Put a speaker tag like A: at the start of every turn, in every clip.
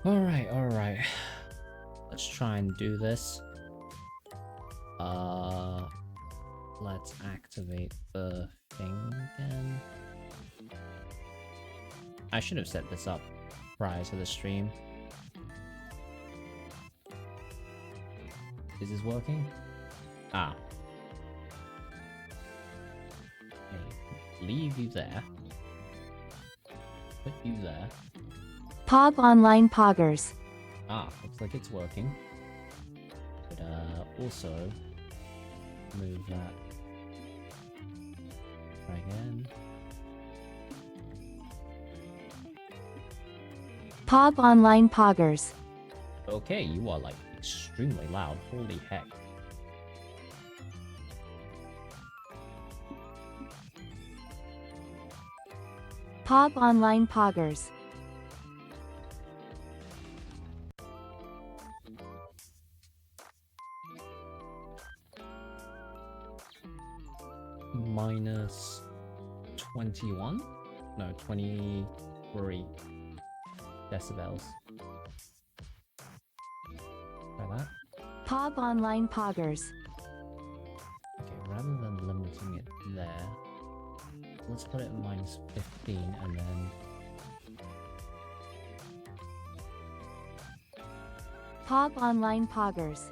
A: Alright, alright. Let's try and do this. Let's activate the thing again. I should have set this up prior to the stream. Is this working? Ah. Okay. Leave you there. Put you there.
B: Pog Online Poggers.
A: Ah, looks like it's working. But also move that. Try again.
B: Pog Online Poggers.
A: Okay, you are like extremely loud. Holy heck.
B: Pog Online Poggers.
A: Minus 21? No, 23 decibels. Try that.
B: Pog Online Poggers.
A: Okay, rather than limiting it there, let's put it at minus 15 and then...
B: Pog Online Poggers.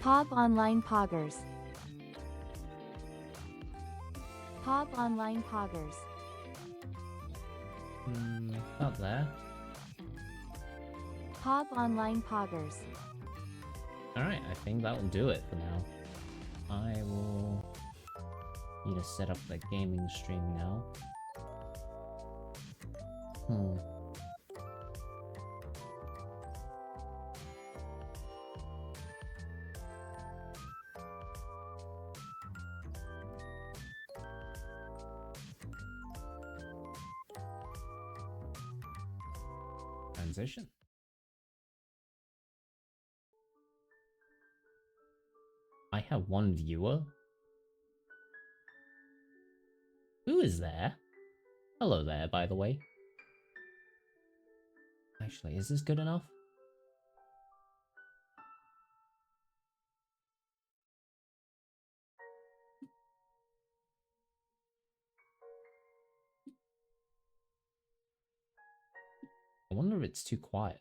B: Pog Online Poggers. Pog Online Poggers.
A: About there.
B: Pog Online Poggers.
A: Alright, I think that will do it for now. I will need to set up the gaming stream now. Transition. I have one viewer. Who is there? Hello there, by the way. Actually, is this good enough? I wonder if it's too quiet.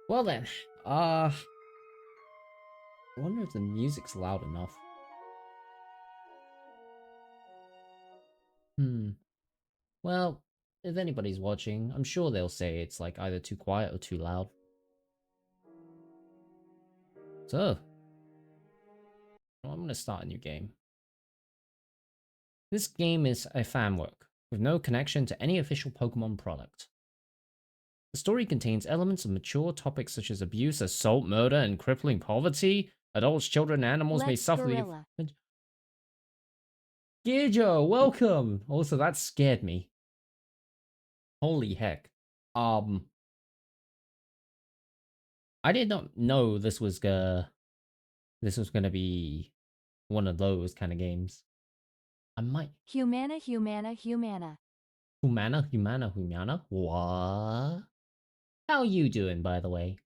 A: Well then, I wonder if the music's loud enough. Well, if anybody's watching, I'm sure they'll say it's like either too quiet or too loud. So, I'm gonna start a new game. This game is a fan work, with no connection to any official Pokemon product. The story contains elements of mature topics such as abuse, assault, murder, and crippling poverty. Adults, children, and animals may
B: Let's
A: suffer
B: Gorilla.
A: the... Gearjo, welcome! Also, that scared me. Holy heck. I did not know this was this was gonna be one of those kind of games. I might.
B: Humana, humana, humana.
A: Humana. What? How you doing, by the way?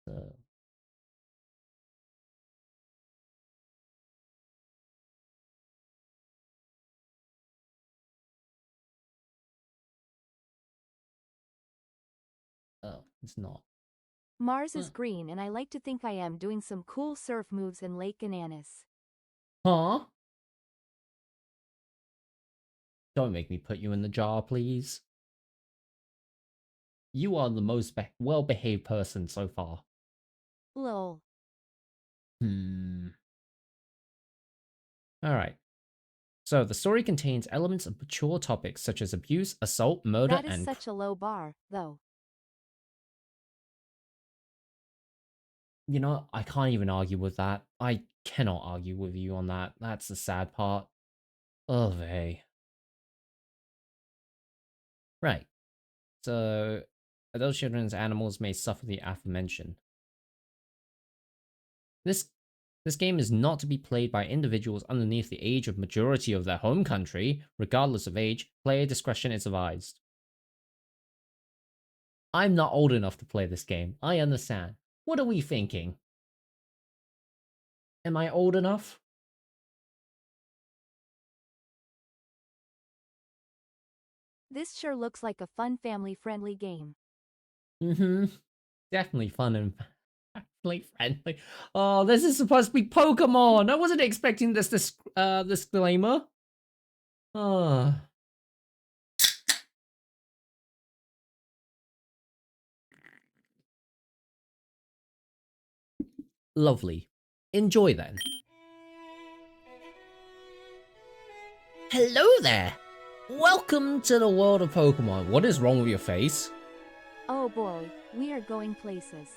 A: So, oh, it's not.
B: Mars is green and I like to think I am doing some cool surf moves in Lake Ananas.
A: Huh? Don't make me put you in the jar, please. You are the most well-behaved person so far.
B: Lol.
A: Alright. So, the story contains elements of mature topics such as abuse, assault, murder,
B: That is
A: and...
B: such a low bar, though.
A: You know, I can't even argue with that. I cannot argue with you on that. That's the sad part. Oh, vey. Right. So, adult children's animals may suffer the aforementioned. This game is not to be played by individuals underneath the age of majority of their home country. Regardless of age, player discretion is advised. I'm not old enough to play this game. I understand. What are we thinking? Am I old enough?
B: This sure looks like a fun family-friendly game.
A: Definitely fun and family-friendly. Oh, this is supposed to be Pokemon! I wasn't expecting this disclaimer. Oh. Lovely. Enjoy then. Hello there! Welcome to the world of Pokemon. What is wrong with your face?
B: Oh boy, we are going places.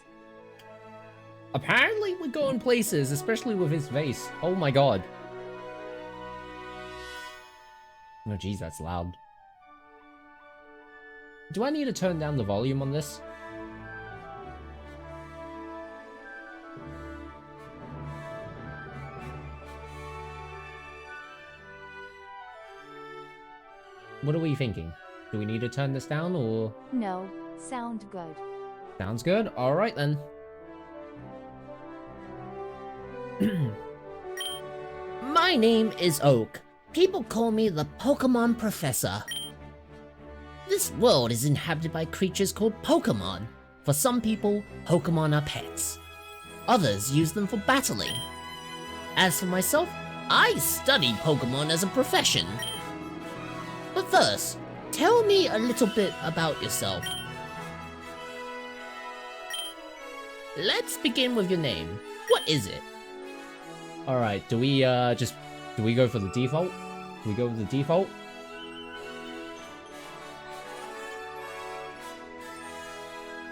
A: Apparently we're going places, especially with his face. Oh my god. Oh geez, that's loud. Do I need to turn down the volume on this? What are we thinking? Do we need to turn this down or?
B: No, sound good.
A: Sounds good. Alright then. My name is Oak. People call me the Pokemon Professor. This world is inhabited by creatures called Pokemon. For some people, Pokemon are pets. Others use them for battling. As for myself, I study Pokemon as a profession. But first, tell me a little bit about yourself. Let's begin with your name. What is it? Alright, do we go for the default? Do we go with the default?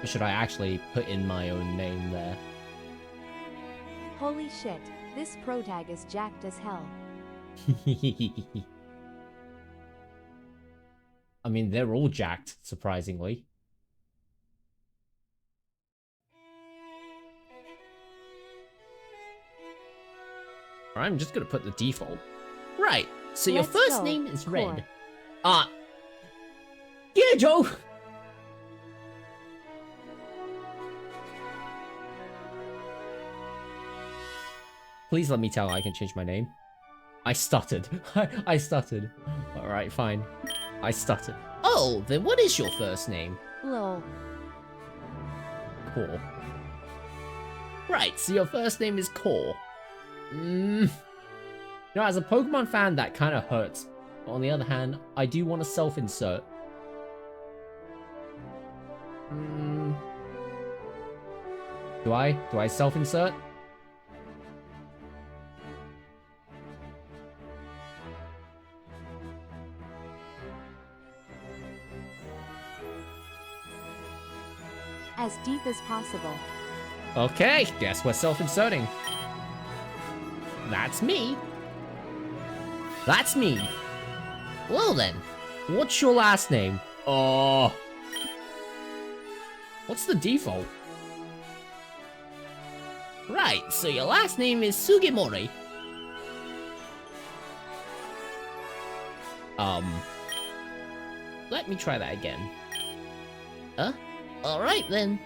A: Or should I actually put in my own name there?
B: Holy shit, this pro tag is jacked as hell.
A: I mean, they're all jacked, surprisingly. I'm just gonna put the default. Right, so your first name is Red. Yeah, Joe! Please let me tell I can change my name. I stuttered. I stuttered. Alright, fine. I stuttered. Oh, then what is your first name?
B: Lol.
A: Core. Right, so your first name is Core. You know, as a Pokemon fan, that kind of hurts. But on the other hand, I do want to self-insert. Do I self-insert?
B: As deep as possible.
A: Okay, guess we're self-inserting. That's me. That's me. Well then, what's your last name? Oh. What's the default? Right, so your last name is Sugimori. Let me try that again. Alright then.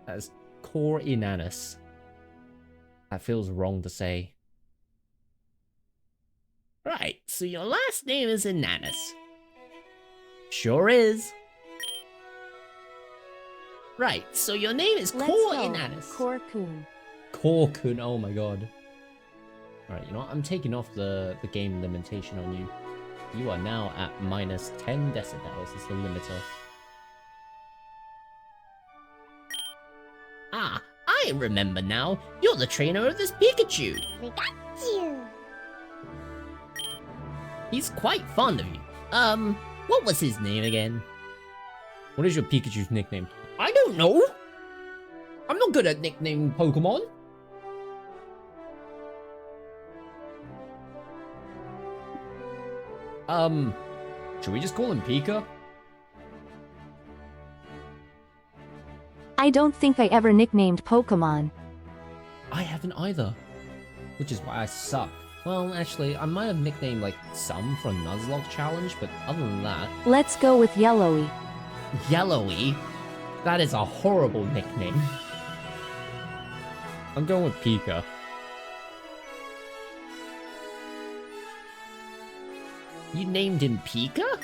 A: That's core inanus. That feels wrong to say. Right, so your last name is Inanus. Sure is. Right, so your name is Core Inanus.
B: Core-kun.
A: Core-kun, oh my god. Alright, you know what? I'm taking off the game limitation on you. You are now at minus 10 decibels. It's the limiter. Ah, I remember now. You're the trainer of this Pikachu.
C: We got you.
A: He's quite fond of you. What was his name again? What is your Pikachu's nickname? I don't know. I'm not good at nicknaming Pokemon. Should we just call him Pika?
B: I don't think I ever nicknamed Pokemon.
A: I haven't either. Which is why I suck. Well, actually, I might have nicknamed, like, some for a Nuzlocke challenge, but other than that...
B: Let's go with Yellowy.
A: Yellowy? That is a horrible nickname. I'm going with Pika. You named him Pika?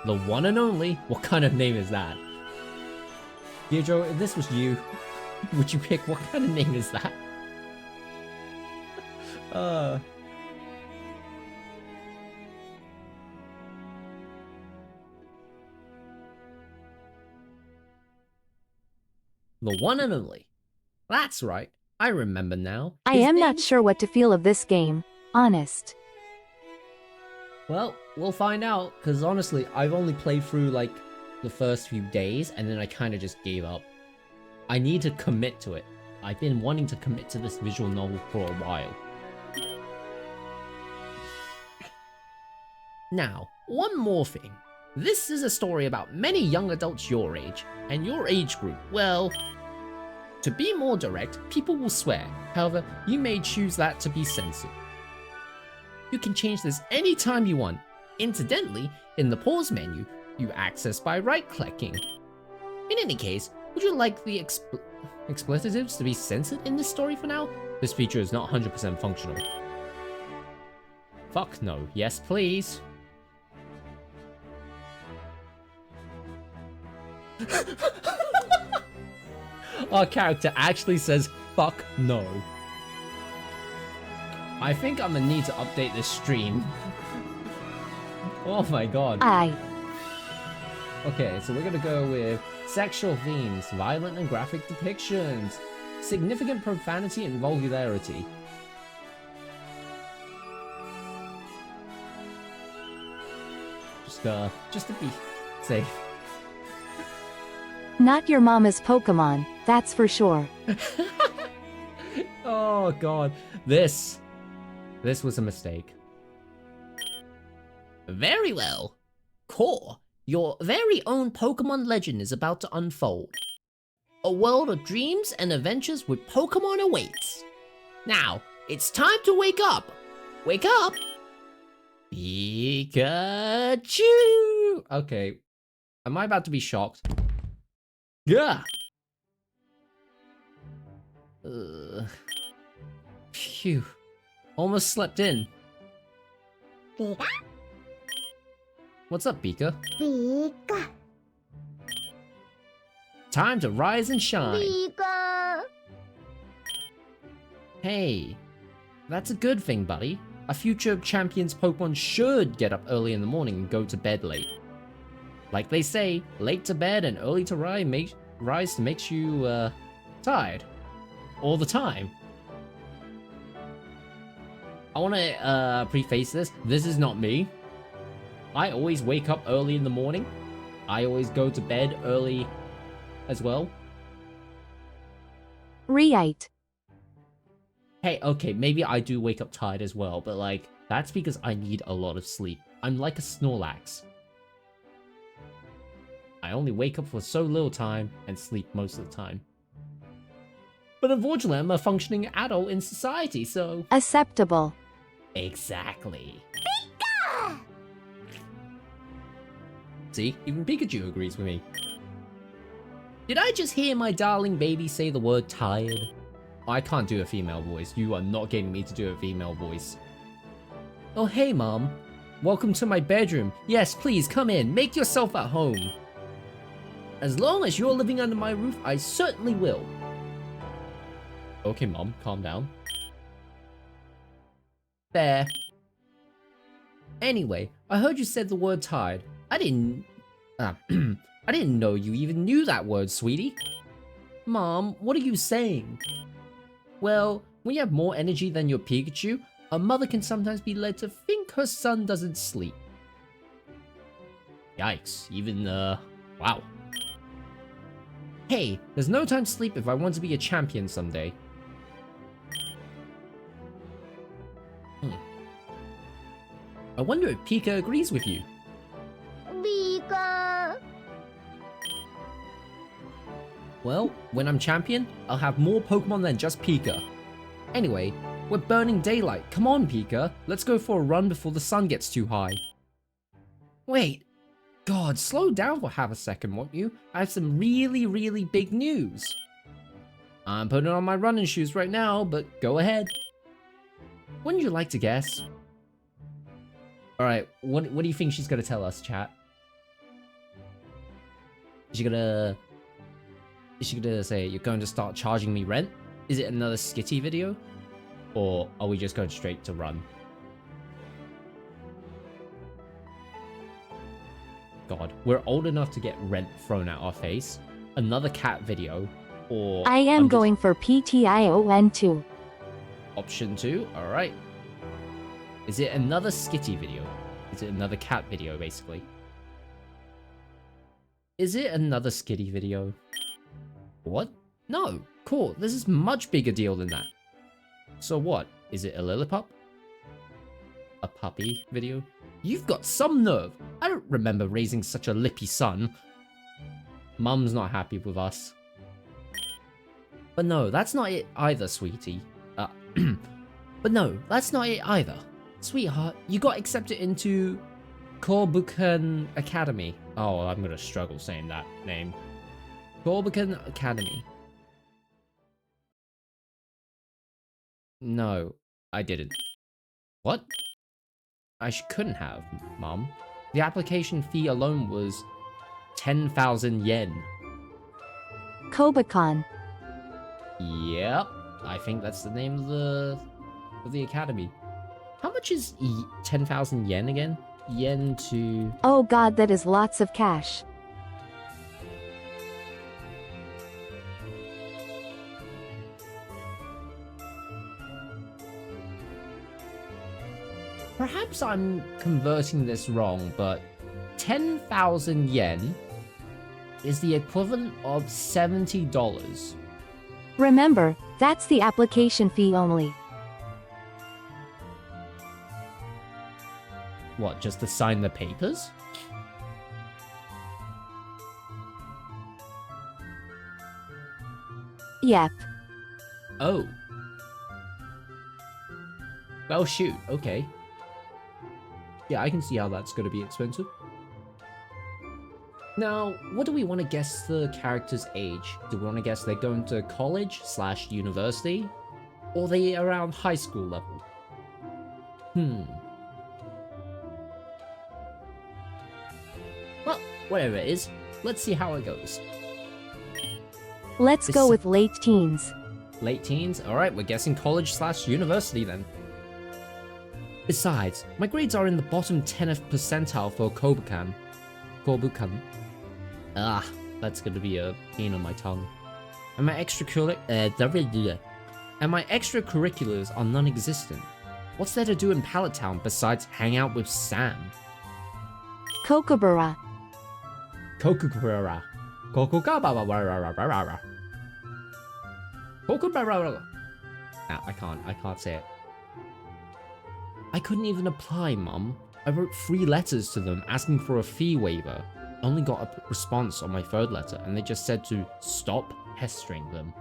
A: The one and only? What kind of name is that? Joe, if this was you, would you pick what kind of name is that? The one and only. That's right. I remember now.
B: I am not sure what to feel of this game. Honest.
A: Well, we'll find out, because honestly, I've only played through, like, the first few days, and then I kind of just gave up. I need to commit to it. I've been wanting to commit to this visual novel for a while. Now, one more thing. This is a story about many young adults your age, and your age group. Well, to be more direct, people will swear. However, you may choose that to be censored. You can change this anytime you want. Incidentally, in the pause menu, you access by right-clicking. In any case, would you like the expletives to be censored in this story for now? This feature is not 100% functional. Fuck no. Yes, please. Our character actually says, fuck no. I think I'm gonna need to update this stream. Oh my god. Okay, so we're gonna go with sexual themes, violent and graphic depictions, significant profanity and vulgarity. Just to be safe.
B: Not your mama's Pokemon, that's for sure.
A: Oh god, this was a mistake. Very well. Core, your very own Pokemon legend is about to unfold. A world of dreams and adventures with Pokemon awaits. Now, it's time to wake up. Wake up! Pikachu! Okay, am I about to be shocked? Yeah. Phew. Almost slept in.
C: Pika,
A: What's up, Pika?
C: Pika,
A: Time to rise and shine.
C: Pika.
A: Hey, that's a good thing, buddy. A future champion's Pokemon should get up early in the morning and go to bed late. Like they say, late to bed and early to rise makes you, tired. All the time. I want to preface this. This is not me. I always wake up early in the morning. I always go to bed early as well.
B: Right.
A: Hey, okay, maybe I do wake up tired as well, but like, that's because I need a lot of sleep. I'm like a Snorlax. I only wake up for so little time and sleep most of the time. But unfortunately, I'm a functioning adult in society, so...
B: Acceptable.
A: Exactly. See, even Pikachu agrees with me. Did I just hear my darling baby say the word tired? I can't do a female voice. You are not getting me to do a female voice. Oh, hey, Mom. Welcome to my bedroom. Yes, please, come in. Make yourself at home. As long as you're living under my roof, I certainly will. Okay, Mom, calm down. There. Anyway, I heard you said the word tired. I didn't know you even knew that word, sweetie. Mom, what are you saying? Well, when you have more energy than your Pikachu, a mother can sometimes be led to think her son doesn't sleep. Yikes, even, wow. Hey, there's no time to sleep if I want to be a champion someday. I wonder if Pika agrees with you.
C: Pika.
A: Well, when I'm champion, I'll have more Pokemon than just Pika. Anyway, we're burning daylight. Come on, Pika. Let's go for a run before the sun gets too high. Wait. God, slow down for half a second, won't you? I have some really big news. I'm putting on my running shoes right now, but go ahead. Wouldn't you like to guess? Alright, what do you think she's gonna tell us, chat? Is she gonna say, you're going to start charging me rent? Is it another Skitty video? Or are we just going straight to run? God, we're old enough to get rent thrown at our face. Another cat video. Or...
B: I am going for PTION 2.
A: Option 2, alright. Is it another Skitty video? Is it another cat video, basically? Is it another Skitty video? What? No, cool, this is much bigger deal than that. So what? Is it a Lillipup? A puppy video? You've got some nerve! I don't remember raising such a lippy son. Mum's not happy with us. But no, that's not it either, sweetie. But no, that's not it either. Sweetheart, you got accepted into Kobukan Academy. Oh, I'm gonna struggle saying that name. Kobukan Academy. No, I didn't. What? I couldn't have, Mom. The application fee alone was 10,000 yen.
B: Kobukan.
A: Yep, I think that's the name of the academy. How much is 10,000 yen again? Yen to...
B: Oh god, that is lots of cash.
A: Perhaps I'm converting this wrong, but 10,000 yen is the equivalent of $70.
B: Remember, that's the application fee only.
A: What, just to sign the papers?
B: Yep.
A: Oh. Well, shoot, okay. Yeah, I can see how that's gonna be expensive. Now, what do we want to guess the character's age? Do we want to guess they're going to college/university? Or are they around high school level? Well, whatever it is, let's see how it goes.
B: Let's go with late teens.
A: Late teens? Alright, we're guessing college/university then. Besides, my grades are in the bottom 10th percentile for Kobukan. Kobukan. Ah, that's gonna be a pain on my tongue. And my extracurriculars are non-existent. What's there to do in Pallet Town besides hang out with Sam?
B: Kokobura.
A: Kokukura. Kokukabara. Nah, I can't say it. I couldn't even apply, Mum. I wrote 3 letters to them asking for a fee waiver. I only got a response on my 3rd letter, and they just said to stop pestering them.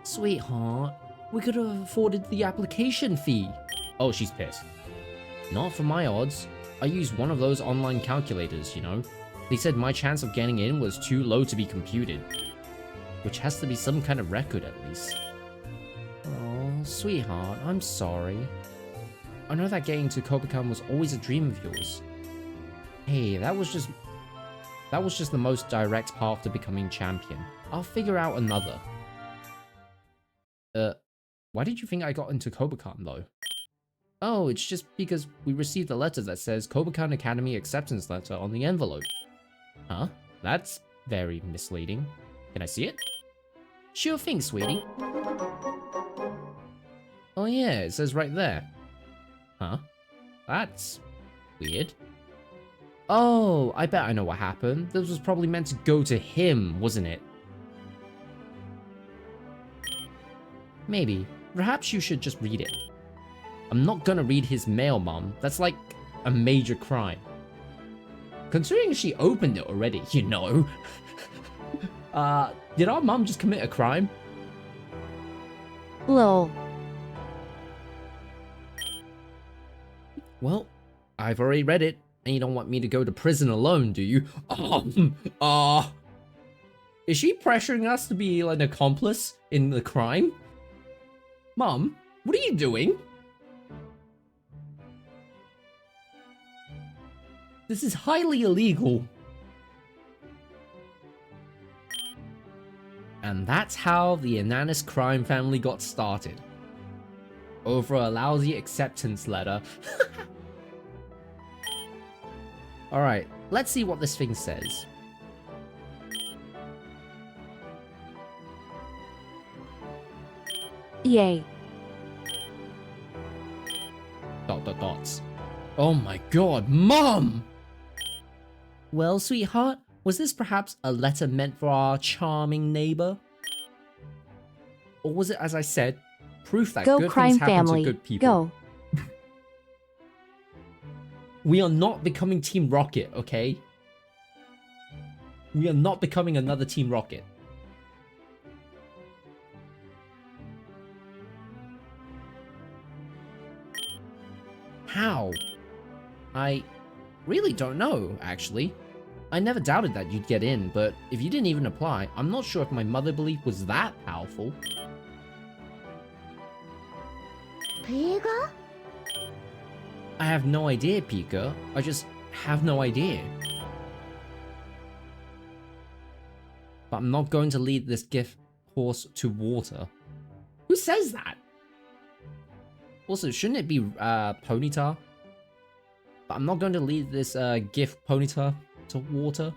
A: Sweetheart, we could have afforded the application fee. Oh, she's pissed. Not for my odds. I used one of those online calculators, you know. They said my chance of getting in was too low to be computed. Which has to be some kind of record at least. Oh, sweetheart, I'm sorry. I know that getting to Kobukan was always a dream of yours. Hey, that was just the most direct path to becoming champion. I'll figure out another. Why did you think I got into Kobukan though? Oh, it's just because we received a letter that says Kobukan Academy acceptance letter on the envelope. Huh? That's very misleading. Can I see it? Sure thing, sweetie. Oh yeah, it says right there. Huh? That's weird. Oh, I bet I know what happened. This was probably meant to go to him, wasn't it? Maybe. Perhaps you should just read it. I'm not gonna read his mail, Mom. That's like a major crime. Considering she opened it already, you know. Did our mom just commit a crime?
B: Lol.
A: Well, I've already read it, and you don't want me to go to prison alone, do you? Is she pressuring us to be an accomplice in the crime? Mom, what are you doing? This is highly illegal. And that's how the Ananas crime family got started. Over a lousy acceptance letter. Alright, let's see what this thing says.
B: Yay.
A: Dots. Oh my god, Mom! Well, sweetheart, was this perhaps a letter meant for our charming neighbor? Or was it, as I said, proof that
B: Go
A: good
B: crime
A: things happen
B: family.
A: to good people?
B: Go.
A: We are not becoming Team Rocket, okay? We are not becoming another Team Rocket. How? I really don't know, actually. I never doubted that you'd get in, but if you didn't even apply, I'm not sure if my mother belief was that powerful.
C: Pega?
A: I have no idea, Pika. I just have no idea. But I'm not going to lead this gift horse to water. Who says that? Also, shouldn't it be Ponyta? But I'm not going to lead this gift Ponyta to water.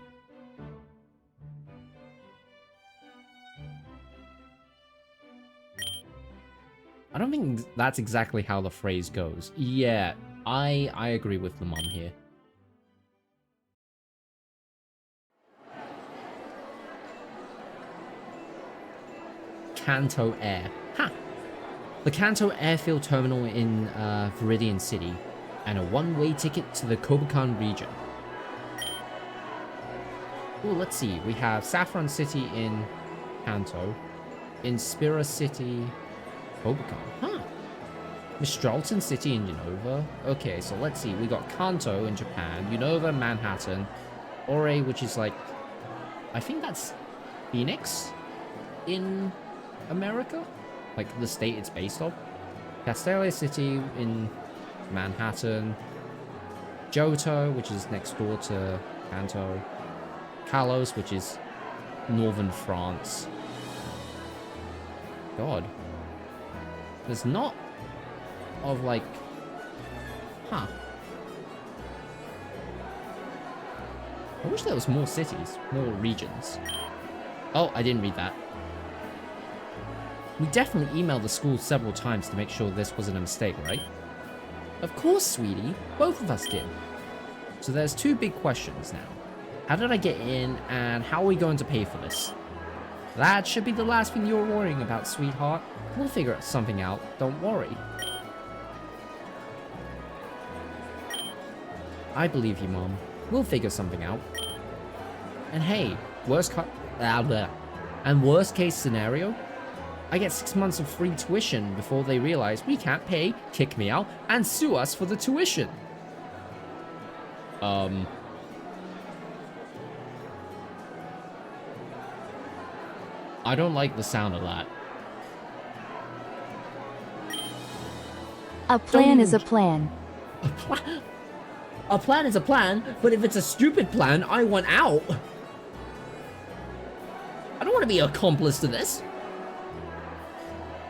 A: I don't think that's exactly how the phrase goes. Yeah, I agree with the mom here. Kanto Air. Ha! The Kanto Airfield Terminal in Viridian City, and a one-way ticket to the Kobukan region. Ooh, let's see. We have Saffron City in Kanto, Inspira City, Kobukan. Huh. Mistralton City in Unova. Okay, so let's see. We got Kanto in Japan, Unova, Manhattan, Ore, which is like, I think that's Phoenix in America? Like the state it's based on. Castelia City in Manhattan, Johto, which is next door to Kanto, Kalos, which is northern France. God. There's not of like... Huh. I wish there was more cities, more regions. Oh, I didn't read that. We definitely emailed the school several times to make sure this wasn't a mistake, right? Of course, sweetie. Both of us did. So there's two big questions now. How did I get in, and how are we going to pay for this? That should be the last thing you're worrying about, sweetheart. We'll figure something out, don't worry. I believe you, Mom. We'll figure something out. And hey, worst case scenario, I get 6 months of free tuition before they realize we can't pay, kick me out, and sue us for the tuition. I don't like the sound of that.
B: A plan is a plan.
A: A plan is a plan, but if it's a stupid plan, I want out. I don't want to be an accomplice to this.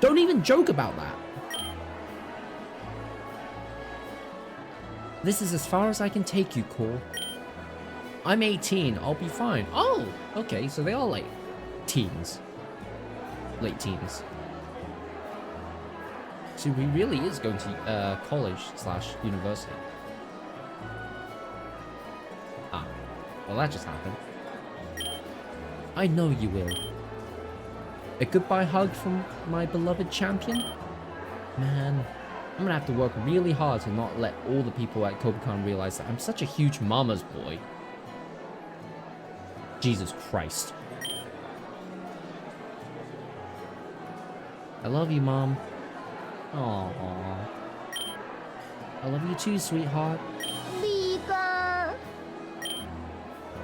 A: Don't even joke about that. This is as far as I can take you, Cole. I'm 18, I'll be fine. Oh, okay, so they are like teens. Late teens. So he really is going to college/university. Ah, well that just happened. I know you will. A goodbye hug from my beloved champion? Man, I'm gonna have to work really hard to not let all the people at Kobukan realize that I'm such a huge mama's boy. Jesus Christ. I love you, Mom. Aww. I love you too, sweetheart.
C: Pika.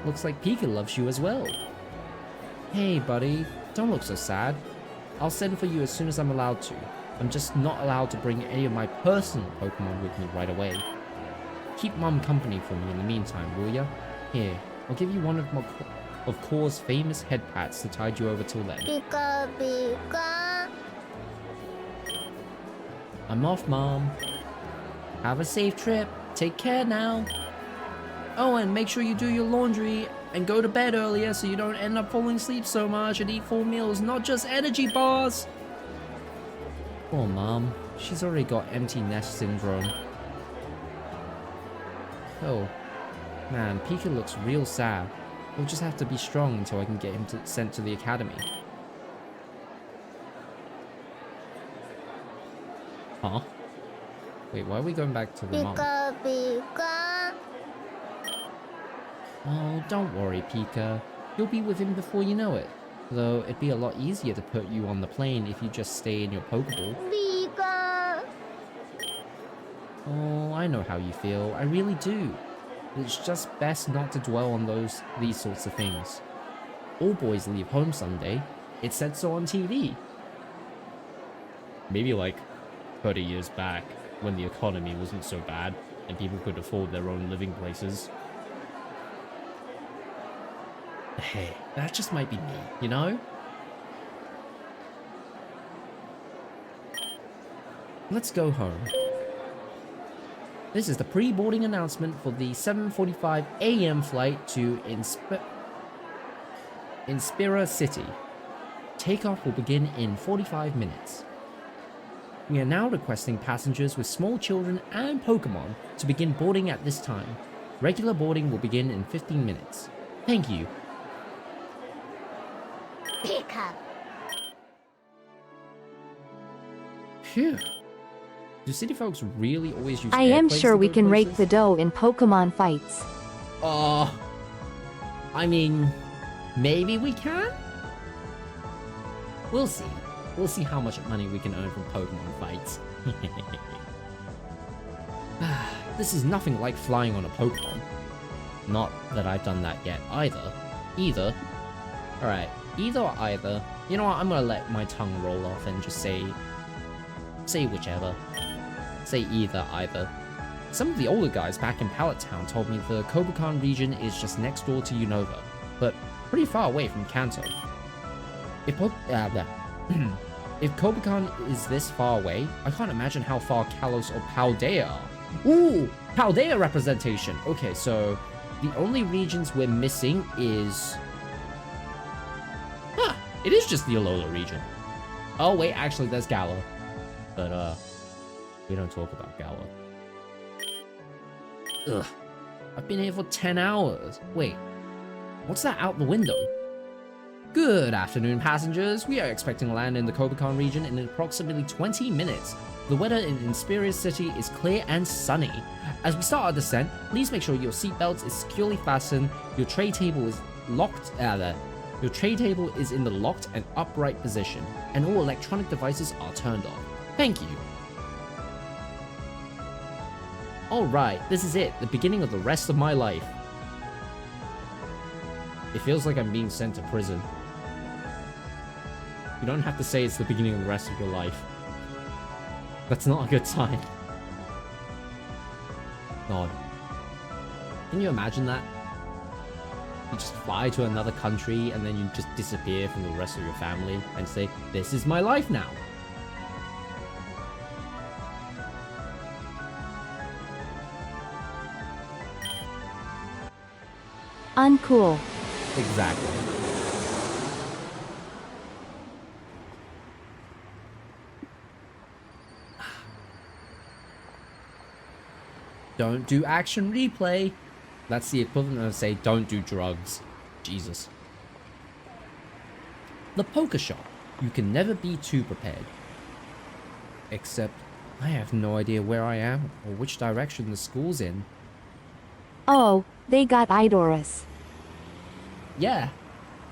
A: Looks like Pika loves you as well. Hey, buddy. Don't look so sad. I'll send for you as soon as I'm allowed to. I'm just not allowed to bring any of my personal Pokemon with me right away. Keep Mom company for me in the meantime, will ya? Here, I'll give you one of Core's famous head pats to tide you over till then.
C: Pika pika.
A: I'm off, Mom. Have a safe trip. Take care now. Oh, and make sure you do your laundry and go to bed earlier so you don't end up falling asleep so much and eat full meals, not just energy bars. Poor Mom. She's already got empty nest syndrome. Oh, man, Pika looks real sad. We'll just have to be strong until I can get him sent to the academy. Huh? Wait, why are we going back to the mom?
C: Pika pika.
A: Oh, don't worry, Pika. You'll be with him before you know it. Though, it'd be a lot easier to put you on the plane if you just stay in your Pokeball.
C: Pika.
A: Oh, I know how you feel. I really do. It's just best not to dwell on these sorts of things. All boys leave home someday. It said so on TV. Maybe like 30 years back, when the economy wasn't so bad and people could afford their own living places. Hey, that just might be me, you know? Let's go home. This is the pre-boarding announcement for the 7:45 AM flight to Inspira City. Takeoff will begin in 45 minutes. We are now requesting passengers with small children and Pokemon to begin boarding at this time. Regular boarding will begin in 15 minutes. Thank you.
C: Pika.
A: Phew. Do city folks really always use
B: I am
A: airplanes
B: sure
A: to
B: we
A: go
B: can rake
A: places?
B: the dough in Pokemon fights.
A: I mean, maybe we can? We'll see. We'll see how much money we can earn from Pokemon fights. This is nothing like flying on a Pokemon. Not that I've done that yet either. Alright, either or either. You know what, I'm gonna let my tongue roll off and just say whichever. Say either. Some of the older guys back in Pallet Town told me the Kobukan region is just next door to Unova, but pretty far away from Kanto. If Kobukan is this far away, I can't imagine how far Kalos or Paldea are. Ooh, Paldea representation! Okay, so the only regions we're missing is... it is just the Alola region. Oh wait, actually there's Galar. But, we don't talk about Galar. Ugh. I've been here for 10 hours. Wait, what's that out the window? Good afternoon, passengers. We are expecting to land in the Kobukan region in approximately 20 minutes. The weather in Inspirius City is clear and sunny. As we start our descent, please make sure your seatbelt is securely fastened, your tray table is locked, your tray table is in the locked and upright position, and all electronic devices are turned off. Thank you. Alright, this is it, the beginning of the rest of my life. It feels like I'm being sent to prison. You don't have to say it's the beginning of the rest of your life. That's not a good sign. God. Can you imagine that? You just fly to another country and then you just disappear from the rest of your family and say, this is my life now.
B: Uncool.
A: Exactly. Don't do action replay. That's the equivalent of say don't do drugs. Jesus. The poker shop. You can never be too prepared. Except I have no idea where I am or which direction the school's in.
B: Oh, they got Idorus.
A: Yeah.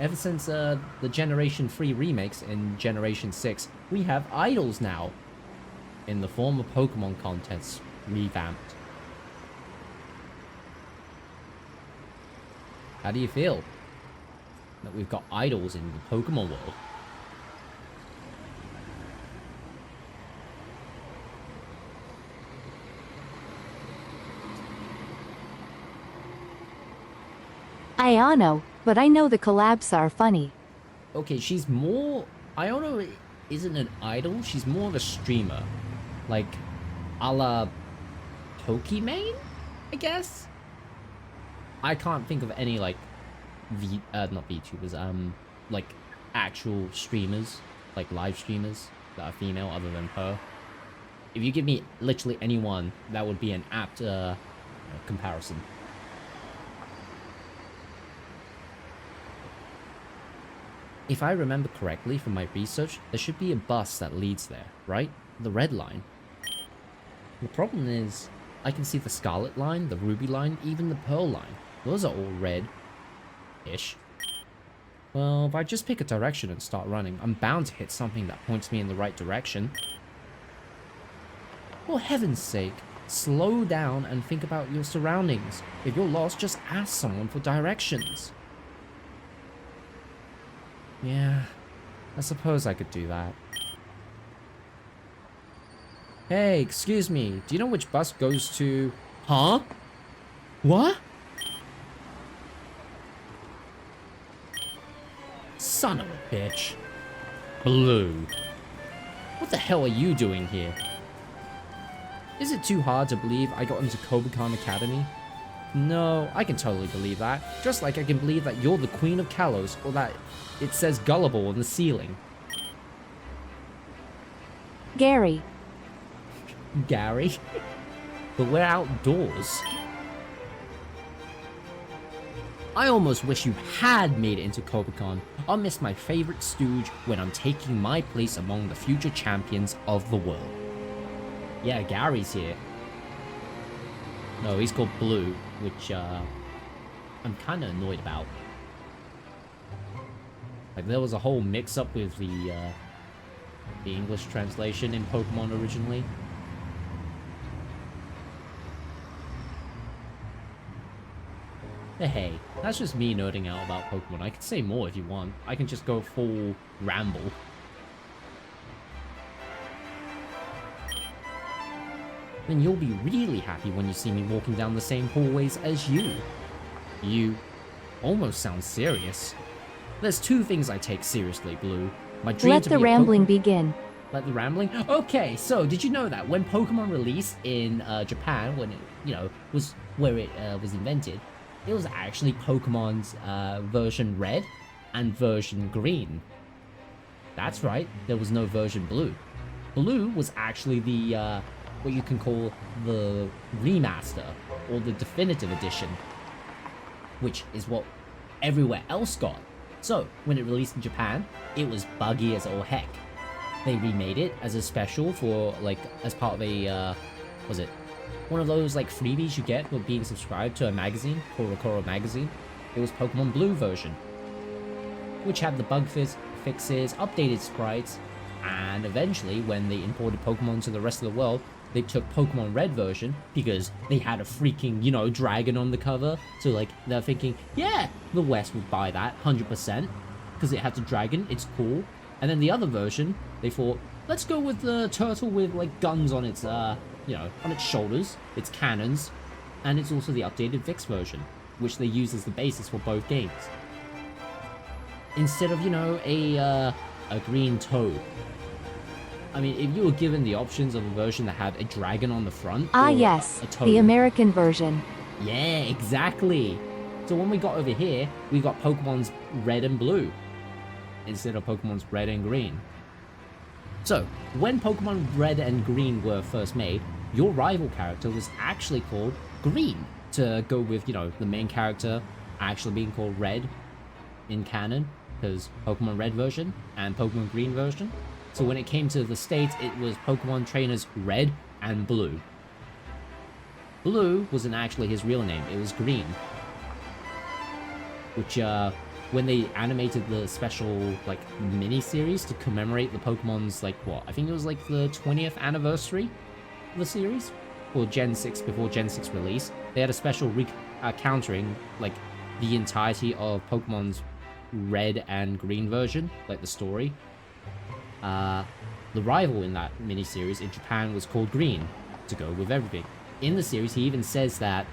A: Ever since the Generation 3 remakes in Generation 6, we have idols now. In the form of Pokemon contests revamped. How do you feel that we've got idols in the Pokemon world?
B: I don't know, but I know the collabs are funny.
A: Okay, she's more... Iono isn't an idol, she's more of a streamer. Like, a la Pokimane, I guess? I can't think of any, like, not VTubers, like, actual streamers, like, live streamers that are female other than her. If you give me literally anyone, that would be an apt, comparison. If I remember correctly from my research, there should be a bus that leads there, right? The red line. The problem is, I can see the Scarlet line, the Ruby line, even the Pearl line. Those are all red-ish. Well, if I just pick a direction and start running, I'm bound to hit something that points me in the right direction. For heaven's sake, slow down and think about your surroundings. If you're lost, just ask someone for directions. Yeah, I suppose I could do that. Hey, excuse me, do you know which bus goes to... Huh? What? Son of a bitch. Blue. What the hell are you doing here? Is it too hard to believe I got into Kobukan Academy? No, I can totally believe that. Just like I can believe that you're the Queen of Kalos, or that it says gullible on the ceiling.
B: Gary.
A: Gary? But we're outdoors. I almost wish you had made it into Kobukan. I'll miss my favorite stooge when I'm taking my place among the future champions of the world. Yeah, Gary's here. No, he's called Blue, which, I'm kinda annoyed about. Like, there was a whole mix-up with the English translation in Pokemon originally. Hey, that's just me nerding out about Pokemon. I can say more if you want. I can just go full ramble. Then you'll be really happy when you see me walking down the same hallways as you. You almost sound serious. There's two things I take seriously, Blue. My dream
B: Let
A: to
B: the
A: be a
B: rambling begin.
A: Let the rambling? Okay, so did you know that when Pokemon released in Japan, when it, you know, was where it was invented, it was actually Pokemon's version Red and version Green. That's right, there was no version Blue. Blue was actually the what you can call the remaster or the definitive edition, which is what everywhere else got. So, when it released in Japan, it was buggy as all heck. They remade it as a special for, like, as part of a, was it one of those, like, freebies you get for being subscribed to a magazine, Korokoro magazine? It was Pokemon Blue version, which had the bug fixes, updated sprites, and eventually, when they imported Pokemon to the rest of the world, they took Pokemon Red version because they had a freaking, you know, dragon on the cover. So, like, they're thinking, yeah, the West would buy that 100% because it had the dragon, it's cool. And then the other version, they thought, let's go with the turtle with, like, guns on its, you know, on its shoulders, its cannons, and it's also the updated Vix version, which they use as the basis for both games. Instead of, you know, a green toad. I mean, if you were given the options of a version that had a dragon on the front,
B: Ah,
A: or
B: yes,
A: a toad.
B: the American version.
A: Yeah, exactly. So when we got over here, we got Pokemon's Red and Blue instead of Pokemon's Red and Green. So, when Pokemon Red and Green were first made, your rival character was actually called Green to go with, you know, the main character actually being called Red in canon, because Pokemon Red version and Pokemon Green version. So when it came to the States, it was Pokemon Trainers Red and Blue. Blue wasn't actually his real name, it was Green. Which, when they animated the special, like, mini-series to commemorate the Pokemon's, like, what? I think it was, like, the 20th anniversary of the series? Or Gen 6, before Gen 6 release. They had a special countering, like, the entirety of Pokemon's Red and Green version, like the story. The rival in that mini-series in Japan was called Green, to go with everything. In the series, he even says that,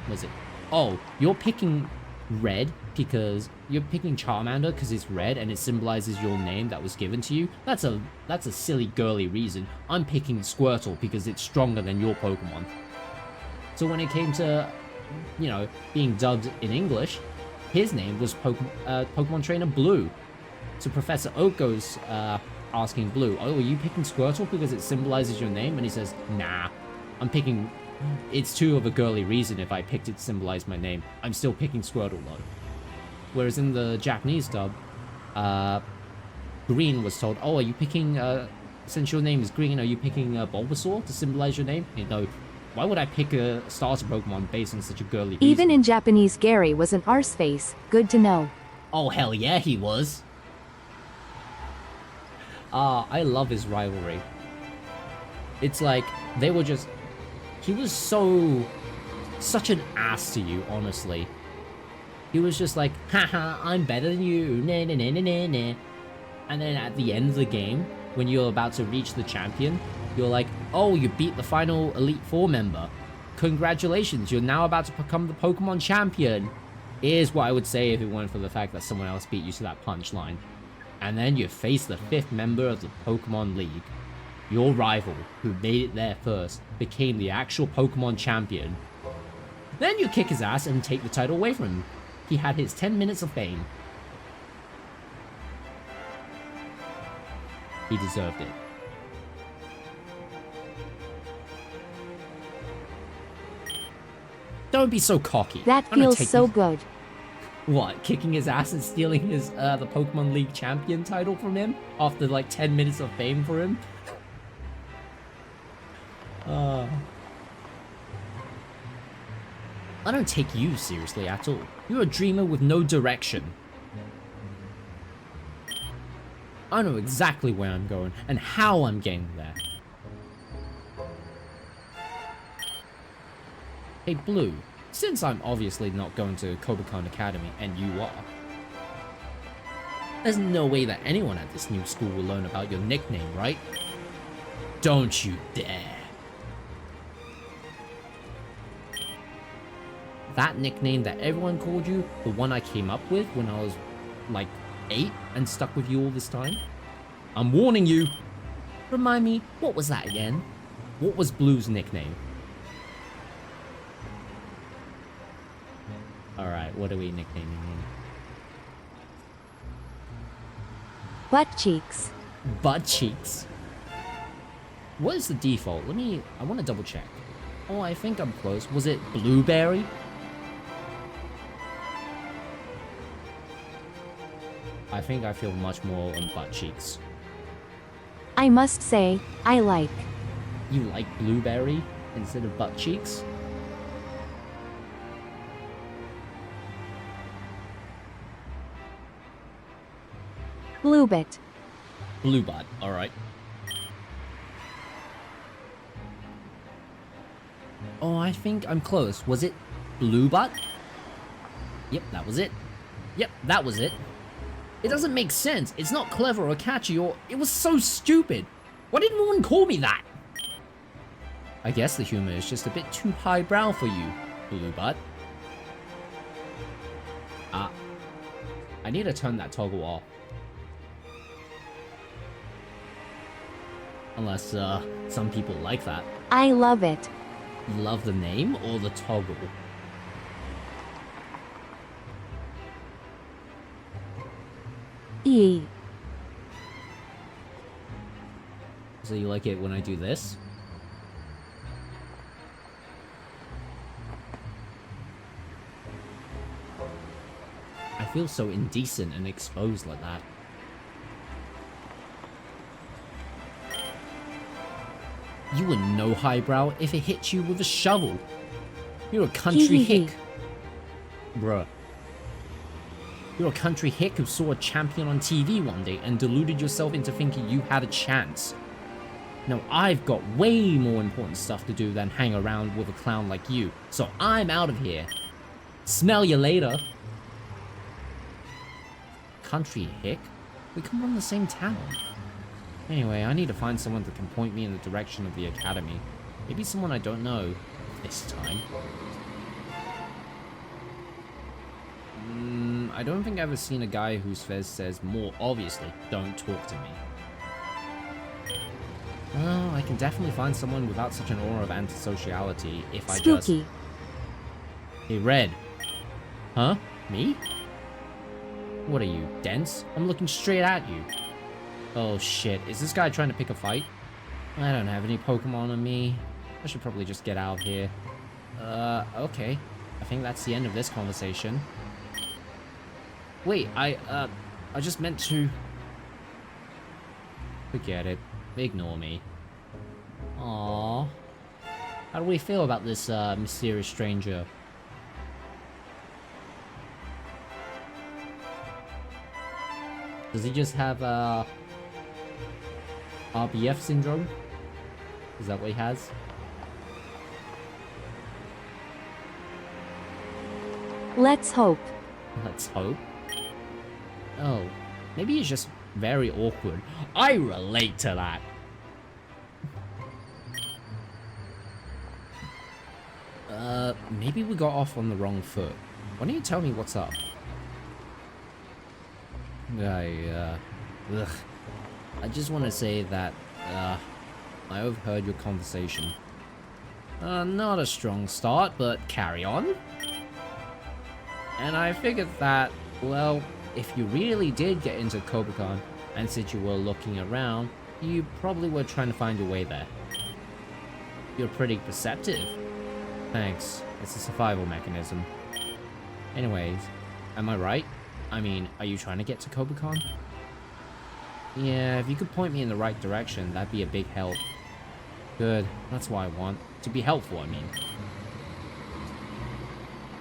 A: was it? Oh, you're picking Red because you're picking Charmander because it's red and it symbolizes your name that was given to you. That's a silly girly reason. I'm picking Squirtle because it's stronger than your Pokemon. So when it came to, you know, being dubbed in English, his name was Pokemon Trainer Blue. So Professor Oak goes asking Blue, oh, are you picking Squirtle because it symbolizes your name? And he says, nah, I'm picking, it's too of a girly reason if I picked it to symbolize my name. I'm still picking Squirtle though. Whereas in the Japanese dub, Green was told, oh, are you picking, since your name is Green, are you picking Bulbasaur to symbolize your name? You know, why would I pick a starter Pokemon based on such a girly reason?
B: Even in Japanese, Gary was an arseface. Good to know.
A: Oh, hell yeah, he was. I love his rivalry. It's like, they were just... He was such an ass to you, honestly. He was just like, haha, I'm better than you, nah, nah, nah, nah, nah, nah. And then at the end of the game, when you're about to reach the champion, you're like, oh, you beat the final Elite Four member. Congratulations, you're now about to become the Pokemon Champion. Here's what I would say if it weren't for the fact that someone else beat you to that punchline. And then you face the 5th member of the Pokemon League. Your rival, who made it there first, became the actual Pokemon Champion. Then you kick his ass and take the title away from him. He had his 10 minutes of fame. He deserved it. Don't be so cocky.
B: That feels so good.
A: What, kicking his ass and stealing his the Pokemon League champion title from him after like 10 minutes of fame for him? I don't take you seriously at all. You're a dreamer with no direction. I know exactly where I'm going and how I'm getting there. Hey Blue, since I'm obviously not going to Kobukan Academy and you are, there's no way that anyone at this new school will learn about your nickname, right? Don't you dare. That nickname that everyone called you, the one I came up with when I was like 8 and stuck with you all this time? I'm warning you! Remind me, what was that again? What was Blue's nickname? Alright, what are we nicknaming him?
B: Butt cheeks.
A: Butt cheeks. What is the default? I want to double check. Oh, I think I'm close. Was it Blueberry? I think I feel much more on butt cheeks.
B: I must say, I like.
A: You like blueberry instead of butt cheeks?
B: Bluebit.
A: Blue butt, alright. Oh, I think I'm close. Was it blue butt? Yep, that was it. Yep, that was it. It doesn't make sense. It's not clever or catchy or... It was so stupid. Why didn't anyone call me that? I guess the humor is just a bit too highbrow for you, blue butt. I need to turn that toggle off. Unless, some people like that.
B: I love it.
A: Love the name or the toggle?
B: E.
A: So you like it when I do this? I feel so indecent and exposed like that. You wouldn't know highbrow if it hit you with a shovel. You're a country hick. Bruh. You're a country hick who saw a champion on TV one day and deluded yourself into thinking you had a chance. Now, I've got way more important stuff to do than hang around with a clown like you, so I'm out of here. Smell you later. Country hick? We come from the same town. Anyway, I need to find someone that can point me in the direction of the academy. Maybe someone I don't know this time. I don't think I've ever seen a guy whose face says more obviously, don't talk to me. Well, I can definitely find someone without such an aura of antisociality if I just...
B: Spooky.
A: Hey, Red. Huh? Me? What are you, dense? I'm looking straight at you. Oh shit, is this guy trying to pick a fight? I don't have any Pokemon on me. I should probably just get out of here. Okay. I think that's the end of this conversation. Wait, I just meant to... Forget it. Ignore me. Aww. How do we feel about this, mysterious stranger? Does he just have, RBF syndrome? Is that what he has?
B: Let's hope.
A: Let's hope. Oh, maybe he's just very awkward. I relate to that. Maybe we got off on the wrong foot. Why don't you tell me what's up? I just want to say that, I overheard your conversation. Not a strong start, but carry on. And I figured that, well, if you really did get into Kobukan and said you were looking around, you probably were trying to find your way there. You're pretty perceptive. Thanks. It's a survival mechanism. Anyways, am I right? I mean, are you trying to get to Kobukan? Yeah, if you could point me in the right direction, that'd be a big help. Good. That's what I want. To be helpful, I mean.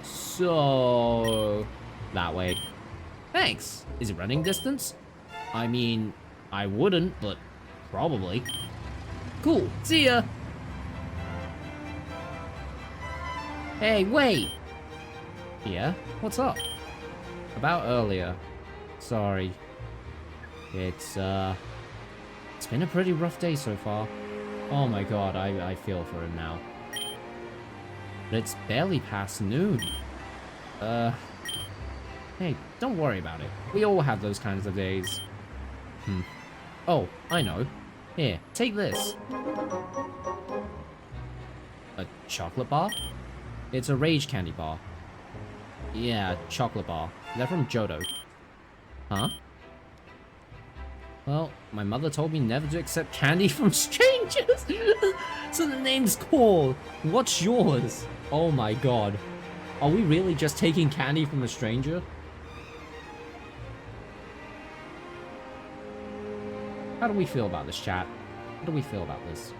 A: So... that way. Thanks. Is it running distance? I mean, I wouldn't, but probably. Cool. See ya! Hey, wait! Yeah? What's up? About earlier. Sorry. It's been a pretty rough day so far. Oh my god, I feel for him now. But it's barely past noon. Hey, don't worry about it. We all have those kinds of days. Oh, I know. Here, take this. A chocolate bar? It's a rage candy bar. Yeah, chocolate bar. They're from Johto. Huh? Well, my mother told me never to accept candy from strangers. So the name's called. What's yours? Oh my god. Are we really just taking candy from a stranger? How do we feel about this, chat? How do we feel about this?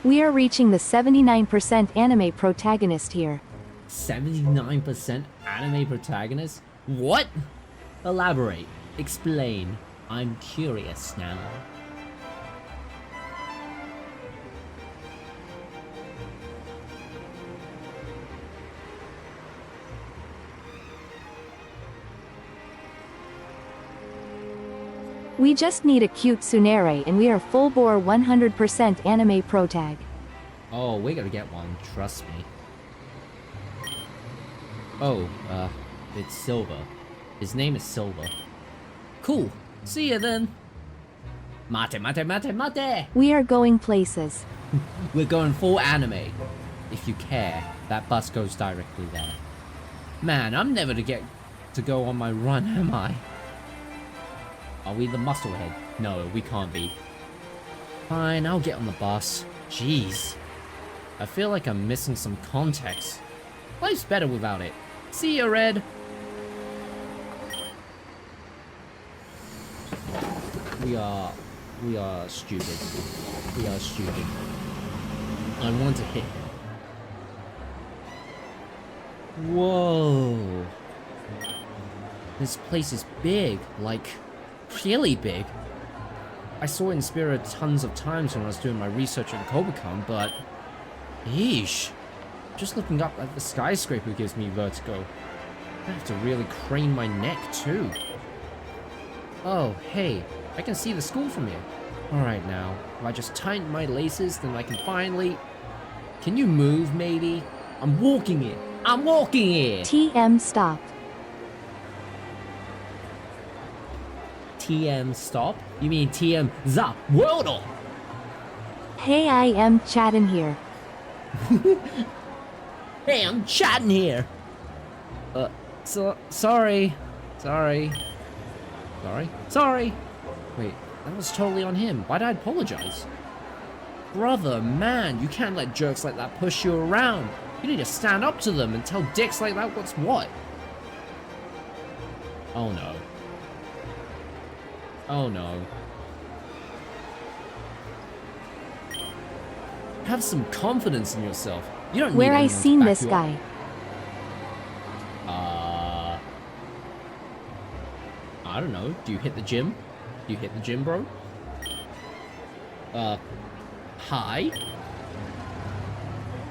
B: We are reaching the 79% anime protagonist here.
A: 79% anime protagonist? What? Elaborate. Explain. I'm curious now.
B: We just need a cute Tsunere and we are full bore 100% anime protag.
A: Oh, we're gonna get one, trust me. Oh, it's Silver. His name is Silver. Cool. See ya then. Mate, mate, mate, mate!
B: We are going places.
A: We're going full anime. If you care, that bus goes directly there. Man, I'm never to get to go on my run, am I? Are we the musclehead? No, we can't be. Fine, I'll get on the bus. Jeez. I feel like I'm missing some context. Life's better without it. See ya, Red. We are stupid. We are stupid. I want to hit him. Whoa. This place is big, like, really big. I saw it in Spirit tons of times when I was doing my research on Kobukan, but yeesh. Just looking up at the skyscraper gives me vertigo. I have to really crane my neck too. Oh, hey, I can see the school from here. Alright now, if I just tighten my laces, then I can finally... Can you move, maybe? I'm walking it! I'm walking it!
B: TM stop.
A: TM stop? You mean TM the world?
B: Hey, I am chatting here.
A: Hey, I'm chatting here! Sorry. Sorry. Wait, that was totally on him. Why'd I apologize? Brother, man, you can't let jerks like that push you around. You need to stand up to them and tell dicks like that what's what. Oh no. Oh no. Have some confidence in yourself. You don't need
B: Where I
A: anyone to
B: seen
A: back
B: this
A: you up.
B: guy.
A: I don't know. Do you hit the gym? Do you hit the gym, bro? Hi?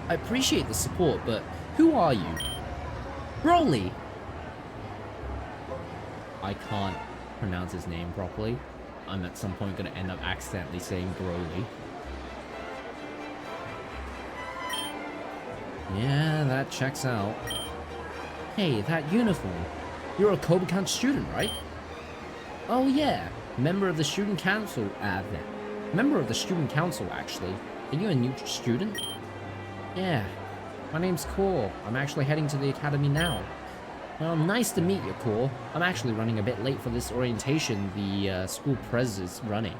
A: I appreciate the support, but who are you? Broly! I can't pronounce his name properly. I'm at some point gonna end up accidentally saying Broly. Yeah, that checks out. Hey, that uniform. You're a Kobukan student, right? Oh yeah, member of the student council. Member of the student council, actually. Are you a new student? Yeah, my name's Core. I'm actually heading to the academy now. Well, nice to meet you, Core. I'm actually running a bit late for this orientation the school pres is running.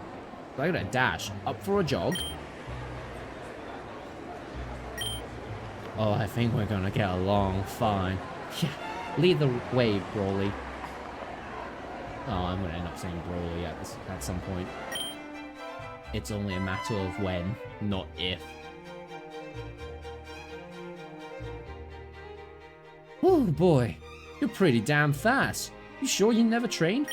A: So I gotta dash. Up for a jog? Oh, I think we're gonna get along fine. Yeah, lead the way, Broly. Oh, I'm gonna end up saying Broly at some point. It's only a matter of when, not if. Oh boy, you're pretty damn fast. You sure you never trained?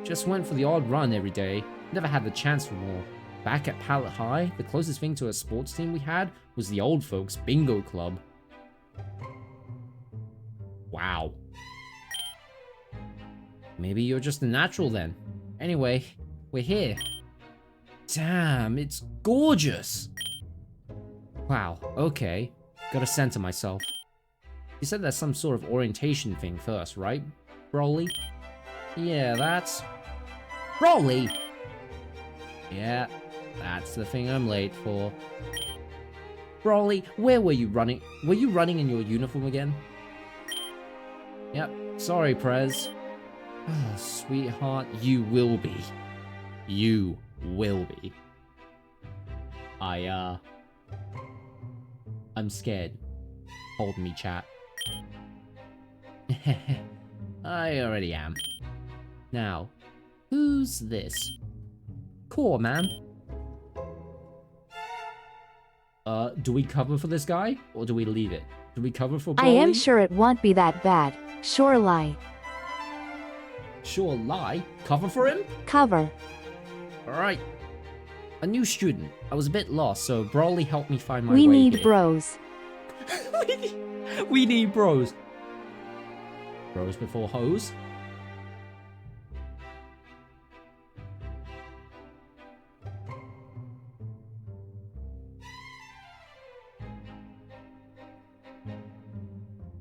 A: Just went for the odd run every day. Never had the chance for more. Back at Pallet High, the closest thing to a sports team we had was the old folks bingo club. Wow. Maybe you're just a natural then. Anyway, we're here. Damn, it's gorgeous. Wow, okay. Gotta center myself. You said there's some sort of orientation thing first, right, Broly? Yeah, that's... Broly! Yeah, that's the thing I'm late for. Broly, where were you running? Were you running in your uniform again? Yep, sorry, Prez. Oh, sweetheart, you will be. You will be. I'm scared. Hold me, chat. I already am. Now, who's this? Core, man. Do we cover for this guy? Or do we leave it? Do we cover for
B: I am
A: Broly?
B: sure it won't be that bad. Sure lie.
A: Sure lie? Cover for him?
B: Cover.
A: Alright. A new student. I was a bit lost, so Broly helped me find my
B: We
A: way
B: need
A: here.
B: bros.
A: we need bros. Bros before hoes?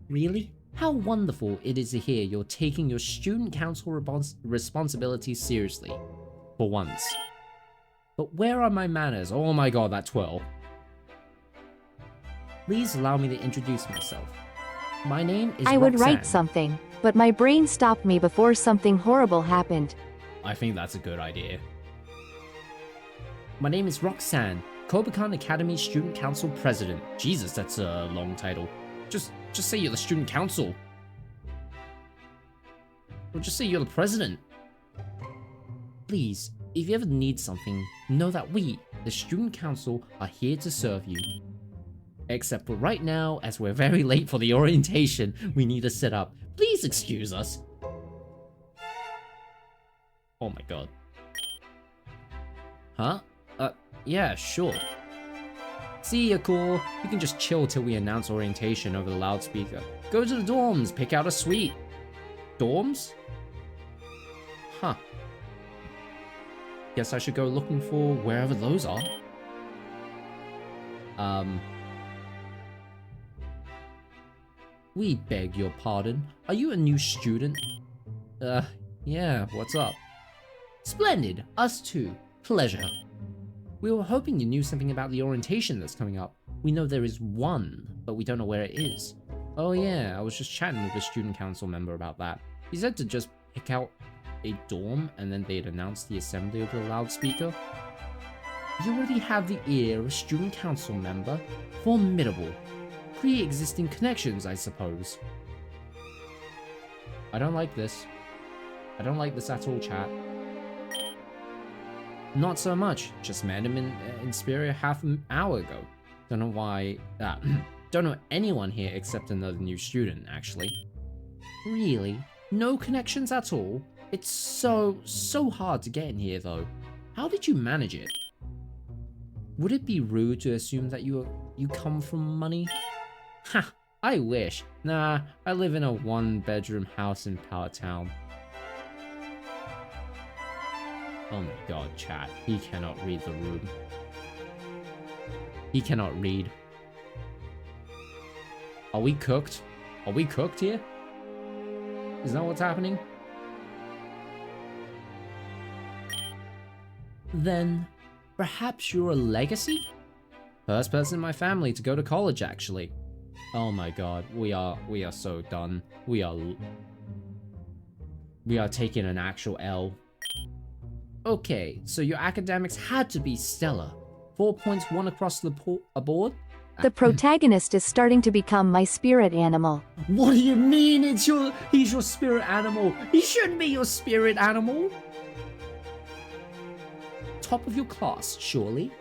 A: Really? How wonderful it is to hear you're taking your student council responsibilities seriously. For once. But where are my manners? Oh my god, that twirl. Please allow me to introduce myself. My name is
B: I would write
A: Roxanne.
B: something, but my brain stopped me before something horrible happened.
A: I think that's a good idea. My name is Roxanne, Kobukan Academy Student Council President. Jesus, that's a long title. Just say you're the student council. Or just say you're the president. Please, if you ever need something, know that we, the student council, are here to serve you. Except for right now, as we're very late for the orientation, we need to sit up. Please excuse us. Oh my god. Huh? Yeah, sure. See ya, cool. You can just chill till we announce orientation over the loudspeaker. Go to the dorms, pick out a suite. Dorms? Huh. Guess I should go looking for wherever those are. We beg your pardon. Are you a new student? Yeah, what's up? Splendid, us too. Pleasure. We were hoping you knew something about the orientation that's coming up. We know there is one, but we don't know where it is. Oh yeah, I was just chatting with a student council member about that. He said to just pick out a dorm and then they'd announce the assembly over the loudspeaker. You already have the ear of a student council member. Formidable. Pre-existing connections, I suppose. I don't like this. I don't like this at all, chat. Not so much. Just met him in Spirit half an hour ago. Don't know why. Don't know anyone here except another new student, actually. Really? No connections at all? It's so hard to get in here, though. How did you manage it? Would it be rude to assume that you come from money? Ha! I wish. Nah, I live in a one-bedroom house in Power Town. Oh my god, chat. He cannot read the room. He cannot read. Are we cooked? Are we cooked here? Is that what's happening? Then, perhaps you're a legacy? First person in my family to go to college, actually. Oh my god, we are so done. We are taking an actual L. Okay, so your academics had to be stellar. 4 points, 1 across the board?
B: The protagonist is starting to become my spirit animal.
A: What do you mean he's your spirit animal? He shouldn't be your spirit animal. Top of your class, surely?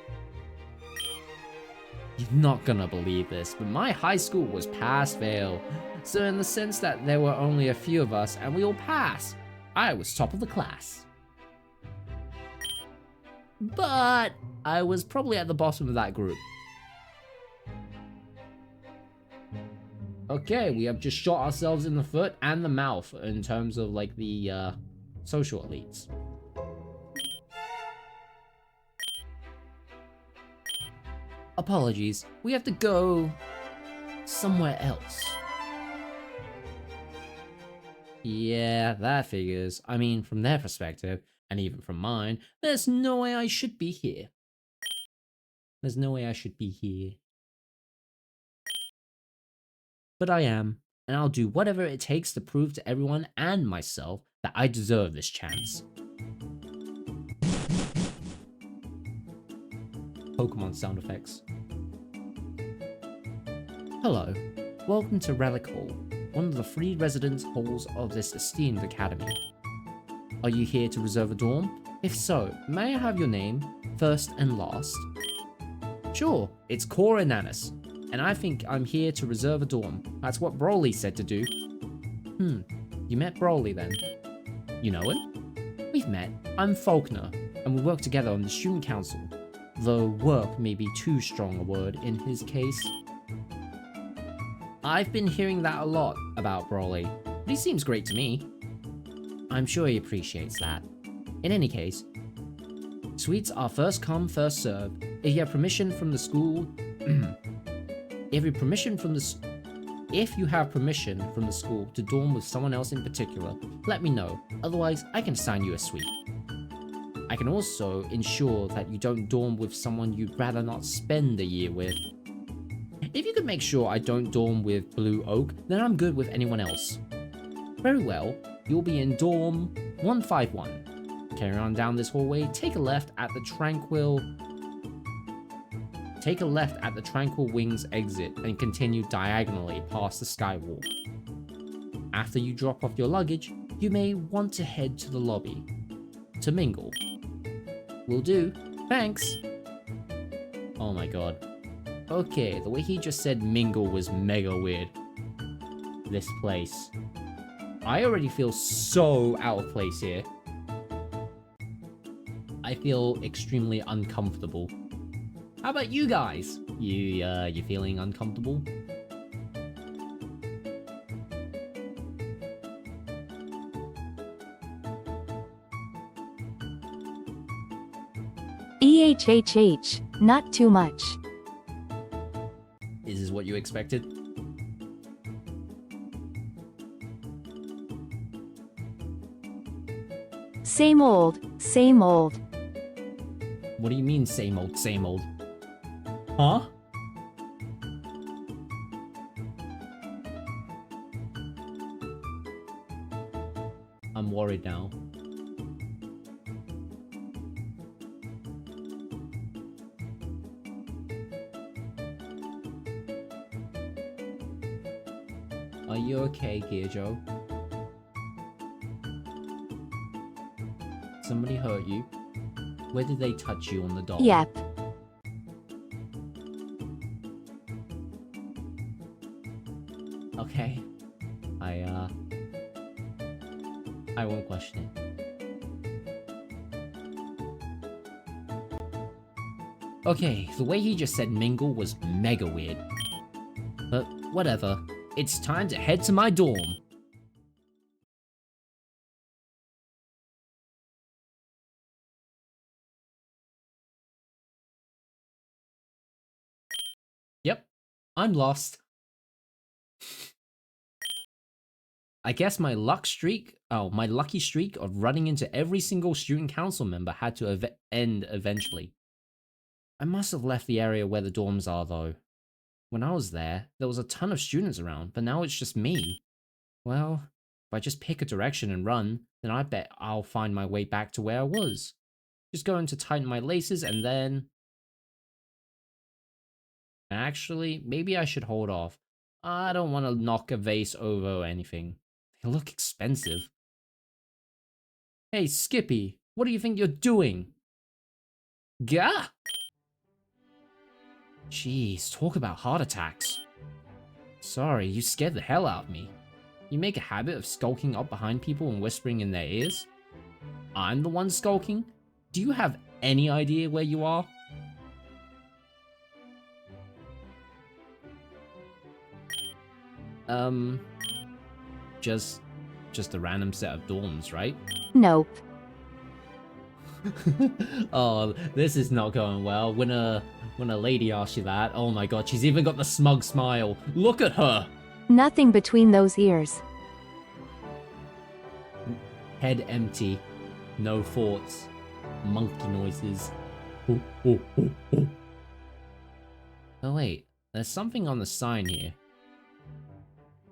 A: You're not gonna believe this, but my high school was pass-fail. So in the sense that there were only a few of us and we all passed, I was top of the class. But I was probably at the bottom of that group. Okay, we have just shot ourselves in the foot and the mouth in terms of like the social elites. Apologies, we have to go somewhere else. Yeah, that figures. I mean, from their perspective, and even from mine, there's no way I should be here. There's no way I should be here. But I am, and I'll do whatever it takes to prove to everyone and myself that I deserve this chance. Pokemon sound effects. Hello, welcome to Relic Hall, one of the 3 residence halls of this esteemed academy. Are you here to reserve a dorm? If so, may I have your name, first and last? Sure, it's Cora Nanis, and I think I'm here to reserve a dorm. That's what Broly said to do. You met Broly then? You know him? We've met. I'm Faulkner, and we work together on the student council. Though work may be too strong a word in his case. I've been hearing that a lot about Broly, but he seems great to me. I'm sure he appreciates that. In any case, suites are first come, first serve. If you have permission from the school, if you have permission from the school to dorm with someone else in particular, let me know. Otherwise, I can assign you a suite. I can also ensure that you don't dorm with someone you'd rather not spend the year with. If you could make sure I don't dorm with Blue Oak, then I'm good with anyone else. Very well, you'll be in dorm 151. Carry on down this hallway, take a left at the Tranquil Wings exit and continue diagonally past the Skywalk. After you drop off your luggage, you may want to head to the lobby to mingle. Will do. Thanks. Oh my god. Okay, the way he just said mingle was mega weird. This place. I already feel so out of place here. I feel extremely uncomfortable. How about you guys? You feeling uncomfortable?
B: EHHH, not too much.
A: Is this what you expected?
B: Same old, same old.
A: What do you mean same old, same old? Huh? I'm worried now. Are you okay, Gearjo? Somebody hurt you? Where did they touch you on the doll?
B: Yep.
A: Okay. I won't question it. Okay, the way he just said mingle was mega weird. But whatever. It's time to head to my dorm. Yep, I'm lost. I guess my lucky streak of running into every single student council member had to end eventually. I must have left the area where the dorms are though. When I was there was a ton of students around, but now it's just me. Well, if I just pick a direction and run, then I bet I'll find my way back to where I was. Just going to tighten my laces and then... Actually, maybe I should hold off. I don't want to knock a vase over or anything. They look expensive. Hey, Skippy, what do you think you're doing? Gah! Jeez, talk about heart attacks. Sorry, you scared the hell out of me. You make a habit of skulking up behind people and whispering in their ears? I'm the one skulking? Do you have any idea where you are? Just a random set of dorms, right?
B: Nope.
A: Oh, this is not going well. When a lady asks you that, oh my god, she's even got the smug smile. Look at her!
B: Nothing between those ears.
A: Head empty. No thoughts. Monkey noises. Ooh, ooh, ooh, ooh. Oh wait, there's something on the sign here.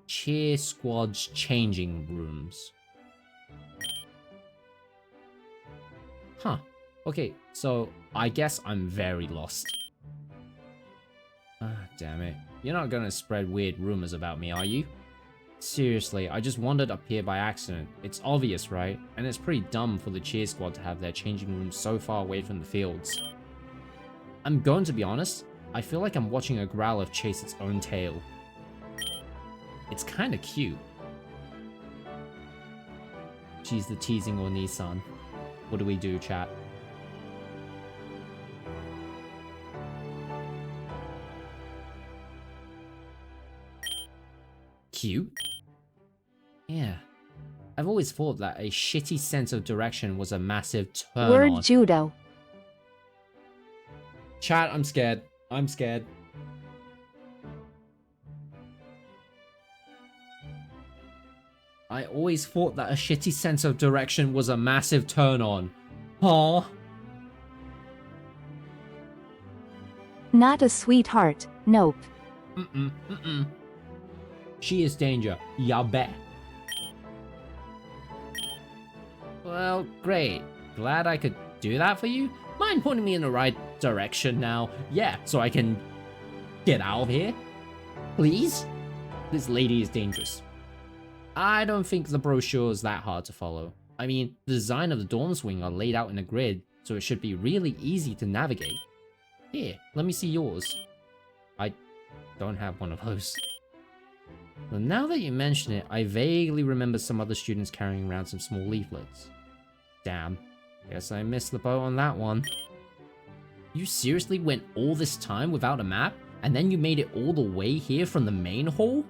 A: Cheer Squad's changing rooms. Huh. Okay, so I guess I'm very lost. Ah, damn it. You're not gonna spread weird rumors about me, are you? Seriously, I just wandered up here by accident. It's obvious, right? And it's pretty dumb for the cheer squad to have their changing rooms so far away from the fields. I'm going to be honest, I feel like I'm watching a growler chase its own tail. It's kinda cute. She's the teasing or Nissan. What do we do, chat? Cute? Yeah. I've always thought that a shitty sense of direction was a massive turn
B: Word
A: on.
B: judo.
A: Chat, I'm scared. I'm scared. I always thought that a shitty sense of direction was a massive turn on. Huh?
B: Not a sweetheart. Nope.
A: Mm-mm. She is danger. Ya bet. Well, great. Glad I could do that for you. Mind pointing me in the right direction now? Yeah, so I can get out of here? Please? This lady is dangerous. I don't think the brochure is that hard to follow. I mean, the design of the dorm swing are laid out in a grid, so it should be really easy to navigate. Here, let me see yours. I don't have one of those. Well, now that you mention it, I vaguely remember some other students carrying around some small leaflets. Damn, guess I missed the boat on that one. You seriously went all this time without a map, and then you made it all the way here from the main hall?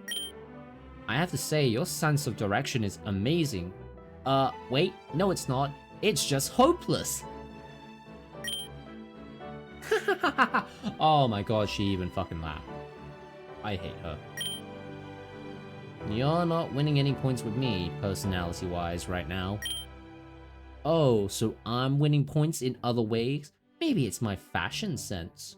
A: I have to say, your sense of direction is amazing. Wait, no it's not. It's just hopeless. Oh my god, she even fucking laughed. I hate her. You're not winning any points with me, personality-wise, right now. Oh, so I'm winning points in other ways? Maybe it's my fashion sense.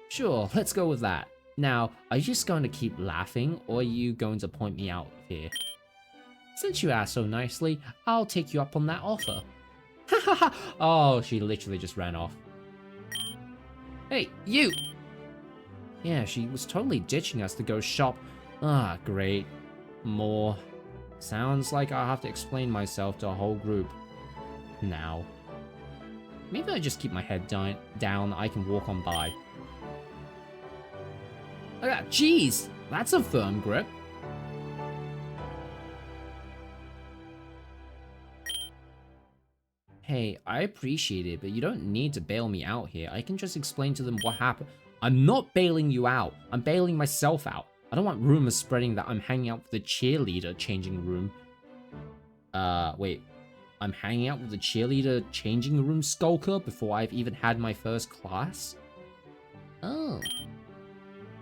A: Sure, let's go with that. Now, are you just going to keep laughing, or are you going to point me out here? Since you asked so nicely, I'll take you up on that offer. Oh, she literally just ran off. Hey, you! Yeah, she was totally ditching us to go shop. Ah, great. More. Sounds like I'll have to explain myself to a whole group. Now. Maybe I just keep my head down, I can walk on by. Oh, jeez! That's a firm grip. Hey, I appreciate it, but you don't need to bail me out here. I can just explain to them what happened. I'm not bailing you out. I'm bailing myself out. I don't want rumors spreading that I'm hanging out with the cheerleader changing room. Wait. I'm hanging out with the cheerleader changing room skulker before I've even had my first class? Oh.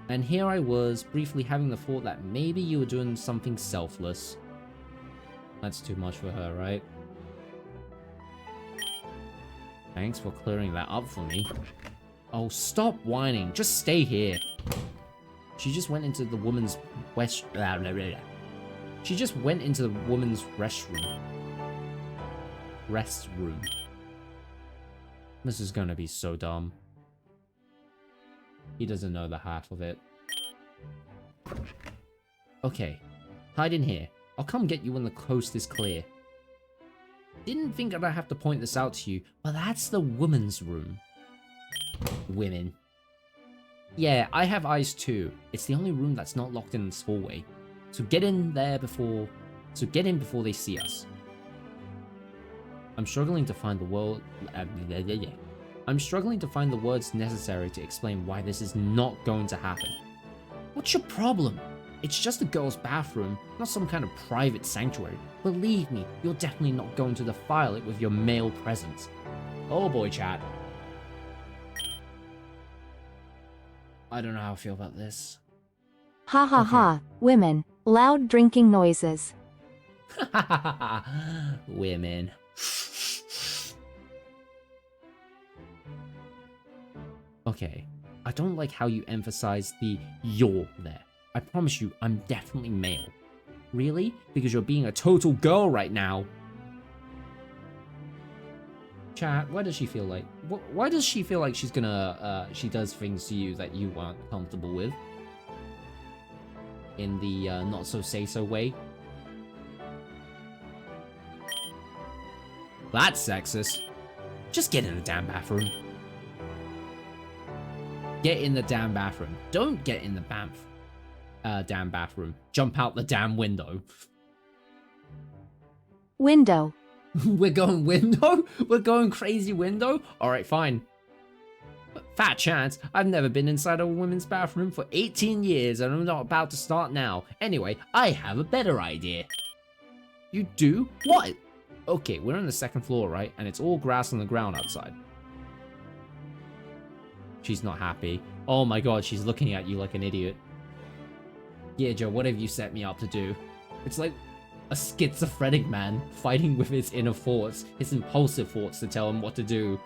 A: And here I was, briefly having the thought that maybe you were doing something selfless. That's too much for her, right? Thanks for clearing that up for me. Oh, stop whining. Just stay here. She just went into the woman's She just went into the woman's restroom. This is gonna be so dumb. He doesn't know the half of it. Okay, hide in here. I'll come get you when the coast is clear. Didn't think that I'd have to point this out to you, but that's the woman's room. Women. Yeah, I have eyes too. It's the only room that's not locked in this hallway. So get in before they see us. I'm struggling to find the words necessary to explain why this is not going to happen. What's your problem? It's just a girl's bathroom, not some kind of private sanctuary. Believe me, you're definitely not going to defile it with your male presence. Oh boy, chat. I don't know how I feel about this.
B: Ha ha ha. Women. Loud drinking noises.
A: Women. Okay, I don't like how you emphasize the "you're" there. I promise you, I'm definitely male. Really? Because you're being a total girl right now. Chat, why does she feel like... Why does she feel like she's gonna... she does things to you that you aren't comfortable with? In the not-so-say-so way? That's sexist. Just get in the damn bathroom. Get in the damn bathroom. Don't get in the damn bathroom. Jump out the damn window.
B: Window.
A: We're going window? We're going crazy window? Alright, fine. Fat chance, I've never been inside a women's bathroom for 18 years and I'm not about to start now. Anyway, I have a better idea. You do? What? Okay, we're on the second floor, right? And it's all grass on the ground outside. She's not happy. Oh my god, she's looking at you like an idiot. Yeah, Joe, what have you set me up to do? It's like a schizophrenic man fighting with his inner thoughts, his impulsive thoughts to tell him what to do.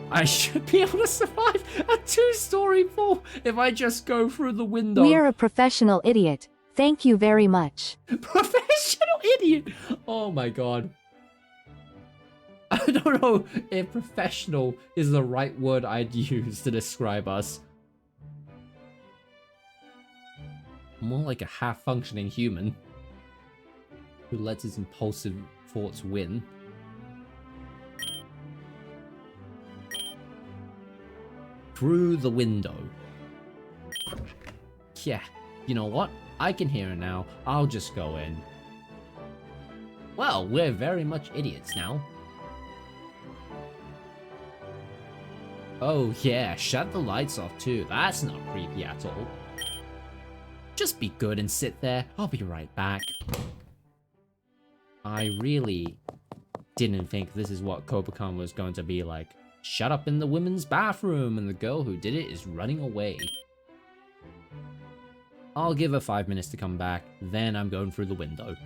A: I should be able to survive a 2-story fall if I just go through the window.
B: We're a professional idiot. Thank you very much.
A: Professional idiot! Oh my god. I don't know if professional is the right word I'd use to describe us. More like a half-functioning human who lets his impulsive thoughts win. Through the window. Yeah, you know what? I can hear it now. I'll just go in. Well, we're very much idiots now. Oh yeah, shut the lights off too. That's not creepy at all. Just be good and sit there. I'll be right back. I really didn't think this is what Kobukan was going to be like. Shut up in the women's bathroom and the girl who did it is running away. I'll give her 5 minutes to come back, then I'm going through the window.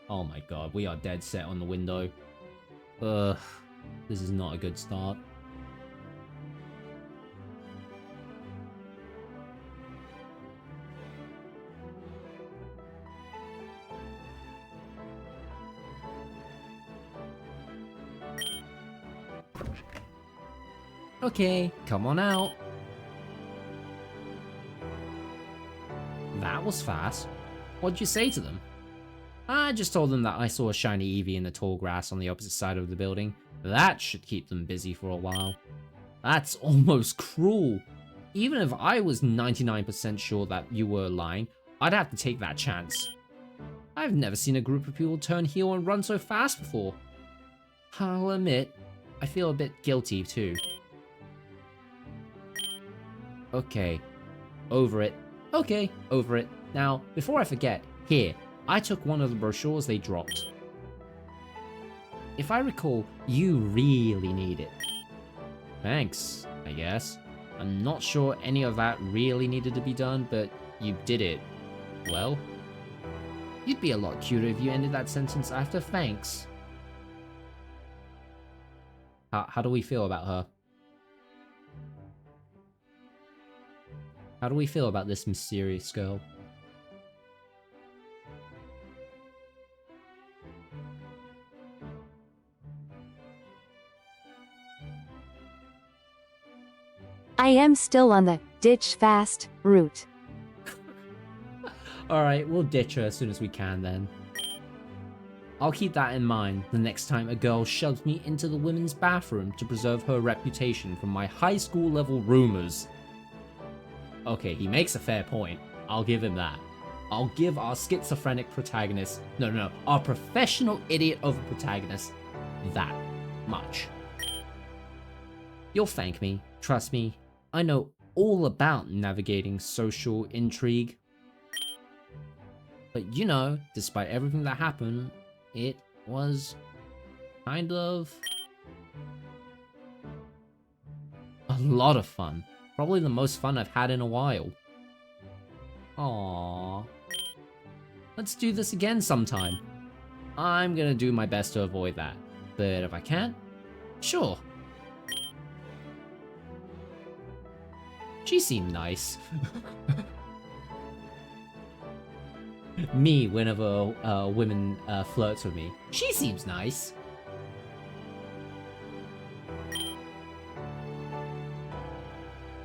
A: Oh my god, we are dead set on the window. Ugh, this is not a good start. Okay, come on out. That was fast. What'd you say to them? I just told them that I saw a shiny Eevee in the tall grass on the opposite side of the building. That should keep them busy for a while. That's almost cruel. Even if I was 99% sure that you were lying, I'd have to take that chance. I've never seen a group of people turn heel and run so fast before. I'll admit, I feel a bit guilty too. Okay, over it. Okay, over it. Now, before I forget, here, I took one of the brochures they dropped. If I recall, you really need it. Thanks, I guess. I'm not sure any of that really needed to be done, but you did it. Well, you'd be a lot cuter if you ended that sentence after thanks. How do we feel about her? How do we feel about this mysterious girl?
B: I am still on the ditch fast route.
A: Alright, we'll ditch her as soon as we can then. I'll keep that in mind the next time a girl shoves me into the women's bathroom to preserve her reputation from my high school level rumors. Okay, he makes a fair point. I'll give him that. I'll give our schizophrenic protagonist, no, our professional idiot of a protagonist, that much. You'll thank me, trust me. I know all about navigating social intrigue. But you know, despite everything that happened, it was kind of a lot of fun. Probably the most fun I've had in a while. Aww. Let's do this again sometime. I'm gonna do my best to avoid that. But if I can't, sure. She seemed nice. Me, whenever women flirts with me. She seems nice.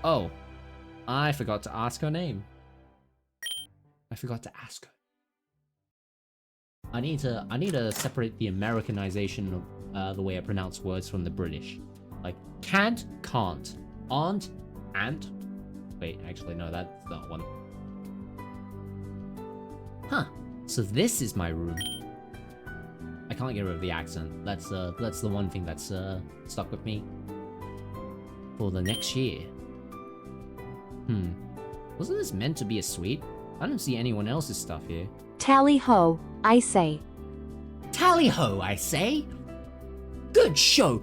A: Oh, I forgot to ask her name. I forgot to ask her. I need to separate the Americanization of the way I pronounce words from the British. Like can't, aren't, and. Wait, actually no, that's not one. Huh. So this is my room. I can't get rid of the accent. That's the one thing that's stuck with me for the next year. Wasn't this meant to be a suite? I don't see anyone else's stuff here.
B: Tally ho, I say.
A: Tally ho, I say. Good show,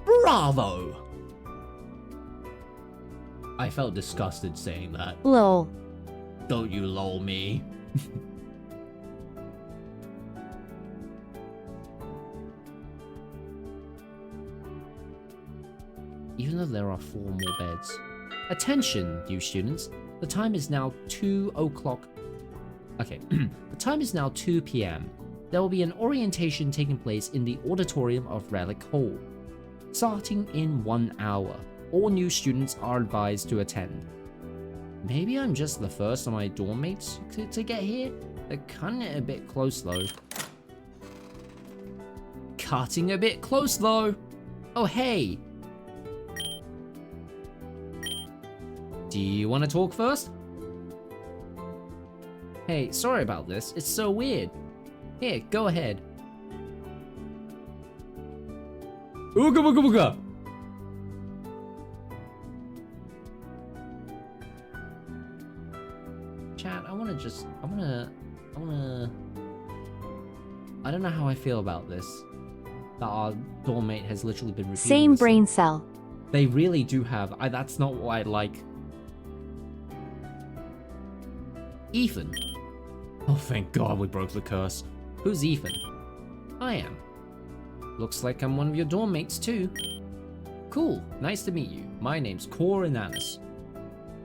A: bravo. I felt disgusted saying that.
B: Lol.
A: Don't you lol me. Even though there are 4 more beds. Attention, you students. The time is now 2 o'clock. Okay, the time is now 2 p.m. There will be an orientation taking place in the auditorium of Relic Hall. Starting in 1 hour. All new students are advised to attend. Maybe I'm just the first of my dorm mates to get here? They're cutting it a bit close though. Cutting a bit close though. Oh hey. Do you want to talk first? Hey, sorry about this. It's so weird. Here, go ahead. Ooga booga booga. Chat, I don't know how I feel about this. That our dorm mate has literally been repeating
B: Same
A: this.
B: brain cell.
A: They really do have. That's not what I like. Ethan. Oh, thank God we broke the curse. Who's Ethan? I am. Looks like I'm one of your dorm mates too. Cool, nice to meet you. My name's Kobukan.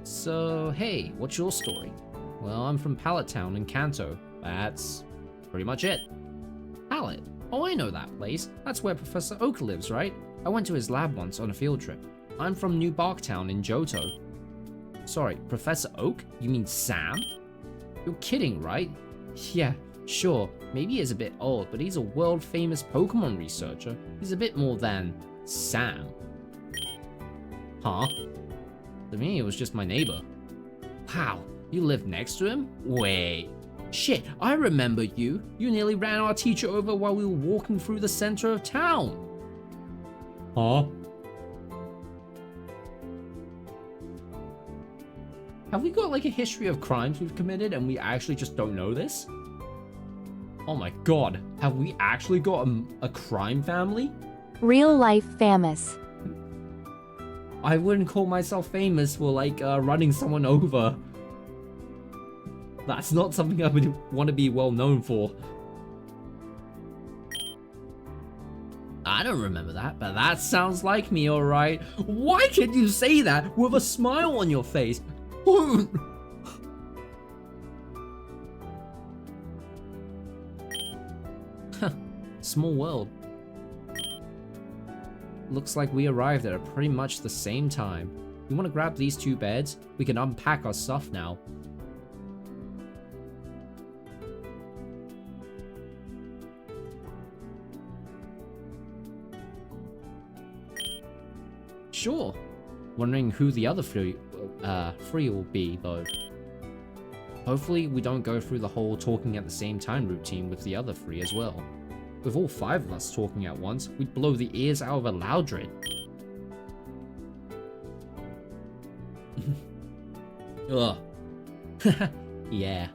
A: So, hey, what's your story? Well, I'm from Pallet Town in Kanto. That's pretty much it. Pallet? Oh, I know that place. That's where Professor Oak lives, right? I went to his lab once on a field trip. I'm from New Barktown in Johto. Sorry, Professor Oak? You mean Sam? You're kidding, right? Yeah, sure. Maybe he's a bit old, but he's a world-famous Pokemon researcher. He's a bit more than Sam. Huh? To me, it was just my neighbor. Wow, you lived next to him? Wait. Shit, I remember you. You nearly ran our teacher over while we were walking through the center of town. Huh? Have we got like a history of crimes we've committed and we actually just don't know this? Oh my god, have we actually got a crime family?
B: Real life famous.
A: I wouldn't call myself famous for like running someone over. That's not something I would want to be well known for. I don't remember that, but that sounds like me, alright. Why can't you say that with a smile on your face? Small world. Looks like we arrived at pretty much the same time. You want to grab these 2 beds? We can unpack our stuff now. Sure. Wondering who the other three will be, though. Hopefully we don't go through the whole talking at the same time routine with the other 3 as well. With all 5 of us talking at once, we'd blow the ears out of a Loudred. Ugh. Yeah.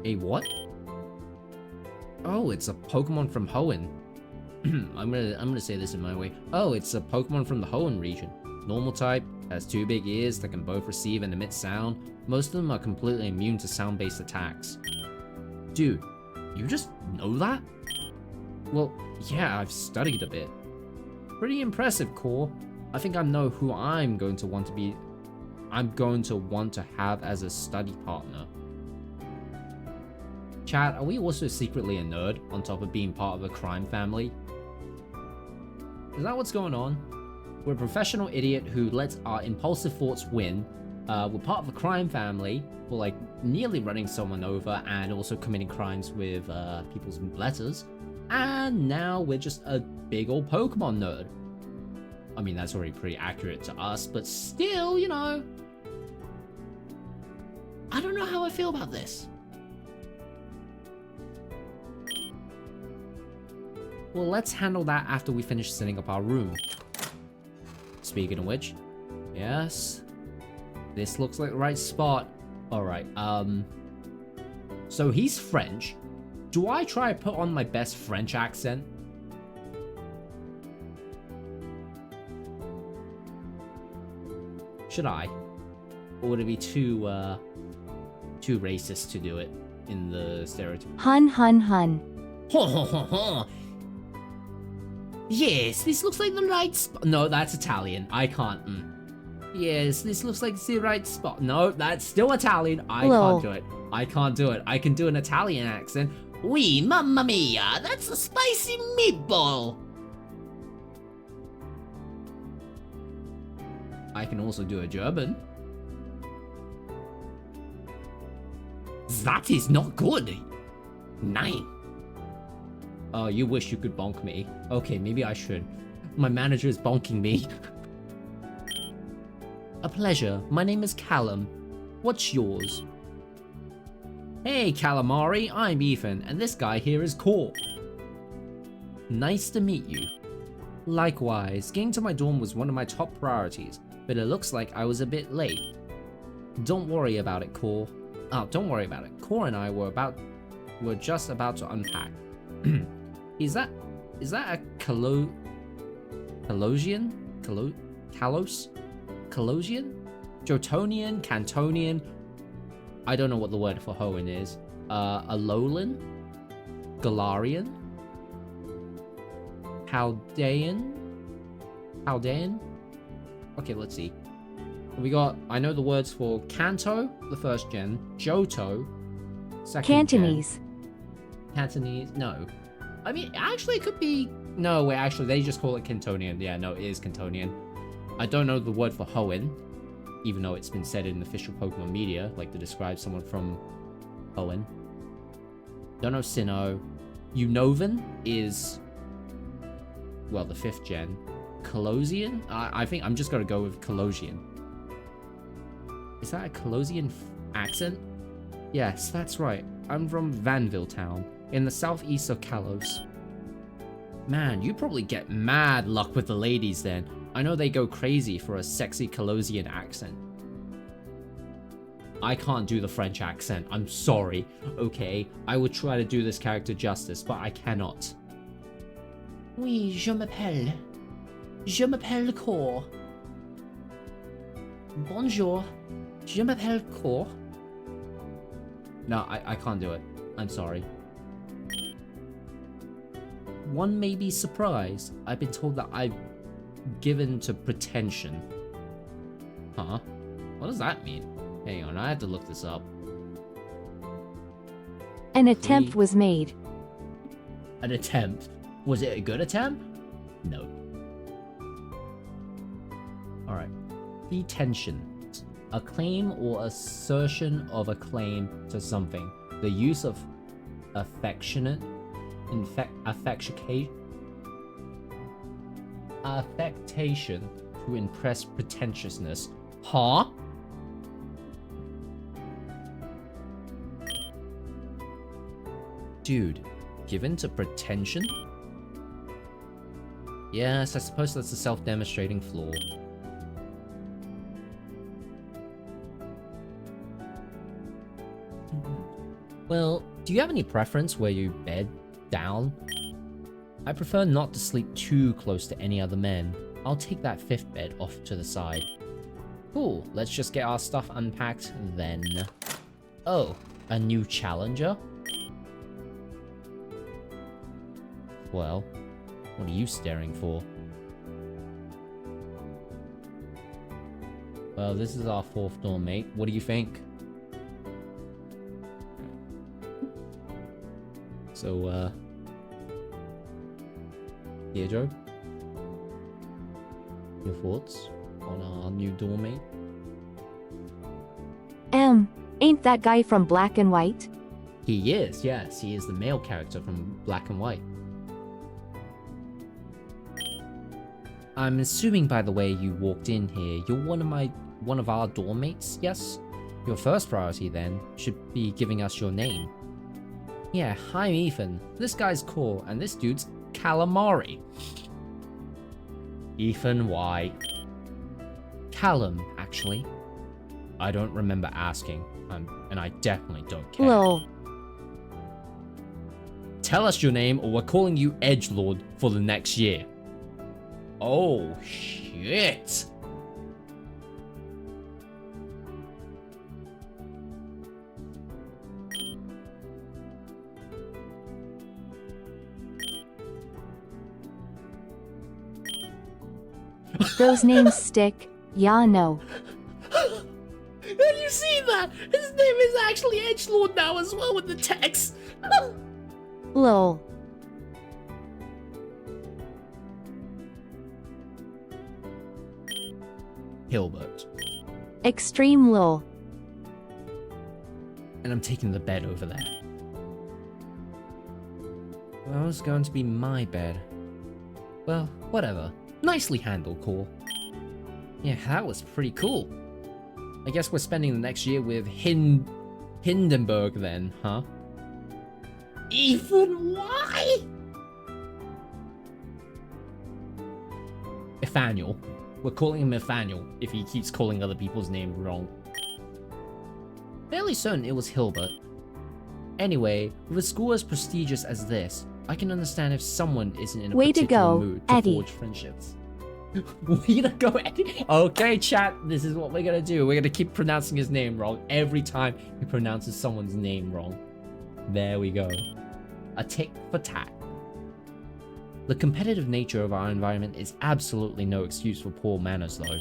A: A what? Oh, it's a Pokemon from Hoenn. I'm gonna say this in my way. Oh, it's a Pokemon from the Hoenn region. Normal type, has 2 big ears that can both receive and emit sound. Most of them are completely immune to sound-based attacks. Dude, you just know that? Well, yeah, I've studied a bit. Pretty impressive, Core. I think I know who I'm going to want to have as a study partner. Chat, are we also secretly a nerd on top of being part of a crime family? Is that what's going on? We're a professional idiot who lets our impulsive thoughts win. We're part of a crime family. We're like nearly running someone over and also committing crimes with people's letters. And now we're just a big old Pokemon nerd. I mean, that's already pretty accurate to us, but still, you know. I don't know how I feel about this. Well, let's handle that after we finish setting up our room. Speaking of which, yes, this looks like the right spot. Alright, so he's French. Do I try to put on my best French accent? Should I? Or would it be too racist to do it in the stereotype?
B: Hun hun hun.
A: Ho ho ho ho! Yes, this looks like the right spot. No, that's Italian. I can't. Yes, this looks like the right spot. No, that's still Italian. I can't do it. I can't do it. I can do an Italian accent. Oui, mamma mia, that's a spicy meatball. I can also do a German. That is not good. Nein. Oh, you wish you could bonk me. Okay, maybe I should. My manager is bonking me. A pleasure. My name is Callum. What's yours? Hey, Calamari. I'm Ethan, and this guy here is Core. Nice to meet you. Likewise, getting to my dorm was one of my top priorities, but it looks like I was a bit late. Don't worry about it, Core. Oh, don't worry about it. Core and I were just about to unpack. Is that a Kalosian? Jotonian? Cantonian? I don't know what the word for Hoenn is. Alolan? Galarian? Haldean? Okay, let's see. I know the words for Kanto, the first gen, Johto, second
B: Cantonese.
A: gen. Cantonese? No. I mean, actually, it could be... No, wait, actually, they just call it Cantonian. Yeah, no, it is Cantonian. I don't know the word for Hoenn, even though it's been said in official Pokemon media, like to describe someone from Hoenn. Don't know Sinnoh. Unova is... Well, the 5th gen. Colosian? I think I'm just gonna go with Colosian. Is that a Colosian accent? Yes, that's right. I'm from Vanville Town, in the southeast of Kalos. Man, you probably get mad luck with the ladies then. I know they go crazy for a sexy Colosian accent. I can't do the French accent, I'm sorry. Okay, I would try to do this character justice, but I cannot. Oui, je m'appelle Core. Bonjour, je m'appelle Core. No, I can't do it. I'm sorry. One may be surprised. I've been told that I've given to pretension. Huh? What does that mean? Hang on, I had to look this up.
B: An attempt was made.
A: An attempt? Was it a good attempt? No. Alright. Pretension. A claim or assertion of a claim to something. The use of affectation to impress pretentiousness. Huh? Dude, given to pretension? Yes, I suppose that's a self-demonstrating flaw. Well, do you have any preference where you bed down? I prefer not to sleep too close to any other men. I'll take that 5th bed off to the side. Cool, let's just get our stuff unpacked then. Oh, a new challenger? Well, what are you staring for? Well, this is our 4th dorm mate. What do you think? So, Joe? Your thoughts on our new dorm mate?
B: Ain't that guy from Black and White?
A: He is, yes. He is the male character from Black and White. I'm assuming by the way you walked in here, you're one of our dorm mates, yes? Your first priority then should be giving us your name. Yeah, I'm Ethan. This guy's cool, and this dude's Calamari. Ethan, why? Callum, actually. I don't remember asking, and I definitely don't care.
B: Lol.
A: Tell us your name or we're calling you Edgelord for the next year. Oh, shit.
B: Those names stick. Yeah, no.
A: Did you see that? His name is actually Edgelord now as well with the text.
B: Lol.
A: Hilbert.
B: Extreme lol.
A: And I'm taking the bed over there. Well, it's going to be my bed. Well, whatever. Nicely handled, Cole. Yeah, that was pretty cool. I guess we're spending the next year with Hindenburg then, huh? Ethan, why? Nathaniel. We're calling him Nathaniel if he keeps calling other people's names wrong. Fairly certain it was Hilbert. Anyway, with a school as prestigious as this, I can understand if someone isn't in a
B: Way to
A: particular
B: go,
A: mood to
B: Eddie.
A: forge friendships. Way to go, Eddie. Okay, chat, this is what we're gonna do. We're gonna keep pronouncing his name wrong every time he pronounces someone's name wrong. There we go. A tick for tat. The competitive nature of our environment is absolutely no excuse for poor manners though.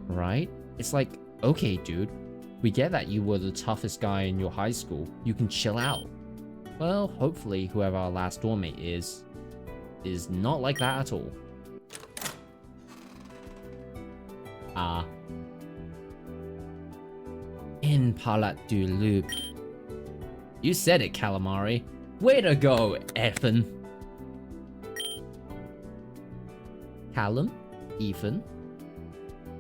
A: Right? It's like, okay dude, we get that you were the toughest guy in your high school. You can chill out. Well, hopefully whoever our last dorm mate is not like that at all. In Palat du Loop. You said it, Calamari. Way to go, Ethan. Callum? Ethan?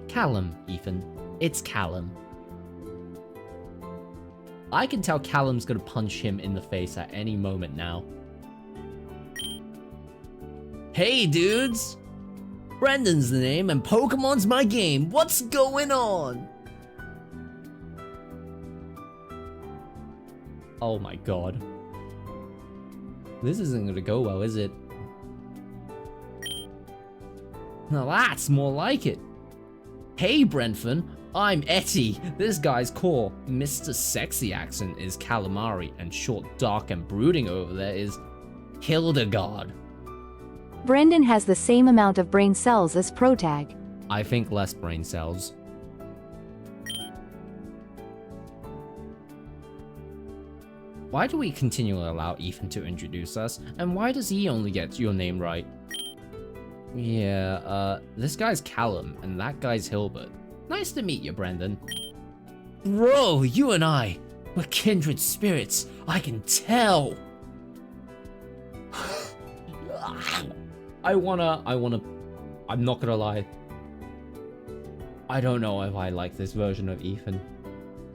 A: Callum, Ethan. It's Callum. I can tell Callum's gonna punch him in the face at any moment now. Hey, dudes! Brendan's the name and Pokemon's my game. What's going on? Oh my god. This isn't gonna go well, is it? Now that's more like it. Hey, Brentford. I'm Etty. This guy's core. Mr. Sexy Accent is Calamari, and short, dark, and brooding over there is Hildegard.
B: Brendan has the same amount of brain cells as Protag.
A: I think less brain cells. Why do we continually allow Ethan to introduce us, and why does he only get your name right? Yeah, this guy's Callum, and that guy's Hilbert. Nice to meet you, Brendan. Bro, you and I, we're kindred spirits, I can tell! I'm not gonna lie. I don't know if I like this version of Ethan.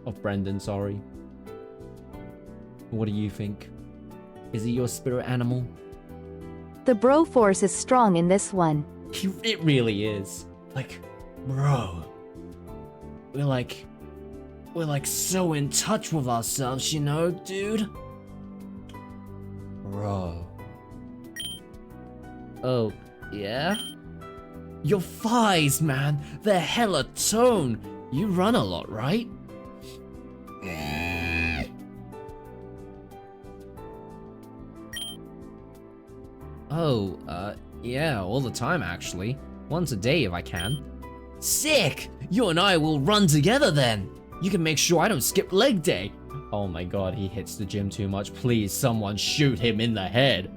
A: Of Brendan, sorry. What do you think? Is he your spirit animal?
B: The bro force is strong in this one.
A: It really is. Like, bro. We're like so in touch with ourselves, you know, dude? Bro. Oh, yeah? Your thighs, man, they're hella toned. You run a lot, right? Oh, yeah, all the time actually. Once a day if I can. Sick! You and I will run together then. You can make sure I don't skip leg day. Oh my god, he hits the gym too much. Please, someone shoot him in the head.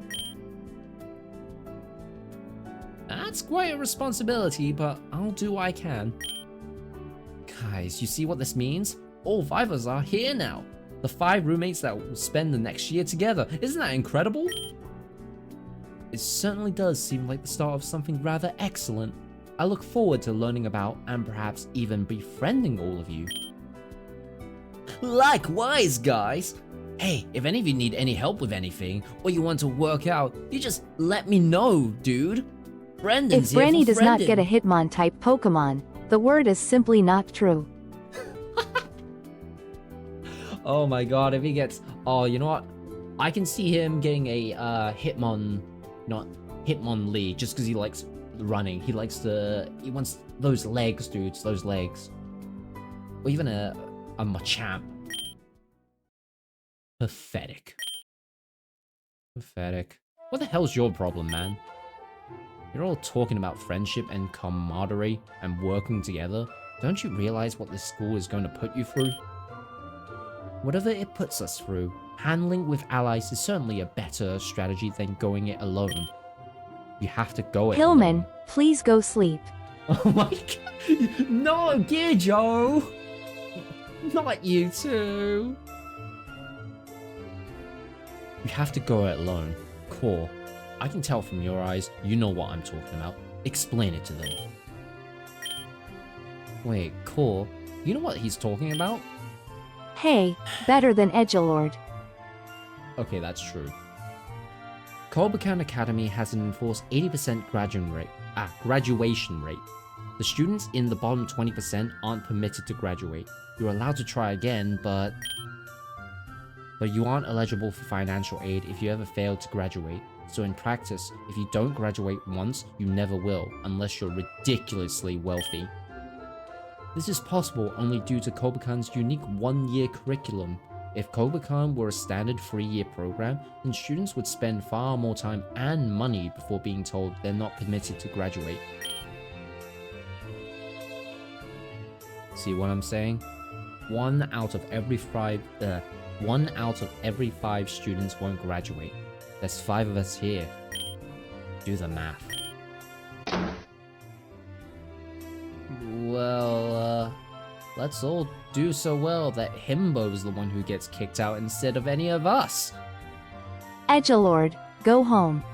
A: That's quite a responsibility, but I'll do what I can. Guys, you see what this means? All 5 of us are here now. The 5 roommates that will spend the next year together. Isn't that incredible? It certainly does seem like the start of something rather excellent. I look forward to learning about and perhaps even befriending all of you. Likewise, guys! Hey, if any of you need any help with anything, or you want to work out, you just let me know, dude. Brendan's
B: If
A: here
B: Branny
A: for
B: does not
A: friending.
B: get a Hitmon-type Pokemon, the word is simply not true.
A: Oh my god, if he gets... Oh, you know what? I can see him getting a Hitmon... Not Hitmonlee, just because he likes running. He likes the... He wants those legs, dudes. Those legs. Or even a Machamp. Pathetic. Pathetic. What the hell's your problem, man? You're all talking about friendship and camaraderie and working together. Don't you realize what this school is going to put you through? Whatever it puts us through, handling with allies is certainly a better strategy than going it alone. You have to go it
B: Hillman,
A: alone.
B: please go sleep.
A: Oh my god! No, Gear Not you too! You have to go it alone. Core, I can tell from your eyes, you know what I'm talking about. Explain it to them. Wait, Core, you know what he's talking about?
B: Hey, better than Edgelord.
A: Okay, that's true. Kobukan Academy has an enforced 80% graduation rate. The students in the bottom 20% aren't permitted to graduate. You're allowed to try again, but you aren't eligible for financial aid if you ever fail to graduate. So in practice, if you don't graduate once, you never will, unless you're ridiculously wealthy. This is possible only due to Kobukan's unique one-year curriculum. If Kobukan were a standard 3-year program, then students would spend far more time and money before being told they're not permitted to graduate. See what I'm saying? 1 out of every 5 students won't graduate. There's 5 of us here. Do the math. Well, let's all do so well that Himbo's the one who gets kicked out instead of any of us.
B: Edgelord, go home.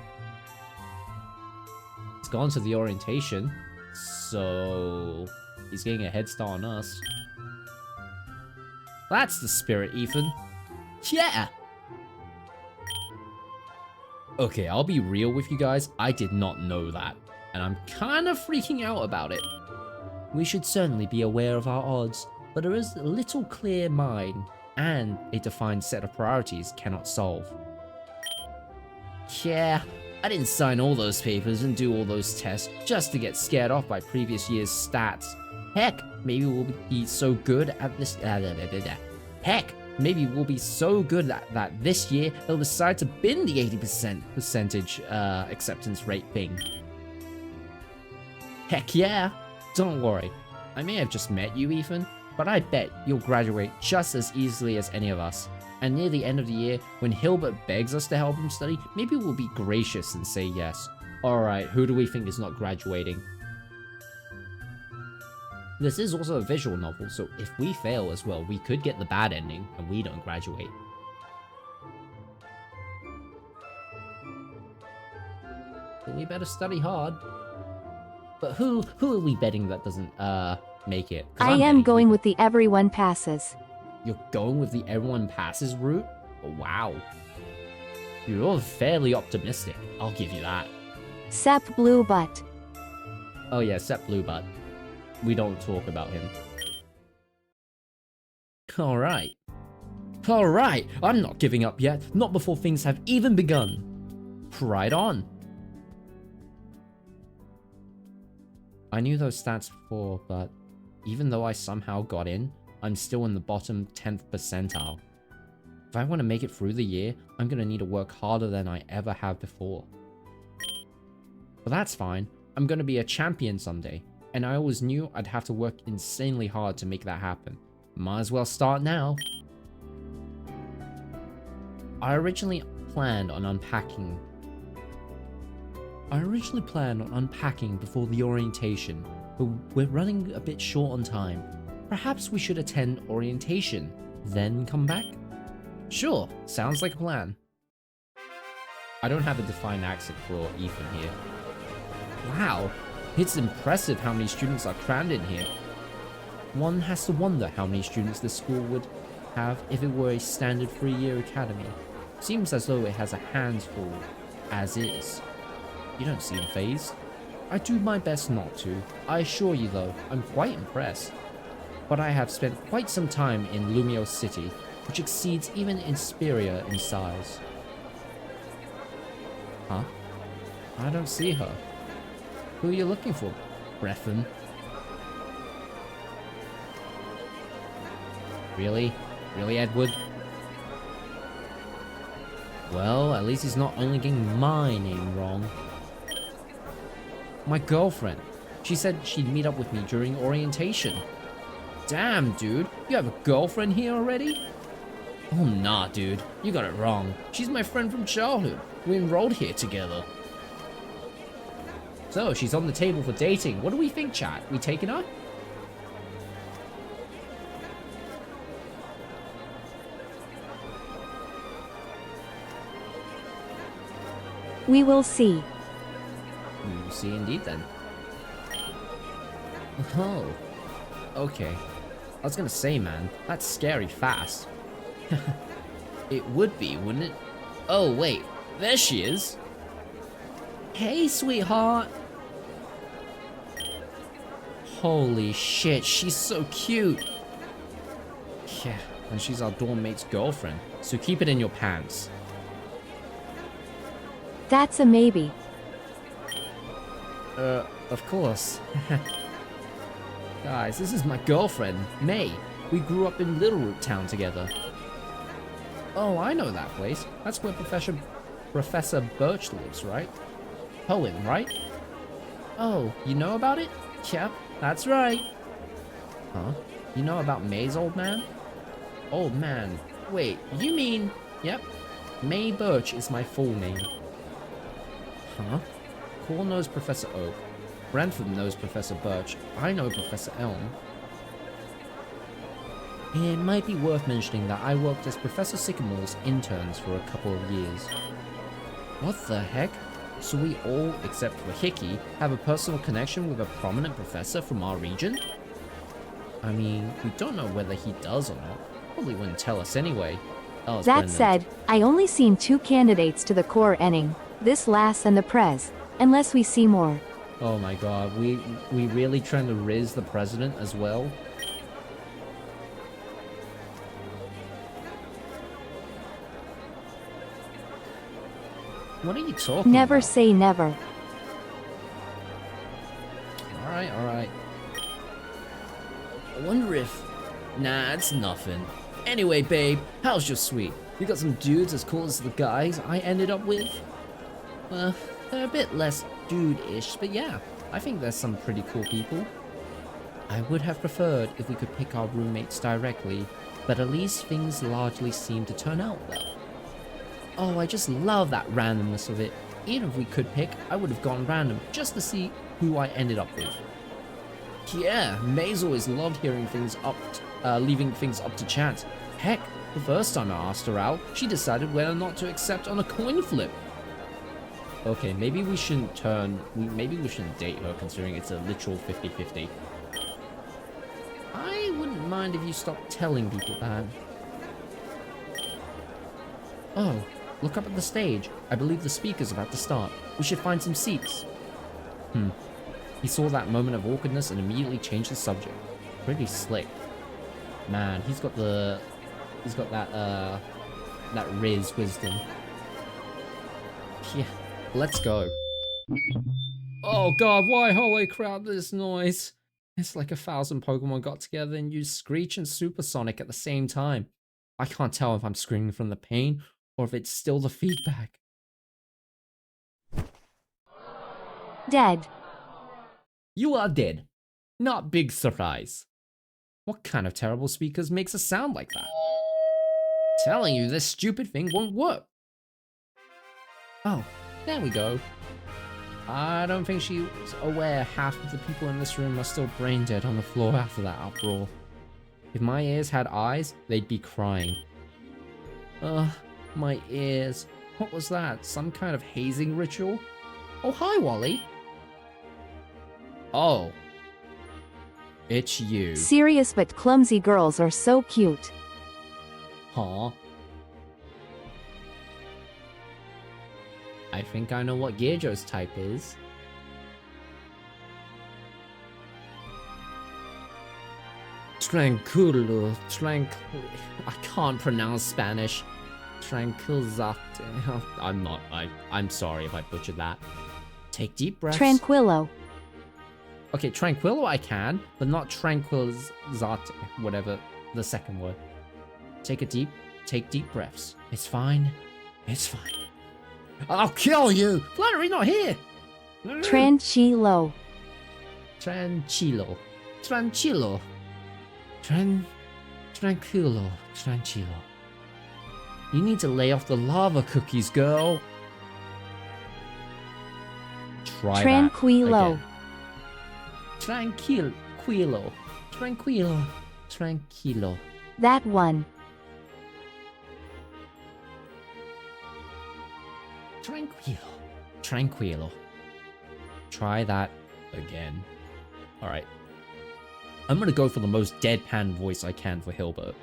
A: He's gone to the orientation, so he's getting a head start on us. That's the spirit, Ethan. Yeah! Okay, I'll be real with you guys, I did not know that, and I'm kind of freaking out about it. We should certainly be aware of our odds, but there is a little clear mind, and a defined set of priorities cannot solve. Yeah, I didn't sign all those papers and do all those tests just to get scared off by previous year's stats. Heck, maybe we'll be so good at this. Heck, maybe we'll be so good at that this year they'll decide to bin the 80% acceptance rate thing. Heck yeah! Don't worry, I may have just met you, Ethan, but I bet you'll graduate just as easily as any of us. And near the end of the year, when Hilbert begs us to help him study, maybe we'll be gracious and say yes. Alright, who do we think is not graduating? This is also a visual novel, so if we fail as well, we could get the bad ending, and we don't graduate. So we better study hard. But who are we betting that doesn't, make it? 'Cause
B: I
A: I'm
B: am
A: betting
B: going
A: you.
B: with the everyone passes.
A: You're going with the everyone passes route? Oh, wow. You're fairly optimistic, I'll give you that.
B: Sep Blue Butt.
A: Oh yeah, Sep Bluebutt. We don't talk about him. Alright. Alright, I'm not giving up yet, not before things have even begun. Right on. I knew those stats before, but even though I somehow got in, I'm still in the bottom 10th percentile. If I want to make it through the year, I'm going to need to work harder than I ever have before. But that's fine, I'm going to be a champion someday. and I always knew I'd have to work insanely hard to make that happen. Might as well start now. I originally planned on unpacking before the orientation, but we're running a bit short on time. Perhaps we should attend orientation, then come back? Sure, sounds like a plan. I don't have a defined accent for Ethan here. Wow, it's impressive how many students are crammed in here. One has to wonder how many students this school would have if it were a standard 3-year academy. Seems as though it has a handful as is. You don't seem fazed. I do my best not to. I assure you though, I'm quite impressed. But I have spent quite some time in Lumio City, which exceeds even Inspiria in size. Huh? I don't see her. Who are you looking for, Breffen? Really? Really, Edward? Well, at least he's not only getting my name wrong. My girlfriend. She said she'd meet up with me during orientation. Damn, dude. You have a girlfriend here already? Oh, nah, dude. You got it wrong. She's my friend from childhood. We enrolled here together. So, she's on the table for dating. What do we think, chat? We taking her?
B: We will see.
A: We will see indeed then. Oh. Okay. I was gonna say, man, that's scary fast. It would be, wouldn't it? Oh, wait. There she is. Hey, sweetheart. Holy shit, she's so cute. Yeah, and she's our dorm mate's girlfriend, so keep it in your pants.
B: That's a maybe.
A: Of course. Guys, this is my girlfriend, May. We grew up in Little Root Town together. Oh, I know that place. That's where Professor Birch lives, right? Poem, right? Oh, you know about it? Yep, that's right. Huh? You know about May's old man? Old man. Wait, you mean... Yep. May Birch is my full name. Huh? Cole knows Professor Oak. Brentford knows Professor Birch. I know Professor Elm. It might be worth mentioning that I worked as Professor Sycamore's interns for a couple of years. What the heck? So we all, except for Hickey, have a personal connection with a prominent professor from our region? I mean, we don't know whether he does or not. Probably wouldn't tell us anyway.
B: That
A: Brendan.
B: said, I only seen 2 candidates to the core enning, this last and the Prez, unless we see more.
A: Oh my god, we really trying to riz the president as well? What are you talking
B: Never
A: about?
B: say never.
A: Alright, alright. I wonder if... Nah, it's nothing. Anyway, babe, how's your suite? You got some dudes as cool as the guys I ended up with? Well, they're a bit less dude-ish, but yeah, I think there's some pretty cool people. I would have preferred if we could pick our roommates directly, but at least things largely seem to turn out well. Oh, I just love that randomness of it. Even if we could pick, I would have gone random just to see who I ended up with. Yeah, May's always loved hearing things leaving things up to chance. Heck, the first time I asked her out, she decided whether or not to accept on a coin flip. Okay, maybe we shouldn't date her considering it's a literal 50-50. I wouldn't mind if you stopped telling people that. Oh, look up at the stage. I believe the speaker's about to start. We should find some seats. He saw that moment of awkwardness and immediately changed the subject. Pretty slick. Man, he's got that Riz wisdom. Yeah, let's go. Oh god, why holy crap this noise? It's like 1,000 Pokemon got together and used Screech and Supersonic at the same time. I can't tell if I'm screaming from the pain or if it's still the feedback.
B: Dead.
A: You are dead. Not big surprise. What kind of terrible speakers makes a sound like that? Telling you this stupid thing won't work. Oh, there we go. I don't think she was aware half of the people in this room are still brain dead on the floor after that uproar. If my ears had eyes, they'd be crying. Ugh, my ears. What was that? Some kind of hazing ritual? Oh, hi, Wally. Oh. It's you.
B: Serious but clumsy girls are so cute.
A: Huh? I think I know what Gearjo's type is. Tranquilo, I can't pronounce Spanish. Tranquilizate. I'm sorry if I butchered that. Take deep breaths.
B: Tranquillo.
A: Okay, tranquillo I can, but not tranquilizate, whatever the second word. Take deep breaths. It's fine. It's fine. I'll kill you! Flannery's not here!
B: Tranquilo.
A: Tranquilo. Tranquilo. Tranquilo. Tranquilo. You need to lay off the lava cookies, girl. Try
B: Tranquilo.
A: that again. Tranquilo.
B: That one.
A: Tranquilo. Try that again. Alright. I'm gonna go for the most deadpan voice I can for Hilbert.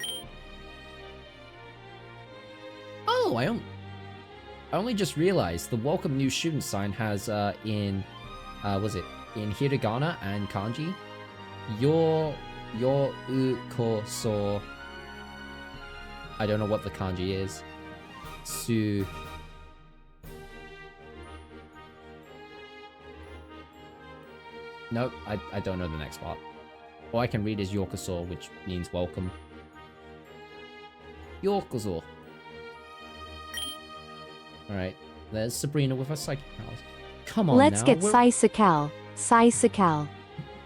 A: Oh, I only just realized the welcome new student sign has in hiragana and kanji. Yo u ko so. I don't know what the kanji is. Su. Nope, I don't know the next part. All I can read is Yokoso, which means welcome. Yokoso. Alright, there's Sabrina with her psychic powers. Come on
B: Let's
A: now.
B: get Saisakal.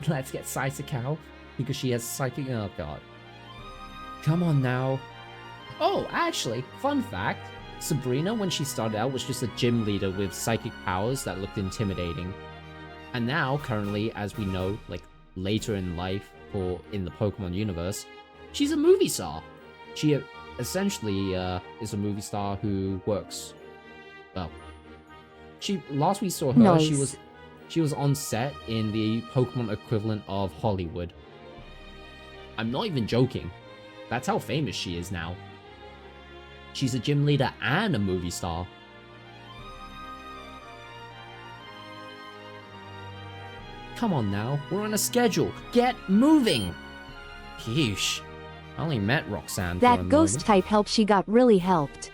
A: Let's get Saisakal, because she has psychic... Oh, God. Come on now. Oh, actually, fun fact. Sabrina, when she started out, was just a gym leader with psychic powers that looked intimidating. And now, currently, as we know, like, later in life, or in the Pokemon universe, she's a movie star. She essentially is a movie star who works... Well, last we saw her,
B: Nice.
A: she was on set in the Pokemon equivalent of Hollywood. I'm not even joking. That's how famous she is now. She's a gym leader and a movie star. Come on now, we're on a schedule. Get moving! Yeesh. I only met Roxanne for a
B: That ghost
A: moment.
B: type help she got really helped.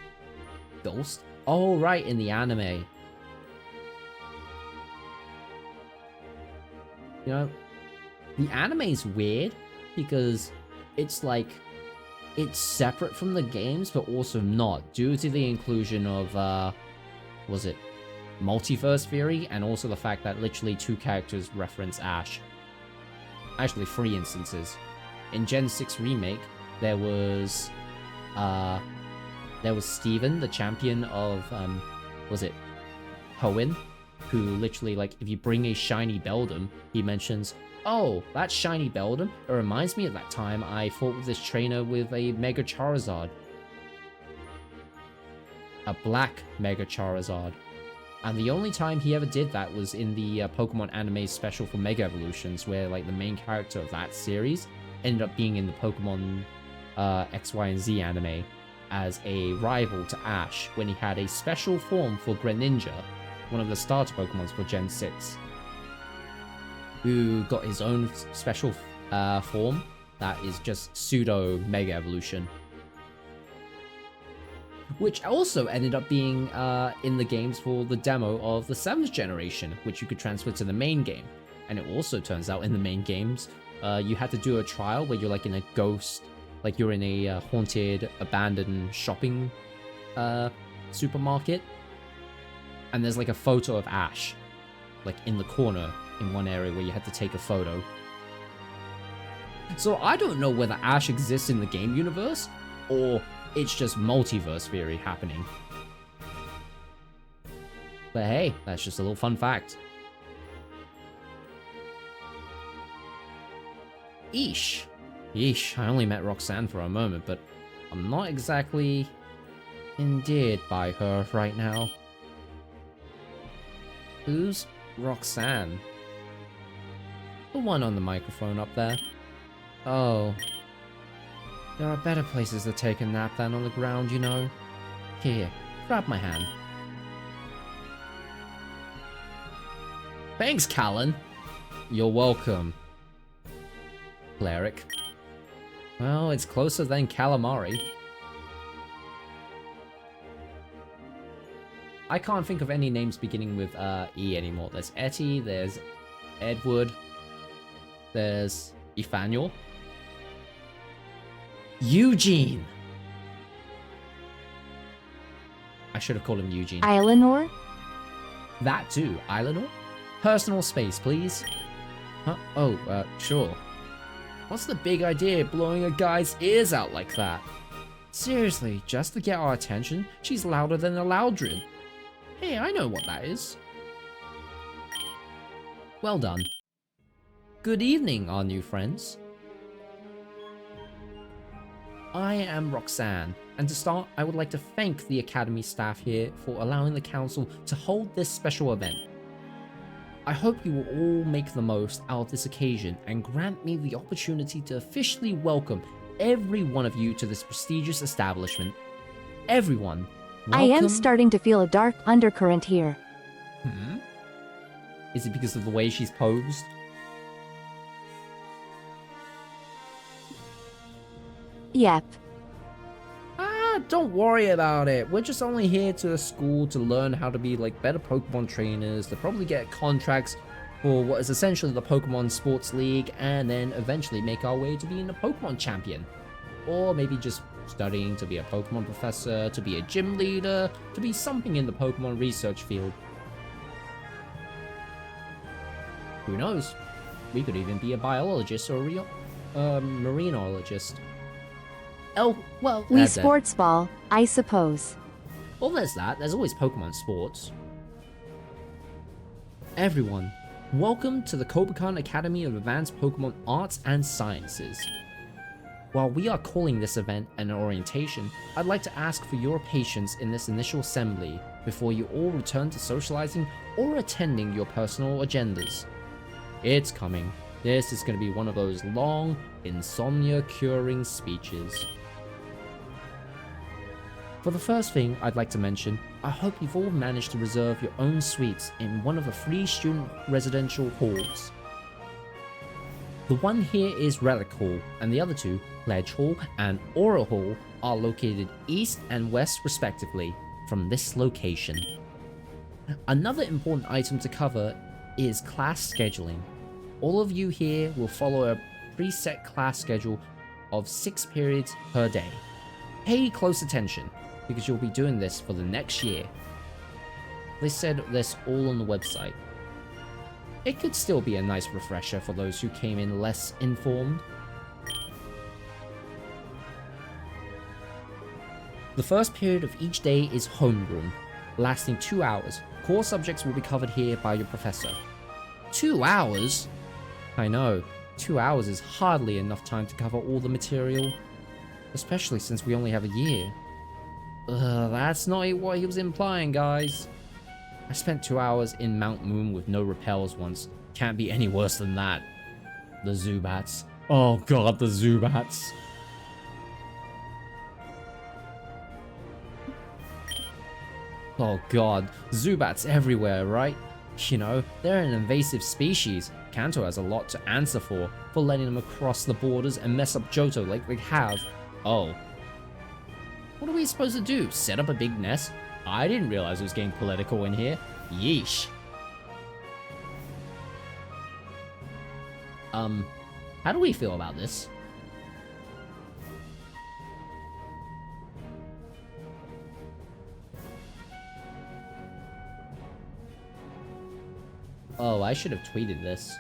A: Ghost? Oh, right, in the anime. You know, the anime's weird because it's like, it's separate from the games, but also not, due to the inclusion of, multiverse theory, and also the fact that literally 2 characters reference Ash. Actually, 3 instances. In Gen 6 Remake, there was Steven, the champion of, Hoenn, who literally, like, if you bring a shiny Beldum, he mentions, oh, that shiny Beldum, it reminds me of that time I fought with this trainer with a Mega Charizard. A black Mega Charizard. And the only time he ever did that was in the Pokemon anime special for Mega Evolutions, where, like, the main character of that series ended up being in the Pokemon X, Y, and Z anime as a rival to Ash when he had a special form for Greninja, one of the starter Pokemons for Gen 6, who got his own special form that is just pseudo Mega Evolution. Which also ended up being in the games for the demo of the 7th generation, which you could transfer to the main game. And it also turns out in the main games, you had to do a trial where you're like in a ghost, like you're in a haunted, abandoned shopping supermarket. And there's like a photo of Ash, like in the corner in one area where you had to take a photo. So I don't know whether Ash exists in the game universe, or it's just multiverse theory happening. But hey, that's just a little fun fact. Eesh. Yeesh, I only met Roxanne for a moment, but I'm not exactly endeared by her right now. Who's Roxanne? The one on the microphone up there. Oh. There are better places to take a nap than on the ground, you know. Here, grab my hand. Thanks, Callan. You're welcome. Cleric. Well, it's closer than calamari. I can't think of any names beginning with E anymore. There's Etty, there's Edward, there's Ethaniel. Eugene! I should have called him Eugene.
B: Eleanor?
A: That too, Eleanor? Personal space, please. Huh? Oh, sure. What's the big idea blowing a guy's ears out like that? Seriously, just to get our attention, she's louder than a Loudred. Hey, I know what that is. Well done. Good evening, our new friends. I am Roxanne, and to start, I would like to thank the Academy staff here for allowing the Council to hold this special event. I hope you will all make the most out of this occasion and grant me the opportunity to officially welcome every one of you to this prestigious establishment. Everyone, welcome.
B: I am starting to feel a dark undercurrent here.
A: Is it because of the way she's posed?
B: Yep.
A: Don't worry about it. We're just only here to the school to learn how to be like better Pokemon trainers, to probably get contracts for what is essentially the Pokemon Sports League, and then eventually make our way to being a Pokemon Champion. Or maybe just studying to be a Pokemon Professor, to be a gym leader, to be something in the Pokemon research field. Who knows? We could even be a biologist or a marinologist. Oh, well,
B: We sports ball, I suppose.
A: Well, there's that. There's always Pokemon sports. Everyone, welcome to the Kobukan Academy of Advanced Pokemon Arts and Sciences. While we are calling this event an orientation, I'd like to ask for your patience in this initial assembly before you all return to socializing or attending your personal agendas. It's coming. This is going to be one of those long, insomnia-curing speeches. For the first thing I'd like to mention, I hope you've all managed to reserve your own suites in one of the 3 student residential halls. The one here is Relic Hall, and the other 2, Pledge Hall and Aura Hall, are located east and west respectively from this location. Another important item to cover is class scheduling. All of you here will follow a preset class schedule of 6 periods per day. Pay close attention, because you'll be doing this for the next year. They said this all on the website. It could still be a nice refresher for those who came in less informed. The first period of each day is homeroom, lasting 2 hours. Core subjects will be covered here by your professor. 2 hours? I know, 2 hours is hardly enough time to cover all the material, especially since we only have a year. That's not what he was implying, guys. I spent 2 hours in Mount Moon with no repels once. Can't be any worse than that. The Zubats. Oh god, the Zubats. Oh god, Zubats everywhere, right? You know, they're an invasive species. Kanto has a lot to answer for letting them across the borders and mess up Johto like they have. Oh. What are we supposed to do? Set up a big nest? I didn't realize it was getting political in here. Yeesh. How do we feel about this? Oh, I should have tweeted this.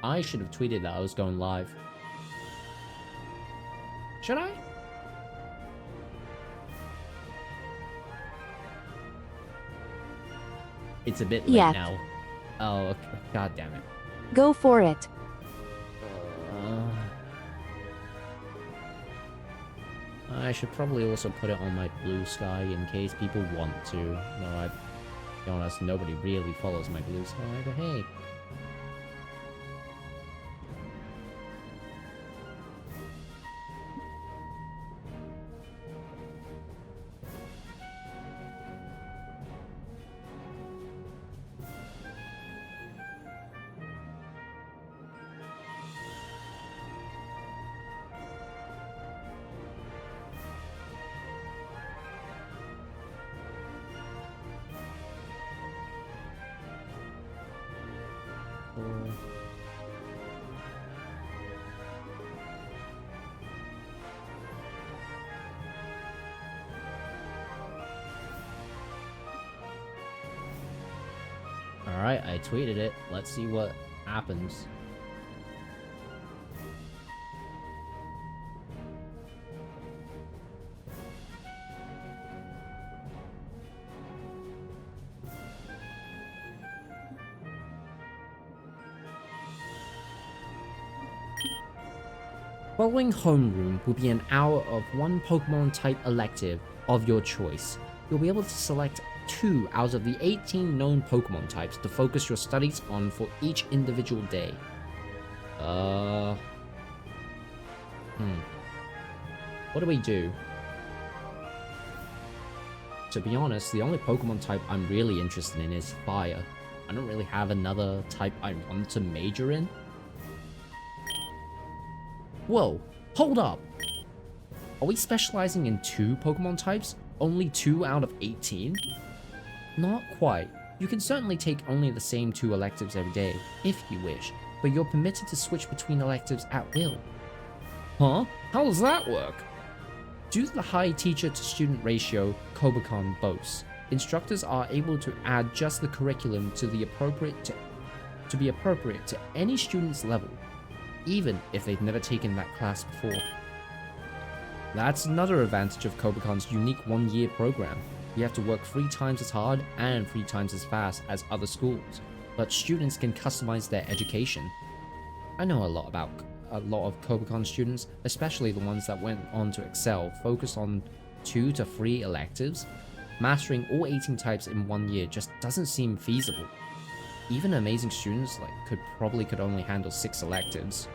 A: I should have tweeted that I was going live. Should I? It's a bit late
B: Yeah.
A: now. Oh, god damn it.
B: Go for it.
A: I should probably also put it on my blue sky in case people want to. No, I'll be honest, nobody really follows my blue sky, but hey. Alright, I tweeted it. Let's see what happens. Following homeroom will be an hour of one Pokemon type elective of your choice. You'll be able to select 2 out of the 18 known Pokemon types to focus your studies on for each individual day. What do we do? To be honest, the only Pokemon type I'm really interested in is Fire. I don't really have another type I want to major in. Whoa, hold up! Are we specializing in 2 Pokemon types? Only 2 out of 18? Not quite. You can certainly take only the same 2 electives every day, if you wish, but you're permitted to switch between electives at will. Huh? How does that work? Due to the high teacher-to-student ratio Kobukan boasts, instructors are able to adjust the curriculum to be appropriate to any student's level, even if they've never taken that class before. That's another advantage of Kobukan's unique 1-year program. You have to work 3 times as hard and 3 times as fast as other schools, but students can customize their education. I know a lot of Kobukan students, especially the ones that went on to excel, focused on 2 to 3 electives. Mastering all 18 types in 1 year just doesn't seem feasible. Even amazing students could only handle 6 electives.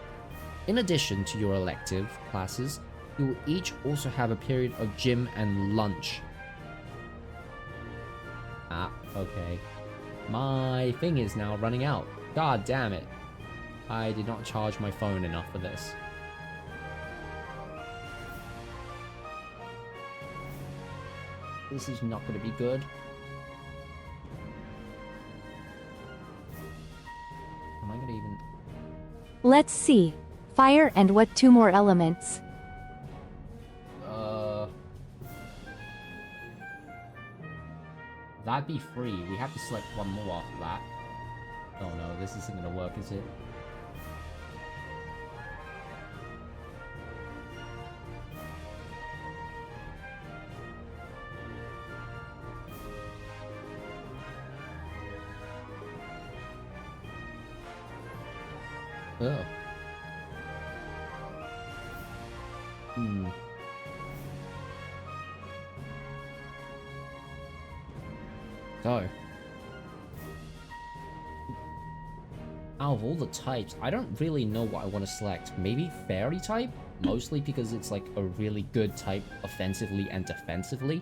A: In addition to your elective classes, you will each also have a period of gym and lunch. Ah, okay. My thing is now running out. God damn it. I did not charge my phone enough for this. This is not going to be good. Am I going to even...
B: Let's see. Fire and what 2 more elements?
A: That'd be free. We have to select 1 more after that. Oh no, this isn't going to work, is it? Oh. So, out of all the types, I don't really know what I want to select. Maybe Fairy type? Mostly because it's like a really good type offensively and defensively.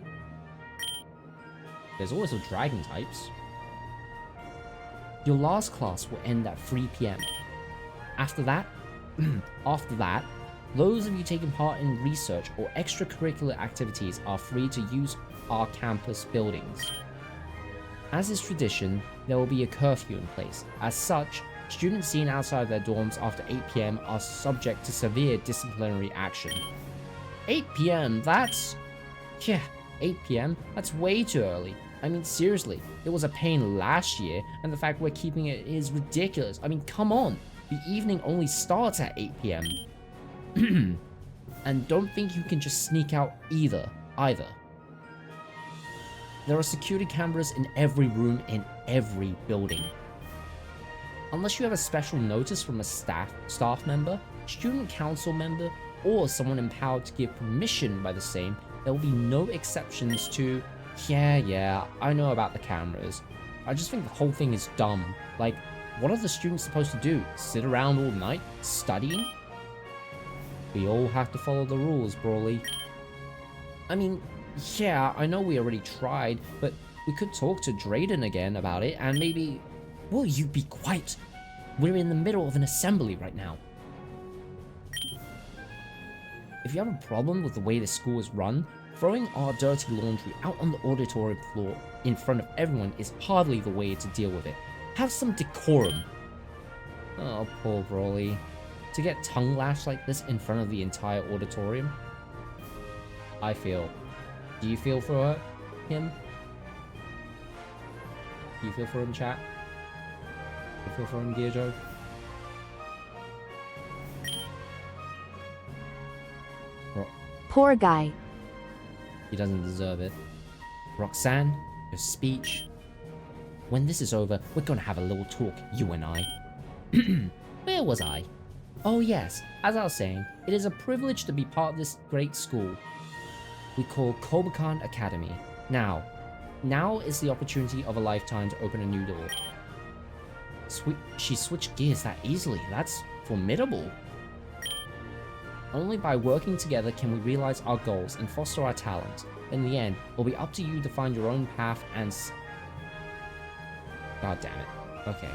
A: There's also Dragon types. Your last class will end at 3 PM. After that, those of you taking part in research or extracurricular activities are free to use our campus buildings. As is tradition, there will be a curfew in place. As such, students seen outside their dorms after 8 PM are subject to severe disciplinary action. 8 PM, that's... yeah, 8 PM? That's way too early. I mean, seriously, it was a pain last year, and the fact we're keeping it is ridiculous. I mean, come on. The evening only starts at 8 PM. And don't think you can just sneak out either. There are security cameras in every room in every building. Unless you have a special notice from a staff member, student council member, or someone empowered to give permission by the same, there will be no exceptions to, yeah, I know about the cameras. I just think the whole thing is dumb. Like, what are the students supposed to do? Sit around all night, studying? We all have to follow the rules, Brawly. I mean, yeah, I know we already tried, but we could talk to Drayden again about it, and maybe... Will you be quiet? We're in the middle of an assembly right now. If you have a problem with the way the school is run, throwing our dirty laundry out on the auditorium floor in front of everyone is hardly the way to deal with it. Have some decorum. Oh, poor Brawly. To get tongue lashed like this in front of the entire auditorium? I feel. Do you feel for him? Do you feel for him, chat? Do you feel for him, Gearjo?
B: Poor guy.
A: He doesn't deserve it. Roxanne, your speech. When this is over, we're gonna have a little talk, you and I. Where was I? Oh yes, as I was saying, it is a privilege to be part of this great school we call Kobukan Academy. Now is the opportunity of a lifetime to open a new door. She switched gears that easily. That's formidable. Only by working together can we realize our goals and foster our talent. In the end, it'll be up to you to find your own path and God damn it. Okay.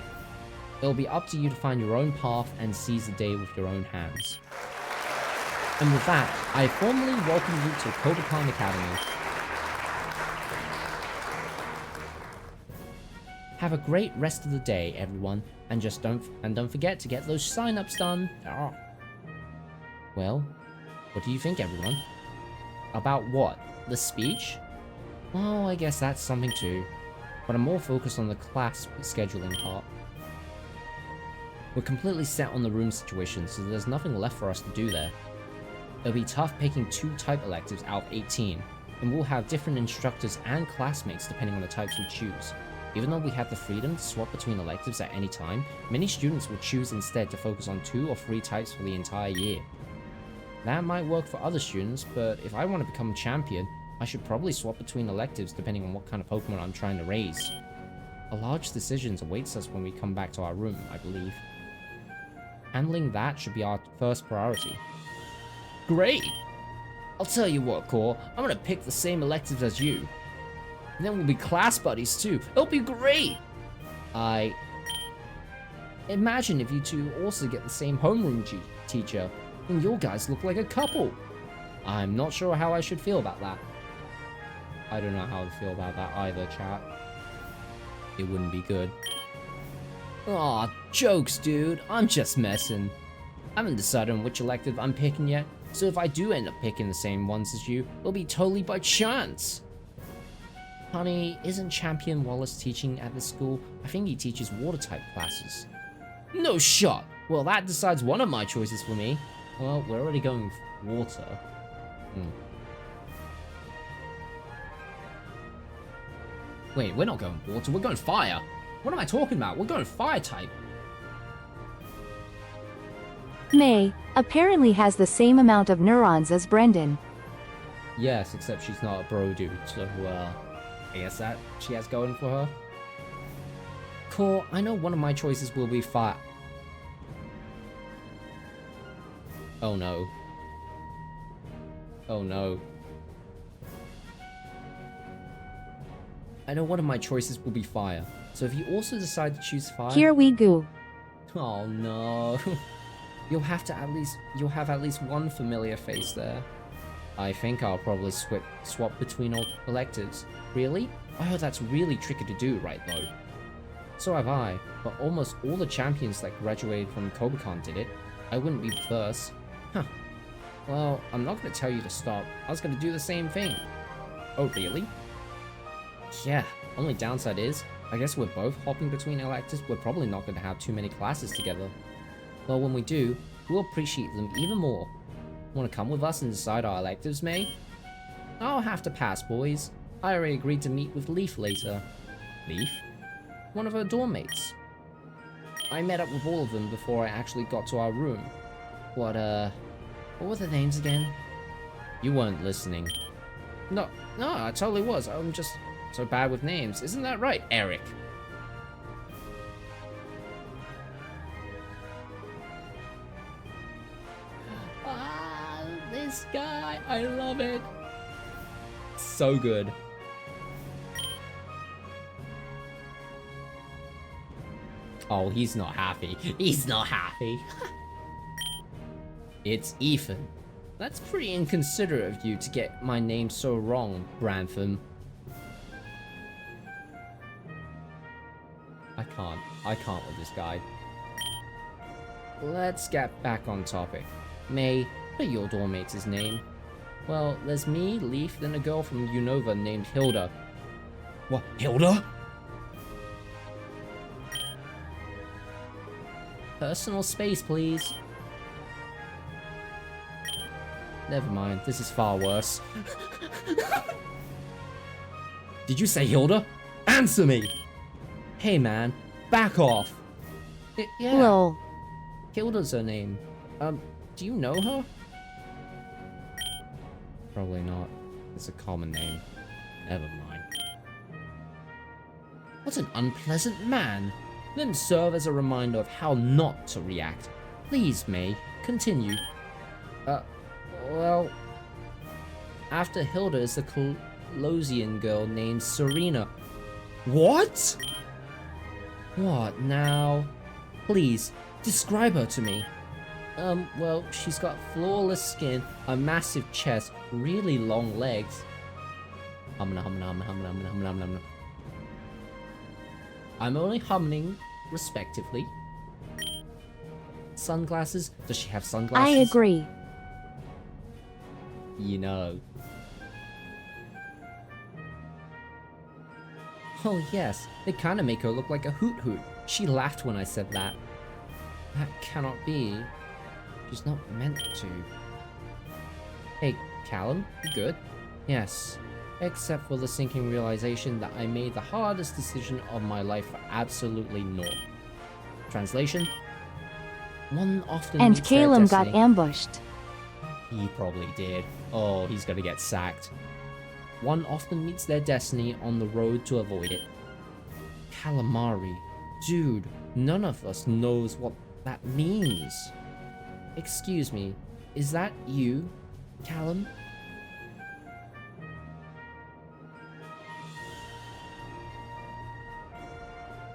A: It'll be up to you to find your own path and seize the day with your own hands. And with that, I formally welcome you to Kobukan Academy. Have a great rest of the day, everyone, and don't forget to get those sign-ups done. Oh. Well, what do you think, everyone? About what? The speech? Well, I guess that's something too, but I'm more focused on the class scheduling part. We're completely set on the room situation, so there's nothing left for us to do there. It'll be tough picking 2 type electives out of 18, and we'll have different instructors and classmates depending on the types we choose. Even though we have the freedom to swap between electives at any time, many students will choose instead to focus on 2 or 3 types for the entire year. That might work for other students, but if I want to become a champion, I should probably swap between electives depending on what kind of Pokemon I'm trying to raise. A large decision awaits us when we come back to our room, I believe. Handling that should be our first priority. Great! I'll tell you what, Core, I'm gonna pick the same electives as you. And then we'll be class buddies too. It'll be great! Imagine if you two also get the same homeroom teacher, then you guys look like a couple. I'm not sure how I should feel about that. I don't know how I feel about that either, chat. It wouldn't be good. Aw, jokes, dude. I'm just messing. I haven't decided on which elective I'm picking yet, so if I do end up picking the same ones as you, it'll be totally by chance. Honey, isn't Champion Wallace teaching at this school? I think he teaches water-type classes. No shot! Well, that decides one of my choices for me. Well, we're already going with water. Wait, we're not going water, we're going fire. What am I talking about? We're going fire type.
B: May apparently has the same amount of neurons as Brendan.
A: Yes, except she's not a bro dude, so I guess that she has going for her. Core, I know one of my choices will be fire. Oh no. Oh no. I know one of my choices will be fire, so if you also decide to choose fire...
B: Here we go.
A: Oh no. You'll have at least one familiar face there. I think I'll probably swap between all electives. Really? I heard that's really tricky to do, right though? So have I, but almost all the champions that graduated from Kobukan did it. I wouldn't be the first. Huh. Well, I'm not gonna tell you to stop. I was gonna do the same thing. Oh, really? Yeah, only downside is, I guess we're both hopping between electives, we're probably not gonna have too many classes together. Well, when we do, we'll appreciate them even more. Want to come with us and decide our electives, May? I'll have to pass, boys. I already agreed to meet with Leaf later. Leaf? One of her dorm mates. I met up with all of them before I actually got to our room. What were the names again? You weren't listening. No, I totally was. I'm just so bad with names. Isn't that right, Eric? This guy, I love it. So good. Oh, he's not happy. He's not happy. It's Ethan. That's pretty inconsiderate of you to get my name so wrong, Grantham. I can't with this guy. Let's get back on topic. May, what are your dorm mates' name? Well, there's me, Leaf, then a girl from Unova named Hilda. What, Hilda? Personal space, please. Never mind, this is far worse. Did you say Hilda? Answer me! Hey man, back off! Yeah,
B: Lol.
A: Hilda's her name. Do you know her? Probably not. It's a common name. Never mind. What an unpleasant man! Let him serve as a reminder of how not to react. Please, May, continue. Well... After Hilda is the Colosian girl named Serena. What? What now? Please, describe her to me. Well, she's got flawless skin, a massive chest, really long legs. I'm only humming, respectively. Sunglasses? Does she have sunglasses?
B: I agree.
A: You know. Oh yes, they kinda make her look like a hoot hoot. She laughed when I said that. That cannot be. She's not meant to. Hey, Callum, you good? Yes. Except for the sinking realization that I made the hardest decision of my life for absolutely naught. Translation? One often
B: And
A: meets their
B: Caleb got
A: destiny.
B: ambushed.
A: He probably did. Oh, he's gonna get sacked. One often meets their destiny on the road to avoid it. Calamari. Dude, none of us knows what that means. Excuse me, is that you, Callum?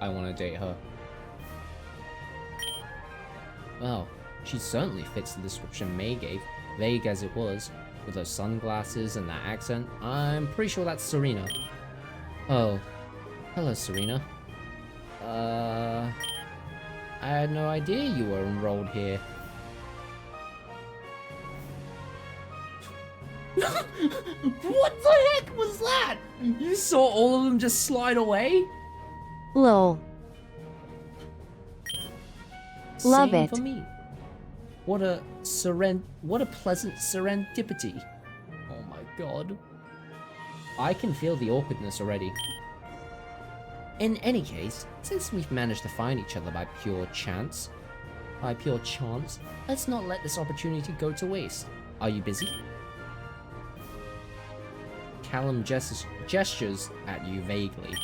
A: I want to date her. Well, she certainly fits the description May gave, vague as it was, with her sunglasses and that accent. I'm pretty sure that's Serena. Oh, hello Serena. I had no idea you were enrolled here. What the heck was that? You saw all of them just slide away?
B: Lol. Love
A: Same
B: it.
A: for me. What a pleasant serendipity. Oh my god. I can feel the awkwardness already. In any case, since we've managed to find each other by pure chance, let's not let this opportunity go to waste. Are you busy? Callum gestures at you vaguely.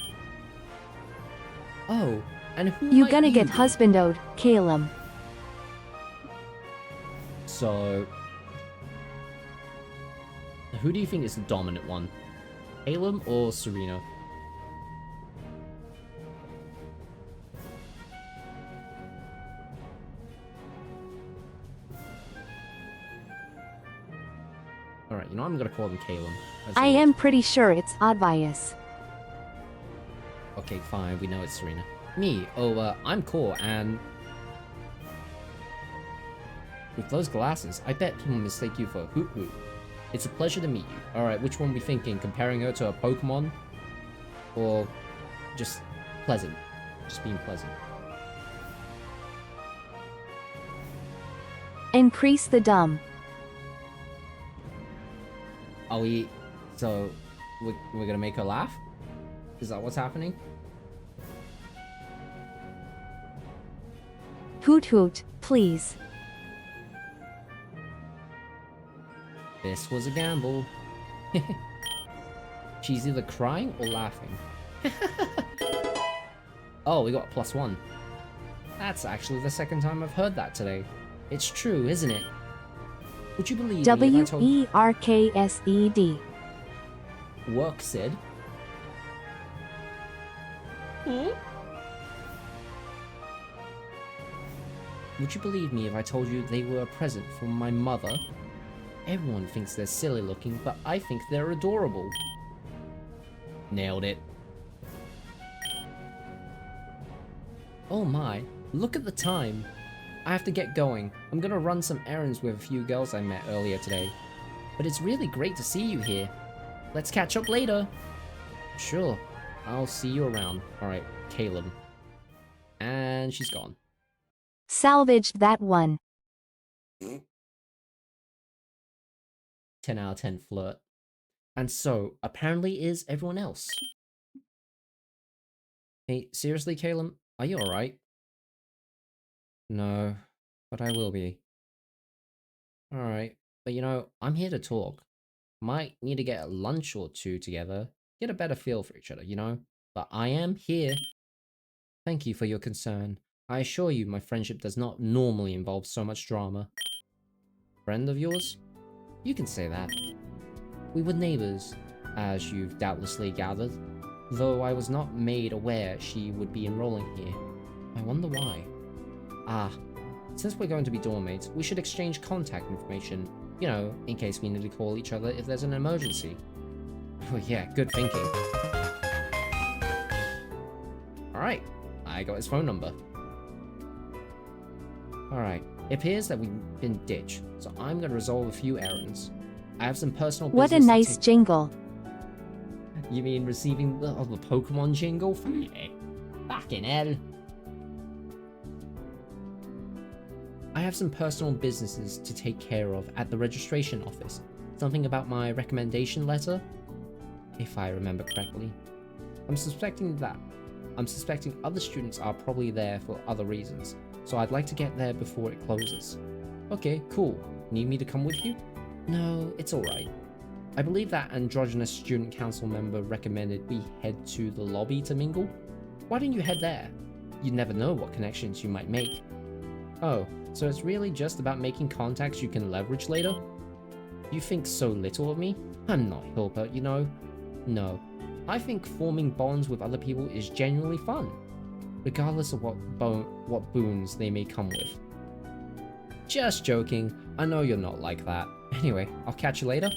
A: Oh, and who
B: You
A: might
B: gonna get
A: be?
B: husbanded, Caleb.
A: So, who do you think is the dominant one? Caleb or Serena? Alright, you know I'm gonna call him Caleb.
B: I am pretty sure it's obvious.
A: Okay, fine, we know it's Serena. Me, I'm Core, and... with those glasses, I bet people mistake you for a Hoot Hoot. It's a pleasure to meet you. Alright, which one we thinking? Comparing her to a Pokemon? Or just pleasant? Just being pleasant.
B: Increase the dumb.
A: Are we... So, we're gonna make her laugh? Is that what's happening?
B: Hoot hoot, please.
A: This was a gamble. She's either crying or laughing. Oh, we got a +1. That's actually the second time I've heard that today. It's true, isn't it? Would you believe me if I told...
B: WERKSED.
A: Work, Sid. Hmm? Would you believe me if I told you they were a present from my mother? Everyone thinks they're silly looking, but I think they're adorable. Nailed it. Oh my, look at the time. I have to get going. I'm gonna run some errands with a few girls I met earlier today. But it's really great to see you here. Let's catch up later. Sure, I'll see you around. Alright, Caleb. And she's gone.
B: Salvaged that one.
A: 10 out of 10 flirt. And so, apparently is everyone else. Hey, seriously, Caleb? Are you alright? No, but I will be. Alright, but you know, I'm here to talk. Might need to get a lunch or two together, get a better feel for each other, you know? But I am here. Thank you for your concern. I assure you my friendship does not normally involve so much drama. Friend of yours? You can say that. We were neighbors, as you've doubtlessly gathered, though I was not made aware she would be enrolling here. I wonder why. Ah, since we're going to be dorm mates, we should exchange contact information, you know, in case we need to call each other if there's an emergency. Oh yeah, good thinking. Alright, I got his phone number. Alright, it appears that we've been ditched, so I'm gonna resolve a few errands. I have some personal business.
B: What a nice jingle.
A: You mean receiving the Pokemon jingle? Yeah. Fucking hell. I have some personal businesses to take care of at the registration office. Something about my recommendation letter? If I remember correctly. I'm suspecting other students are probably there for other reasons, so I'd like to get there before it closes. Okay, cool. Need me to come with you? No, it's alright. I believe that androgynous student council member recommended we head to the lobby to mingle. Why don't you head there? You never know what connections you might make. Oh, so it's really just about making contacts you can leverage later? You think so little of me? I'm not Hilbert, you know. No, I think forming bonds with other people is genuinely fun, regardless of what boons they may come with. Just joking, I know you're not like that. Anyway, I'll catch you later.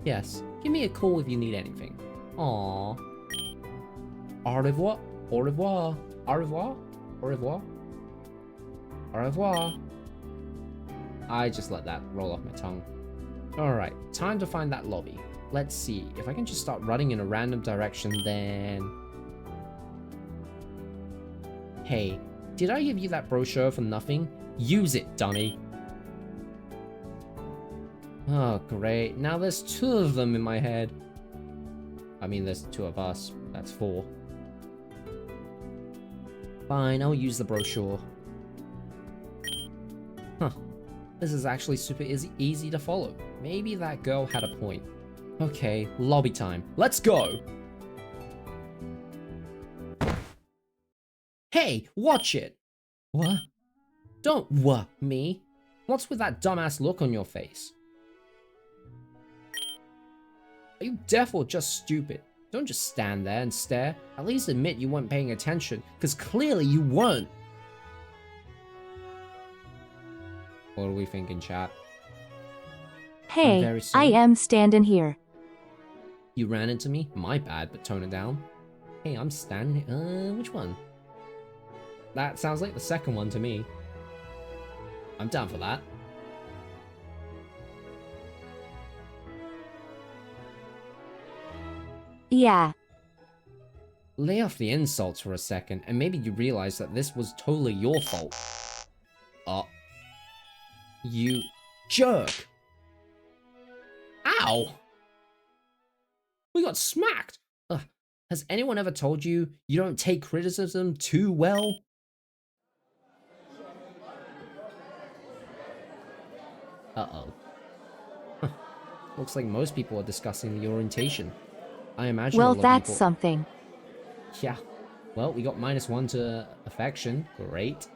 A: Yes, give me a call if you need anything. Aww. Au revoir, au revoir, au revoir, au revoir, au revoir. I just let that roll off my tongue. Alright, time to find that lobby. Let's see, if I can just start running in a random direction, then... Hey, did I give you that brochure for nothing? Use it, dummy! Oh, great. Now there's 2 of them in my head. I mean, there's 2 of us. That's 4. Fine, I'll use the brochure. Huh. This is actually super easy to follow. Maybe that girl had a point. Okay, lobby time. Let's go! Hey, watch it! What? Don't me. What's with that dumbass look on your face? Are you deaf or just stupid? Don't just stand there and stare. At least admit you weren't paying attention, because clearly you weren't. What are we thinking, chat?
B: Hey, I am standing here.
A: You ran into me? My bad, but tone it down. Hey, I'm standing... which one? That sounds like the second one to me. I'm down for that.
B: Yeah.
A: Lay off the insults for a second, and maybe you realize that this was totally your fault. You jerk! Ow! We got smacked. Ugh. Has anyone ever told you you don't take criticism too well? Uh-oh. Huh. Looks like most people are discussing the orientation. I imagine
B: Well,
A: a lot of
B: that's
A: people...
B: something.
A: Yeah. Well, we got -1 to affection. Great.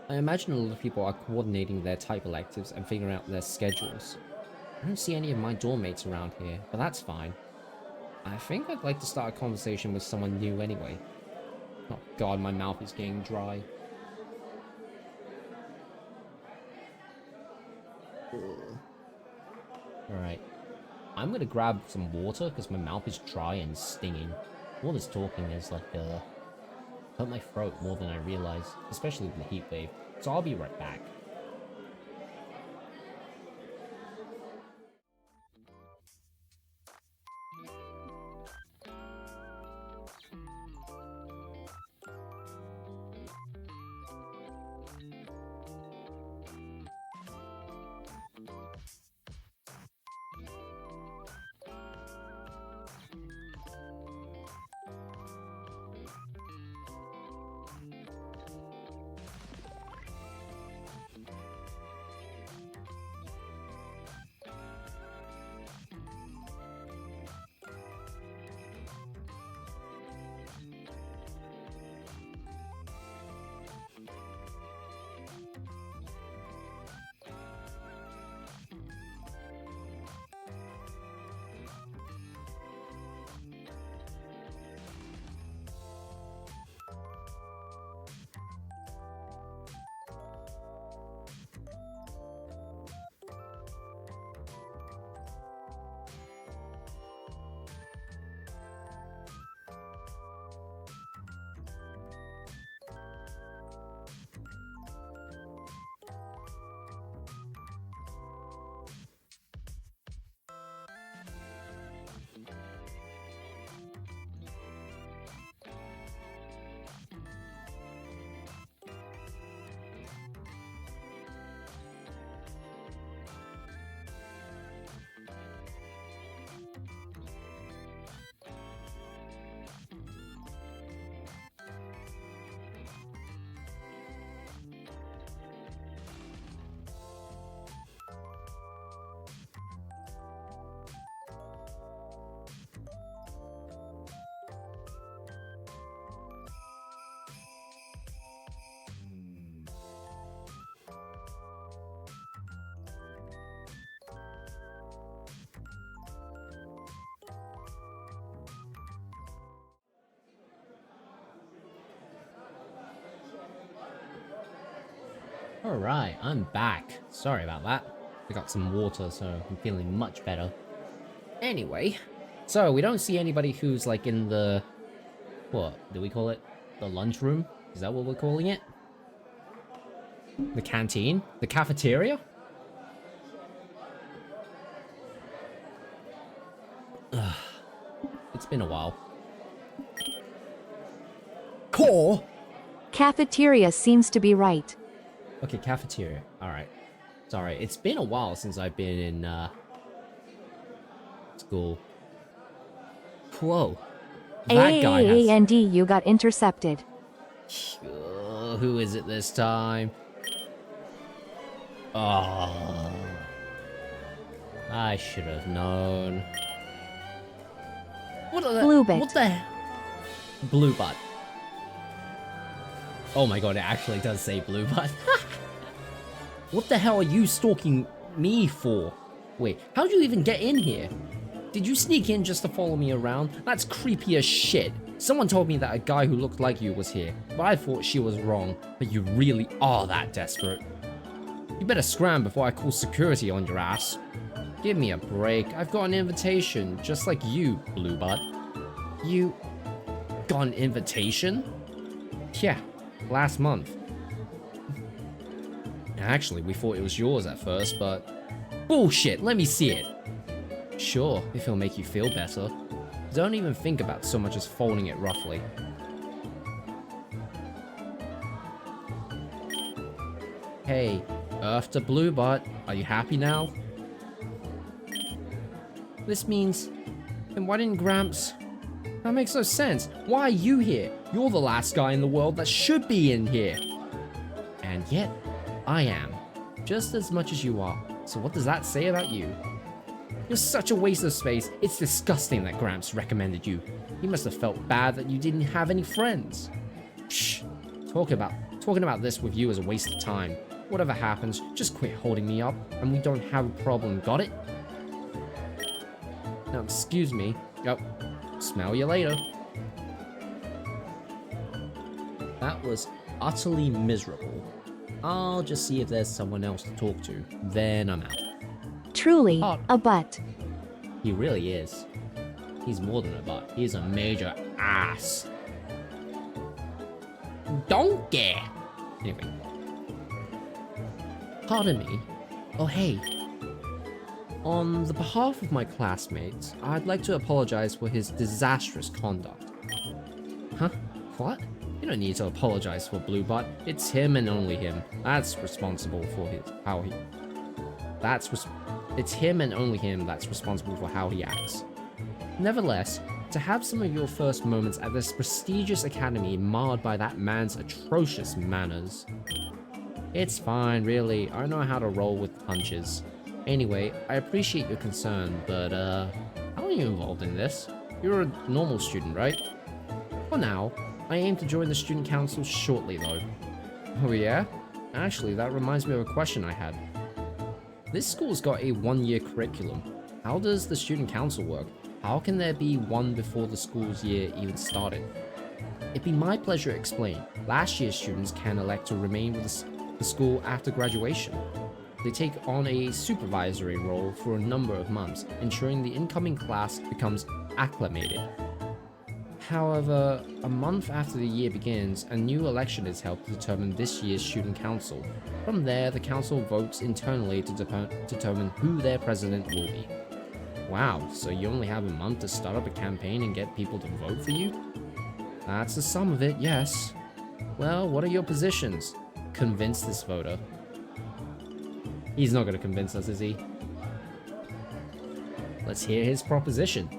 A: I imagine a lot of people are coordinating their type electives and figuring out their schedules. I don't see any of my dorm mates around here, but that's fine. I think I'd like to start a conversation with someone new anyway. Oh god, my mouth is getting dry. Alright. I'm gonna grab some water because my mouth is dry and stinging. All this talking is like, hurt my throat more than I realized, especially with the heat wave. So I'll be right back. Alright, I'm back. Sorry about that. I got some water, so I'm feeling much better. Anyway, so we don't see anybody who's like in the... What do we call it? The lunchroom? Is that what we're calling it? The canteen? The cafeteria? Ugh. It's been a while. Core?
B: Cafeteria seems to be right.
A: Okay, cafeteria. Alright. Sorry, it's been a while since I've been in, school. Whoa. That guy has...
B: And you got intercepted.
A: Who is it this time? Oh. I should have known. What the...
B: Bluebit.
A: What the... Blue butt. Oh my god, it actually does say blue butt. What the hell are you stalking me for? Wait, how'd you even get in here? Did you sneak in just to follow me around? That's creepy as shit. Someone told me that a guy who looked like you was here, but I thought she was wrong. But you really are that desperate. You better scram before I call security on your ass. Give me a break. I've got an invitation, just like you, blue butt. You got an invitation? Yeah, last month. Actually, we thought it was yours at first, but... Bullshit, let me see it. Sure, if it'll make you feel better. Don't even think about so much as folding it roughly. Hey, Earth to Bluebutt, are you happy now? This means... Then why didn't Gramps... That makes no sense. Why are you here? You're the last guy in the world that should be in here. And yet, I am. Just as much as you are. So what does that say about you? You're such a waste of space. It's disgusting that Gramps recommended you. He must have felt bad that you didn't have any friends. Shh. Talking about this with you is a waste of time. Whatever happens, just quit holding me up and we don't have a problem, got it? Now, excuse me. Oh, smell you later. That was utterly miserable. I'll just see if there's someone else to talk to. Then I'm out.
B: Truly,
A: Oh.
B: a butt.
A: He really is. He's more than a butt. He's a major ass. Donkey! Anyway. Pardon me. Oh, hey. On the behalf of my classmates, I'd like to apologize for his disastrous conduct. Huh? What? You don't need to apologize for Blue Butt. It's him and only him. That's responsible for It's him and only him that's responsible for how he acts. Nevertheless, to have some of your first moments at this prestigious academy marred by that man's atrocious manners. It's fine, really. I know how to roll with punches. Anyway, I appreciate your concern, but how are you involved in this? You're a normal student, right? For now, I aim to join the student council shortly though. Oh yeah? Actually, that reminds me of a question I had. This school's got a one-year curriculum. How does the student council work? How can there be one before the school's year even started? It'd be my pleasure to explain. Last year's students can elect to remain with the school after graduation. They take on a supervisory role for a number of months, ensuring the incoming class becomes acclimated. However, a month after the year begins, a new election is held to determine this year's student council. From there, the council votes internally to determine who their president will be. Wow, so you only have a month to start up a campaign and get people to vote for you? That's the sum of it, yes. Well, what are your positions? Convince this voter. He's not going to convince us, is he? Let's hear his proposition.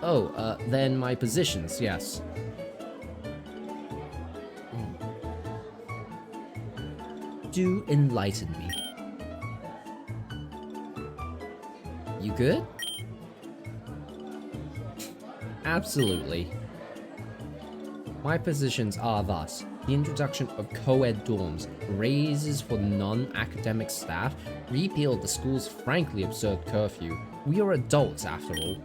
A: Oh, then my positions, yes. Do enlighten me. You good? Absolutely. My positions are thus: the introduction of co-ed dorms, raises for non-academic staff, repeal the school's frankly absurd curfew. We are adults after all.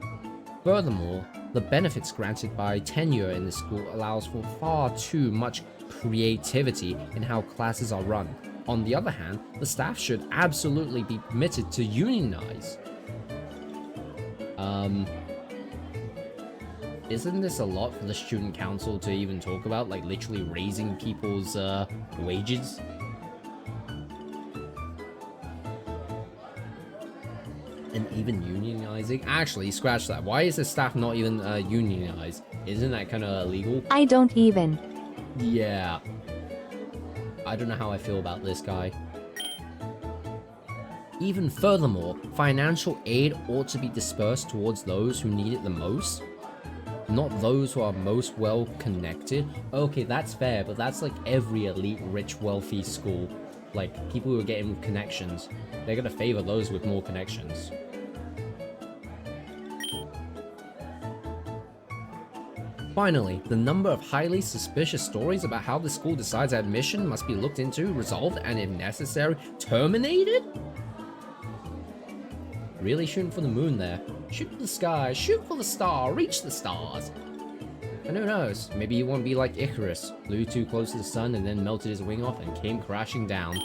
A: Furthermore, the benefits granted by tenure in the school allows for far too much creativity in how classes are run. On the other hand, the staff should absolutely be permitted to unionize. Isn't this a lot for the student council to even talk about, like literally raising people's wages? And even unionizing? Actually, scratch that. Why is the staff not even unionized? Isn't that kind of illegal?
B: I don't even.
A: Yeah. I don't know how I feel about this guy. Even furthermore, financial aid ought to be dispersed towards those who need it the most, not those who are most well connected. Okay, that's fair, but that's like every elite, rich, wealthy school. Like, people who are getting connections, they're gonna favor those with more connections. Finally, the number of highly suspicious stories about how the school decides admission must be looked into, resolved, and if necessary, terminated? Really shooting for the moon there. Shoot for the sky, shoot for the star, reach the stars. And who knows, maybe he won't be like Icarus, flew too close to the sun and then melted his wing off and came crashing down.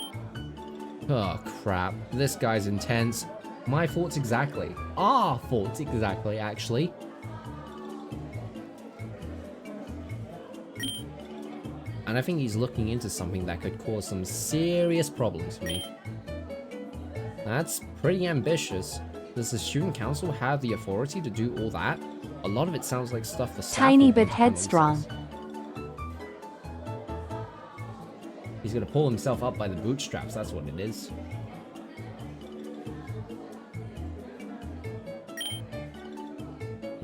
A: Oh crap, this guy's intense. My thoughts exactly. Our thoughts exactly, actually. And I think he's looking into something that could cause some serious problems for me. That's pretty ambitious. Does the student council have the authority to do all that? A lot of it sounds like stuff the staff
B: Tiny
A: will
B: bit
A: want to handle
B: headstrong.
A: themselves. He's gonna pull himself up by the bootstraps, that's what it is.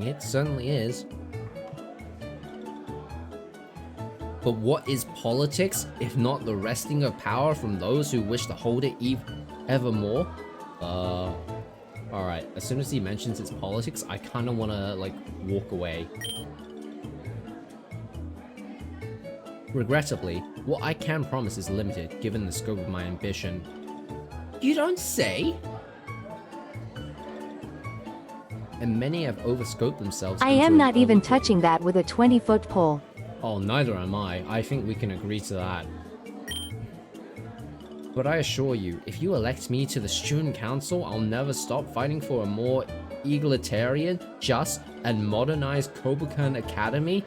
A: It certainly is. But what is politics, if not the wresting of power from those who wish to hold it evermore? Alright, as soon as he mentions it's politics, I kind of want to, like, walk away. Regrettably, what I can promise is limited, given the scope of my ambition. You don't say? And many have overscoped themselves.
B: I am not even touching that with a 20-foot pole.
A: Oh, neither am I. I think we can agree to that. But I assure you, if you elect me to the student council, I'll never stop fighting for a more egalitarian, just, and modernized Kobukan Academy.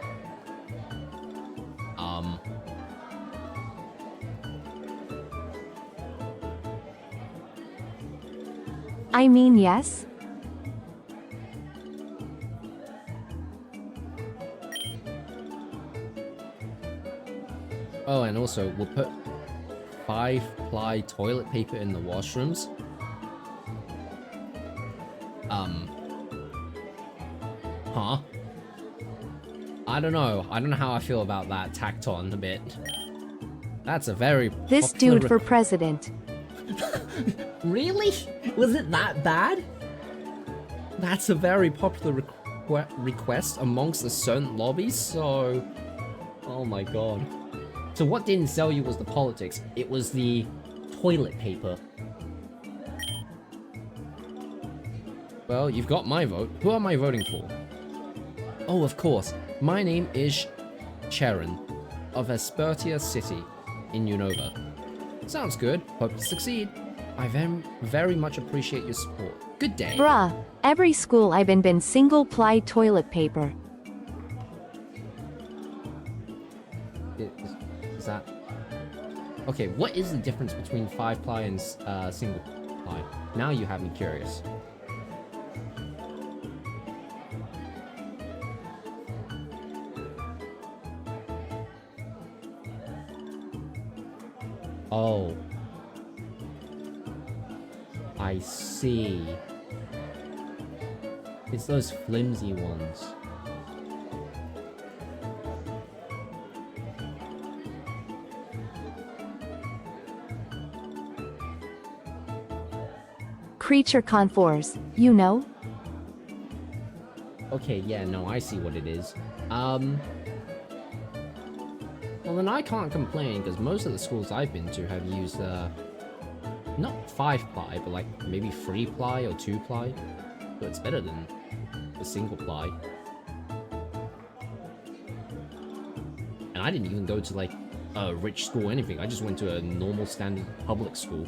B: I mean, yes?
A: Oh, and also, we'll put 5-ply toilet paper in the washrooms. Huh? I don't know. I don't know how I feel about that tacked on a bit. That's a very
B: This dude for president.
A: Really? Was it that bad? That's a very popular request amongst the certain lobbies, so... Oh my god. So what didn't sell you was the politics, it was the toilet paper. Well, you've got my vote. Who am I voting for? Oh, of course. My name is Charon of Espertia City in Unova. Sounds good. Hope to succeed. I very much appreciate your support. Good day.
B: Bruh, every school I've been single-ply toilet paper.
A: Is that... Okay, what is the difference between 5-ply and single-ply? Now you have me curious. Oh. I see. It's those flimsy ones.
B: Creature conforms, you know?
A: Okay, yeah, no, I see what it is. Well, then I can't complain, because most of the schools I've been to have used, not 5-ply, but like maybe 3-ply or 2-ply. So it's better than the single-ply. And I didn't even go to like a rich school or anything. I just went to a normal standard public school.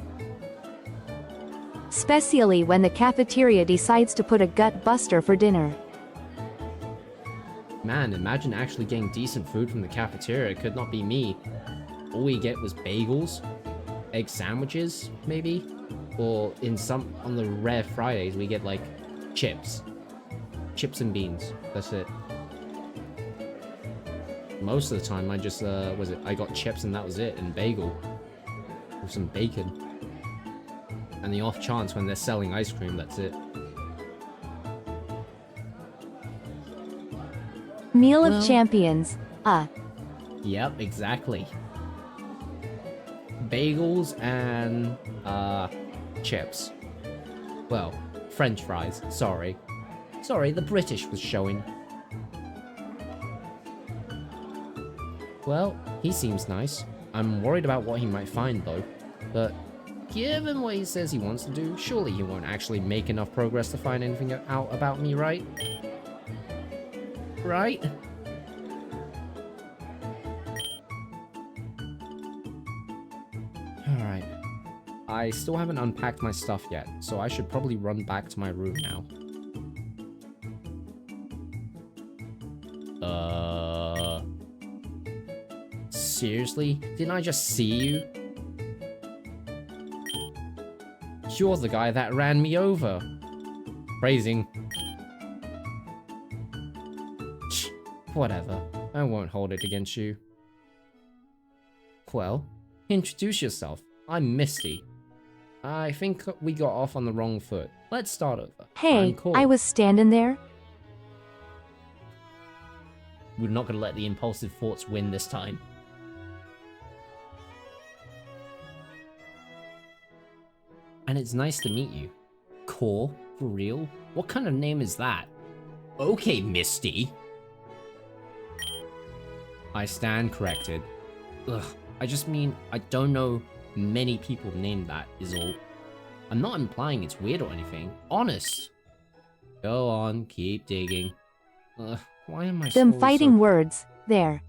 B: Especially when the cafeteria decides to put a gut buster for dinner.
A: Man, imagine actually getting decent food from the cafeteria. It could not be me. All we get was bagels, egg sandwiches, maybe? Or on the rare Fridays, we get like chips. Chips and beans. That's it. Most of the time, I just, I got chips and that was it, and bagel. With some bacon. And the off chance when they're selling ice cream, that's it.
B: Meal of champions,
A: Yep, exactly. Bagels and, chips. Well, French fries, sorry. Sorry, the British was showing. Well, he seems nice. I'm worried about what he might find, though. But, given what he says he wants to do, surely he won't actually make enough progress to find anything out about me, right? Right? Alright. I still haven't unpacked my stuff yet, so I should probably run back to my room now. Seriously? Didn't I just see you? You're the guy that ran me over. Phrasing. Whatever. I won't hold it against you. Well, introduce yourself. I'm Misty. I think we got off on the wrong foot. Let's start over.
B: Hey,
A: I'm Cole.
B: I was standing there.
A: we're not gonna let the impulsive thoughts win this time. And it's nice to meet you. Core? For real? What kind of name is that? Okay, Misty. I stand corrected. Ugh, I just mean, I don't know many people named that, is all. I'm not implying it's weird or anything. Honest. Go on, keep digging. Why am I
B: Them
A: so...
B: fighting words, there.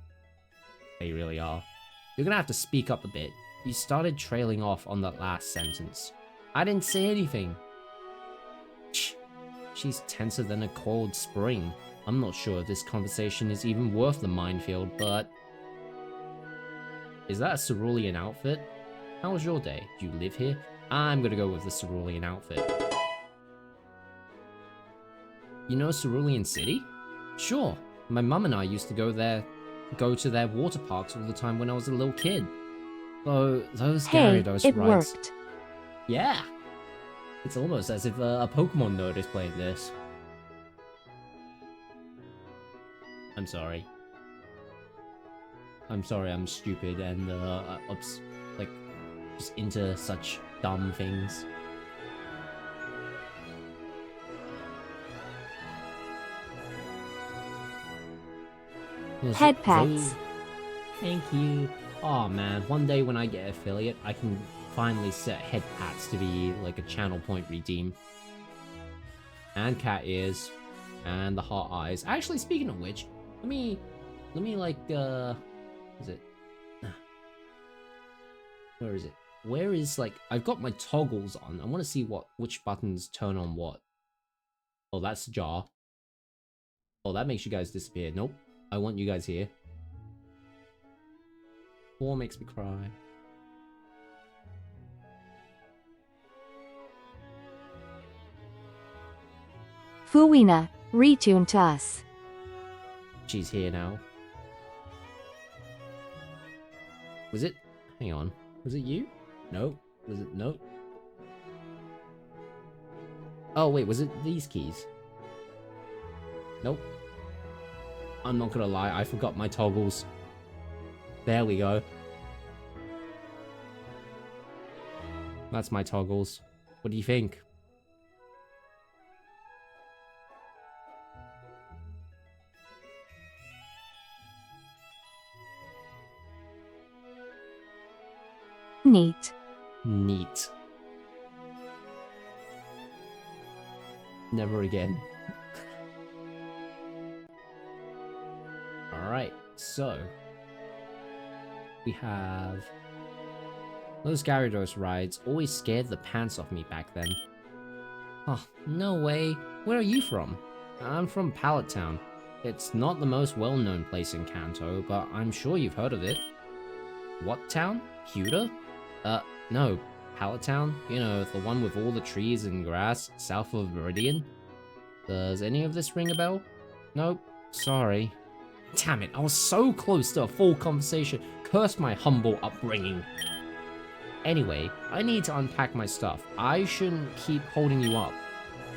A: They really are. You're gonna have to speak up a bit. You started trailing off on that last sentence. I didn't say anything. Shh. She's tenser than a cold spring. I'm not sure if this conversation is even worth the minefield, but... Is that a cerulean outfit? How was your day? Do you live here? I'm gonna go with the cerulean outfit. You know Cerulean City? Sure. My mum and I used to go to their water parks all the time when I was a little kid. Though those
B: Hey,
A: Gyarados
B: it
A: rides...
B: worked.
A: Yeah. It's almost as if a Pokemon nerd is playing this. I'm sorry. I'm sorry, I'm stupid and, like, just into such dumb things.
B: Head pats.
A: Thank you. Oh man, one day when I get affiliate, I can finally set head pats to be like a channel point redeem. And cat ears. And the heart eyes. Actually, speaking of which, let me like, is it? Where is it? Where is, like, I've got my toggles on. I want to see which buttons turn on what. Oh, that's jar. Oh, that makes you guys disappear. Nope. I want you guys here. 4 makes me cry.
B: Fuina, retune to us.
A: She's here now. Was it? Hang on. Was it you? No. Was it? No. Oh, wait. Was it these keys? Nope. I'm not gonna lie. I forgot my toggles. There we go. That's my toggles. What do you think?
B: Neat.
A: Neat. Never again. Alright, so we have those Gyarados rides always scared the pants off me back then. Oh, no way. Where are you from? I'm from Pallet Town. It's not the most well-known place in Kanto, but I'm sure you've heard of it. What town? Pewter? No. Pallet Town? You know, the one with all the trees and grass south of Meridian? Does any of this ring a bell? Nope. Sorry. Damn it, I was so close to a full conversation. Curse my humble upbringing. Anyway, I need to unpack my stuff. I shouldn't keep holding you up.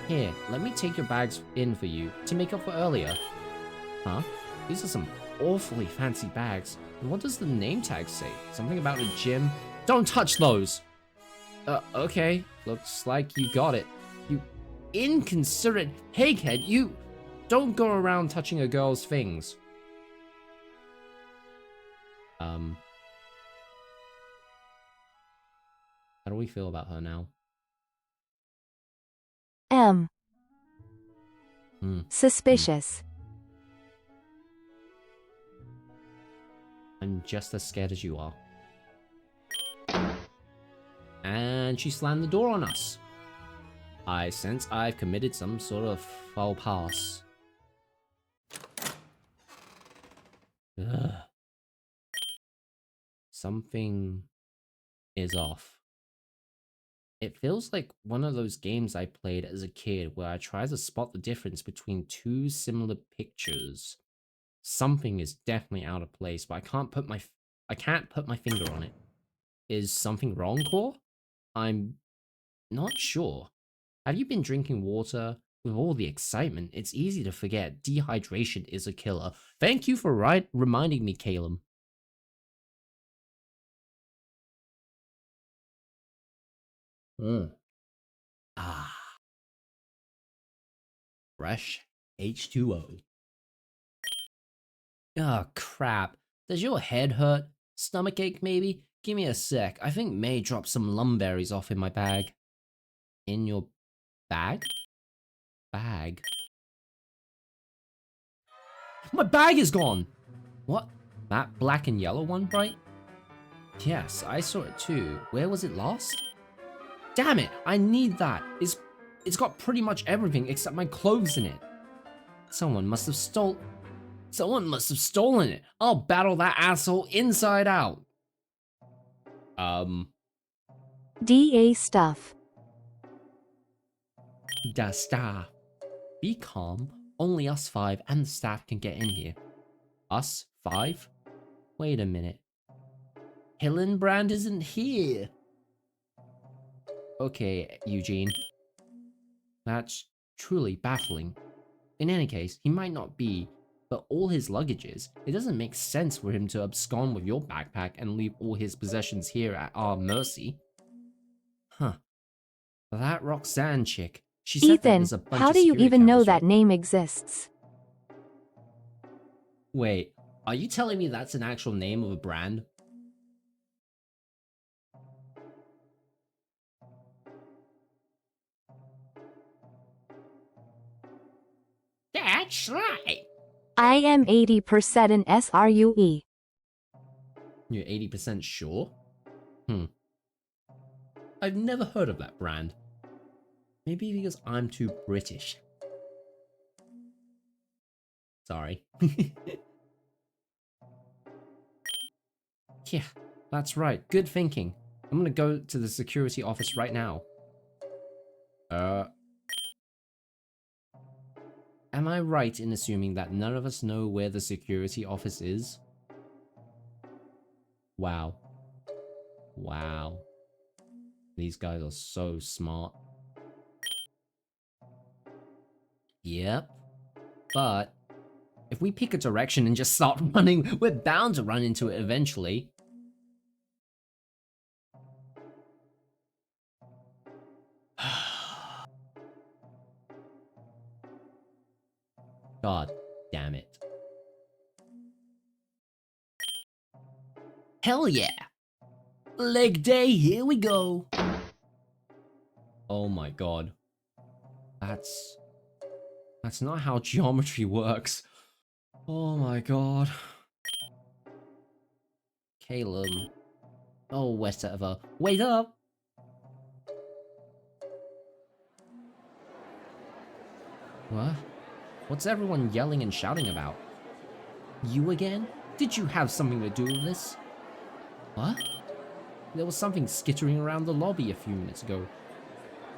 A: Here, let me take your bags in for you to make up for earlier. Huh? These are some awfully fancy bags. And what does the name tag say? Something about a gym? Don't touch those! Okay. Looks like you got it. You inconsiderate pighead, you don't go around touching a girl's things. How do we feel about her now?
B: Suspicious.
A: I'm just as scared as you are. And she slammed the door on us. I sense I've committed some sort of faux pas. Ugh. Something is off. It feels like one of those games I played as a kid where I try to spot the difference between two similar pictures. Something is definitely out of place, but I can't put my finger on it. Is something wrong, Core? I'm not sure. Have you been drinking water? With all the excitement, it's easy to forget dehydration is a killer. Thank you for reminding me, Caleb. Ah. Fresh H2O. Oh, crap. Does your head hurt? Stomachache, maybe? Give me a sec. I think May dropped some lumberries off in my bag. In your bag? Bag? My bag is gone! What? That black and yellow one, right? Yes, I saw it too. Where was it lost? Damn it! I need that. It's got pretty much everything except my clothes in it. Someone must have stolen it. I'll battle that asshole inside out.
B: DA stuff.
A: Da staff. Be calm. Only us 5 and the staff can get in here. Us 5? Wait a minute. Hillenbrand isn't here. Okay, Eugene. That's truly baffling. In any case, he might not be, but all his luggages, it doesn't make sense for him to abscond with your backpack and leave all his possessions here at our mercy. Huh. That Roxanne chick, she said that
B: Ethan,
A: there's a bunch
B: how
A: of
B: do you
A: security
B: even know
A: cameras,
B: that
A: right?
B: name exists?
A: Wait, are you telling me that's an actual name of a brand? That's right.
B: I am 80% an SRUE.
A: You're 80% sure? I've never heard of that brand. Maybe because I'm too British. Sorry. Yeah, that's right. Good thinking. I'm gonna go to the security office right now. Am I right in assuming that none of us know where the security office is? Wow. Wow. These guys are so smart. Yep. But if we pick a direction and just start running, we're bound to run into it eventually. God damn it. Hell yeah! Leg day, here we go! Oh my god. That's not how geometry works. Oh my god. Caleb. Oh, whatever. Wait up! What? What's everyone yelling and shouting about? You again? Did you have something to do with this? What? There was something skittering around the lobby a few minutes ago.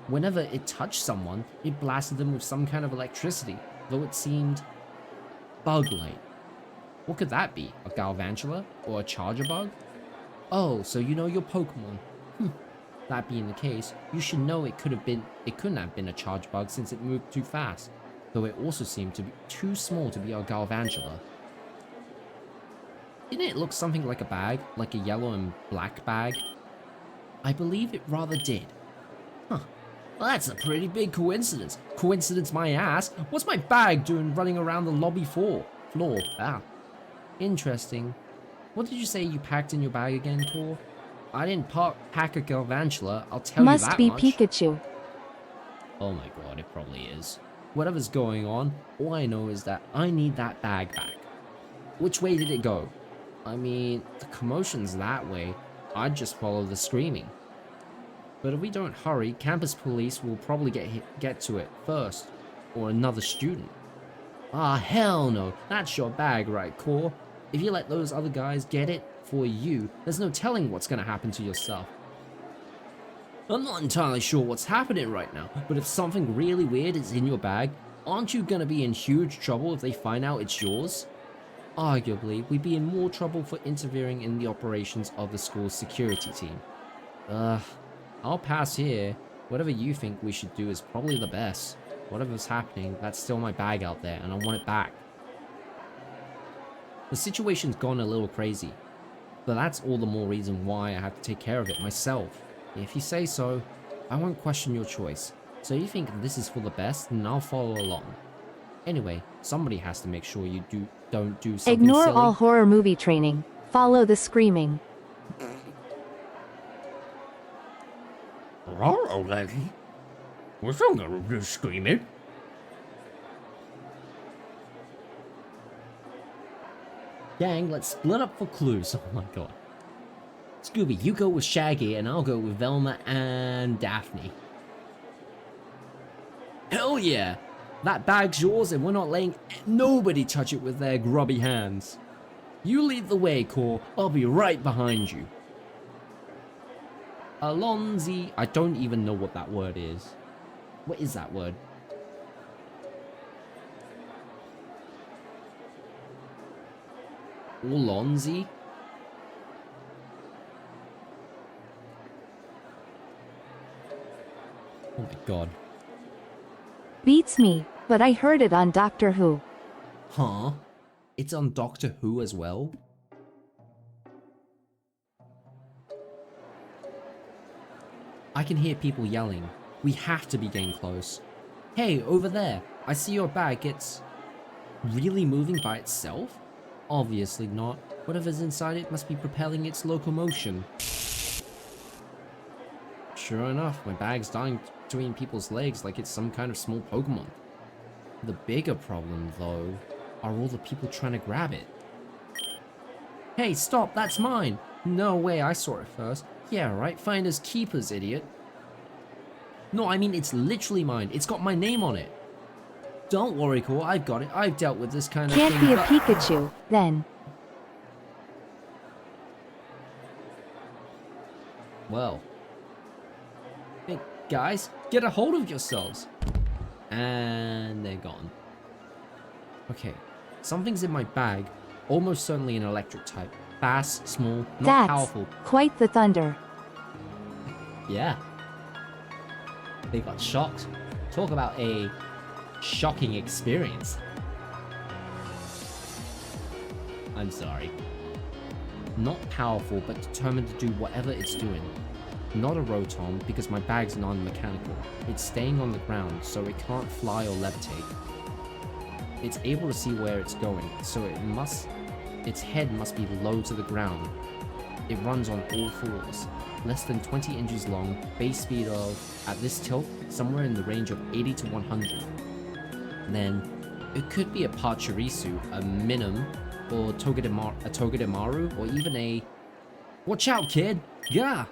A: Whenever it touched someone, it blasted them with some kind of electricity, though it seemed bug light. What could that be? A Galvantula? Or a Charger bug? Oh, so you know your Pokemon. That being the case, you should know it couldn't have been a Charge bug since it moved too fast, though it also seemed to be too small to be a Galvantula. Didn't it look something like a bag, like a yellow and black bag? I believe it rather did. Huh. Well, that's a pretty big coincidence. Coincidence my ass. What's my bag doing running around the lobby floor? Ah. Interesting. What did you say you packed in your bag again, Tor? I didn't pack a Galvantula, I'll tell you that
B: Must be
A: much.
B: Pikachu.
A: Oh my god, it probably is. Whatever's going on, all I know is that I need that bag back. Which way did it go? I mean, the commotion's that way. I'd just follow the screaming. But if we don't hurry, campus police will probably get to it first. Or another student. Ah, hell no. That's your bag, right, Core? If you let those other guys get it for you, there's no telling what's gonna happen to your stuff. I'm not entirely sure what's happening right now, but if something really weird is in your bag, aren't you gonna be in huge trouble if they find out it's yours? Arguably, we'd be in more trouble for interfering in the operations of the school's security team. I'll pass here. Whatever you think we should do is probably the best. whatever's happening, that's still my bag out there, and I want it back. The situation's gone a little crazy, but that's all the more reason why I have to take care of it myself. If you say so, I won't question your choice. So you think this is for the best, then I'll follow along. Anyway, somebody has to make sure you don't do something
B: Ignore
A: silly.
B: all horror movie training. Follow the screaming.
A: Alright, lady. What's wrong with you screaming? Gang, let's split up for clues. Oh my god. Scooby, you go with Shaggy, and I'll go with Velma and Daphne. Hell yeah! That bag's yours, and we're not letting nobody touch it with their grubby hands. You lead the way, Core. I'll be right behind you. Alonzi. I don't even know what that word is. What is that word? Alonzi? Oh my god.
B: Beats me, but I heard it on Doctor Who.
A: Huh? It's on Doctor Who as well? I can hear people yelling. We have to be getting close. Hey, over there. I see your bag. It's really moving by itself? Obviously not. Whatever's inside it must be propelling its locomotion. Sure enough, my bag's dying between people's legs like it's some kind of small Pokemon. The bigger problem, though, are all the people trying to grab it. Hey, stop, that's mine! No way, I saw it first. Yeah, right, finders keepers, idiot. No, I mean, it's literally mine. It's got my name on it. Don't worry, Core, I've got it. I've dealt with this kind of
B: Can't
A: thing.
B: be a Pikachu, then.
A: Well. Hey, guys, get a hold of yourselves. And they're gone. Okay, something's in my bag. Almost certainly an electric type. Fast, small, not
B: That's
A: powerful.
B: quite the thunder.
A: Yeah. They got shocked. Talk about a shocking experience. I'm sorry. Not powerful, but determined to do whatever it's doing. Not a Rotom, because my bag's non-mechanical. It's staying on the ground, so it can't fly or levitate. It's able to see where it's going, so its head must be low to the ground. It runs on all fours. Less than 20 inches long, base speed of, at this tilt, somewhere in the range of 80 to 100. Then, it could be a Pachirisu, a Minun, or a Togedemaru, or even a... Watch out, kid! Yeah!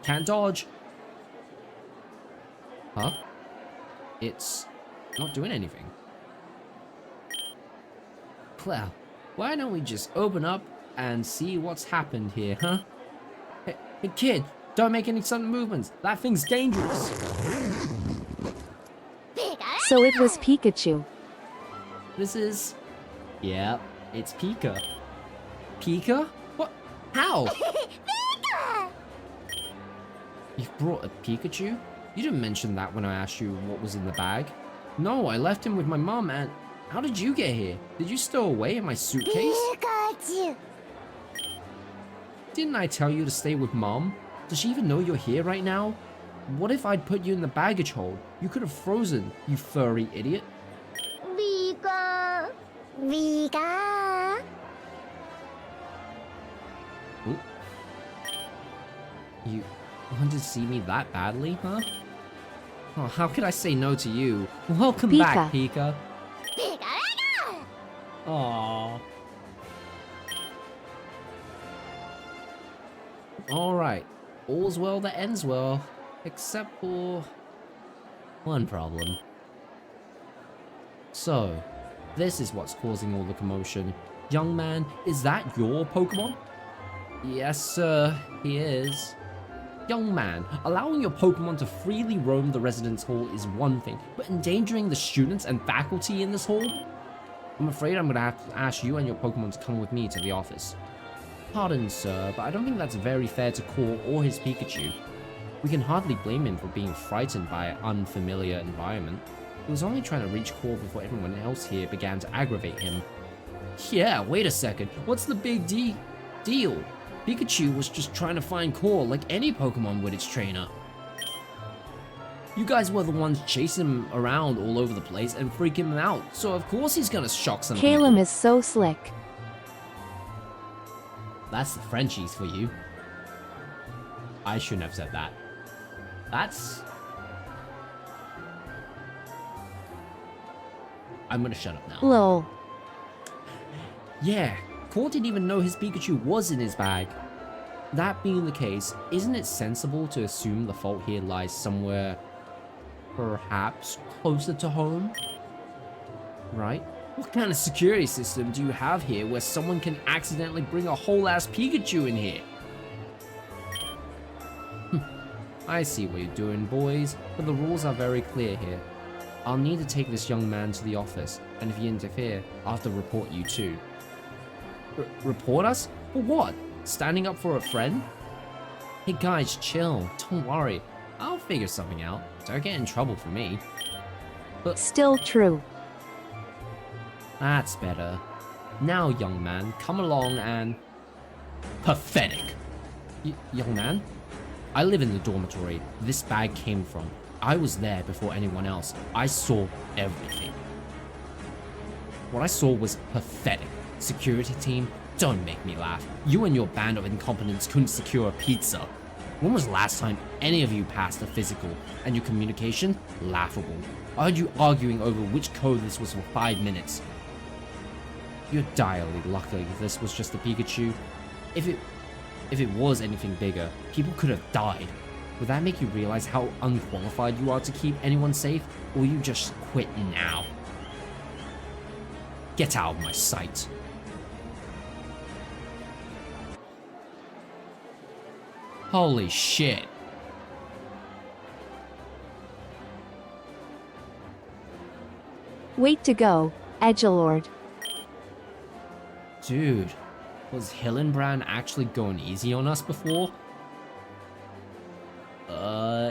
A: Can't dodge! Huh? It's not doing anything. Well, why don't we just open up and see what's happened here, huh? Hey kid, don't make any sudden movements. That thing's dangerous.
B: So it was Pikachu.
A: This is... Yeah, it's Pika. Pika? What? How? You've brought a Pikachu? You didn't mention that when I asked you what was in the bag. No, I left him with my mom and... How did you get here? Did you stow away in my suitcase?
C: Pikachu.
A: Didn't I tell you to stay with Mom? Does she even know you're here right now? What if I'd put you in the baggage hold? You could have frozen, you furry idiot.
C: Pika. Pika.
A: Ooh. You wanted to see me that badly, huh? Oh, how could I say no to you? Welcome back, Pika.
C: Pika.
A: Aww. Alright, all's well that ends well, except for one problem. So, this is what's causing all the commotion. Young man, is that your Pokemon? Yes, sir, he is. Young man, allowing your Pokemon to freely roam the residence hall is one thing, but endangering the students and faculty in this hall? I'm afraid I'm gonna have to ask you and your Pokemon to come with me to the office. Pardon, sir, but I don't think that's very fair to Core or his Pikachu. We can hardly blame him for being frightened by an unfamiliar environment. He was only trying to reach Core before everyone else here began to aggravate him. Yeah, wait a second. What's the big deal? Pikachu was just trying to find Core like any Pokemon with its trainer. You guys were the ones chasing him around all over the place and freaking him out, so of course he's gonna shock some people.
B: Caleb is so slick.
A: That's the Frenchies for you. I shouldn't have said that. I'm gonna shut up now.
B: Lol.
A: Yeah, Core didn't even know his Pikachu was in his bag. That being the case, isn't it sensible to assume the fault here lies somewhere perhaps closer to home? Right? What kind of security system do you have here where someone can accidentally bring a whole ass Pikachu in here? I see what you're doing, boys, but the rules are very clear here. I'll need to take this young man to the office, and if you interfere, I'll have to report you too. Report us? For what? Standing up for a friend? Hey guys, chill. Don't worry. I'll figure something out. Don't get in trouble for me. But
B: Still true.
A: that's better. Now, young man, come along and... Pathetic. Young man? I live in the dormitory this bag came from. I was there before anyone else. I saw everything. What I saw was pathetic. Security team, don't make me laugh. You and your band of incompetents couldn't secure a pizza. When was the last time any of you passed a physical? And your communication? Laughable. I heard you arguing over which code this was for 5 minutes. You're direly lucky this was just a Pikachu. If it was anything bigger, people could have died. Would that make you realize how unqualified you are to keep anyone safe? Or will you just quit now? Get out of my sight. Holy shit.
B: Wait to go, Edgelord.
A: Dude, was Hillenbrand actually going easy on us before?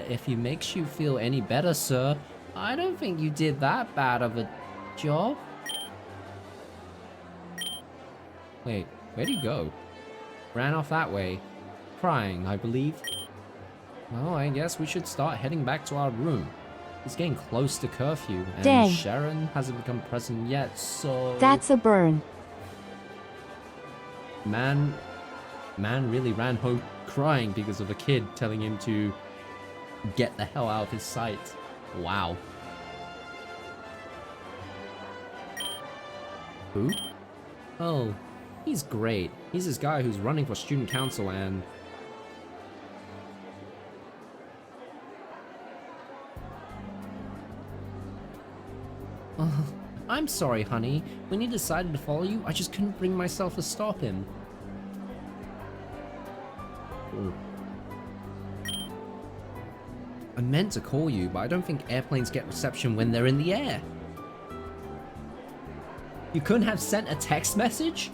A: If he makes you feel any better, sir, I don't think you did that bad of a job. Wait, where'd he go? Ran off that way. Crying, I believe. Well, I guess we should start heading back to our room. It's getting close to curfew, and
B: Dang.
A: Sharon hasn't become present yet, so...
B: That's a burn.
A: Man really ran home crying because of a kid telling him to get the hell out of his sight. Wow. Who? Oh, he's great. He's this guy who's running for student council and... I'm sorry, honey. When he decided to follow you, I just couldn't bring myself to stop him. Ooh. I meant to call you, but I don't think airplanes get reception when they're in the air. You couldn't have sent a text message?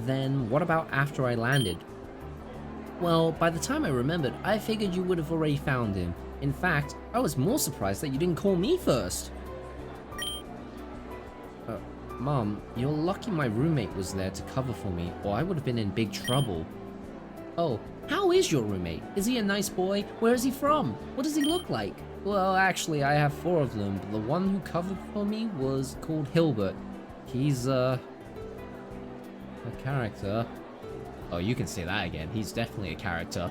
A: Then what about after I landed? Well, by the time I remembered, I figured you would have already found him. In fact, I was more surprised that you didn't call me first. Mom, you're lucky my roommate was there to cover for me, or I would have been in big trouble. Oh, how is your roommate? Is he a nice boy? Where is he from? What does he look like? Well, actually, I have 4 of them, but the one who covered for me was called Hilbert. He's, a character. Oh, you can say that again. He's definitely a character.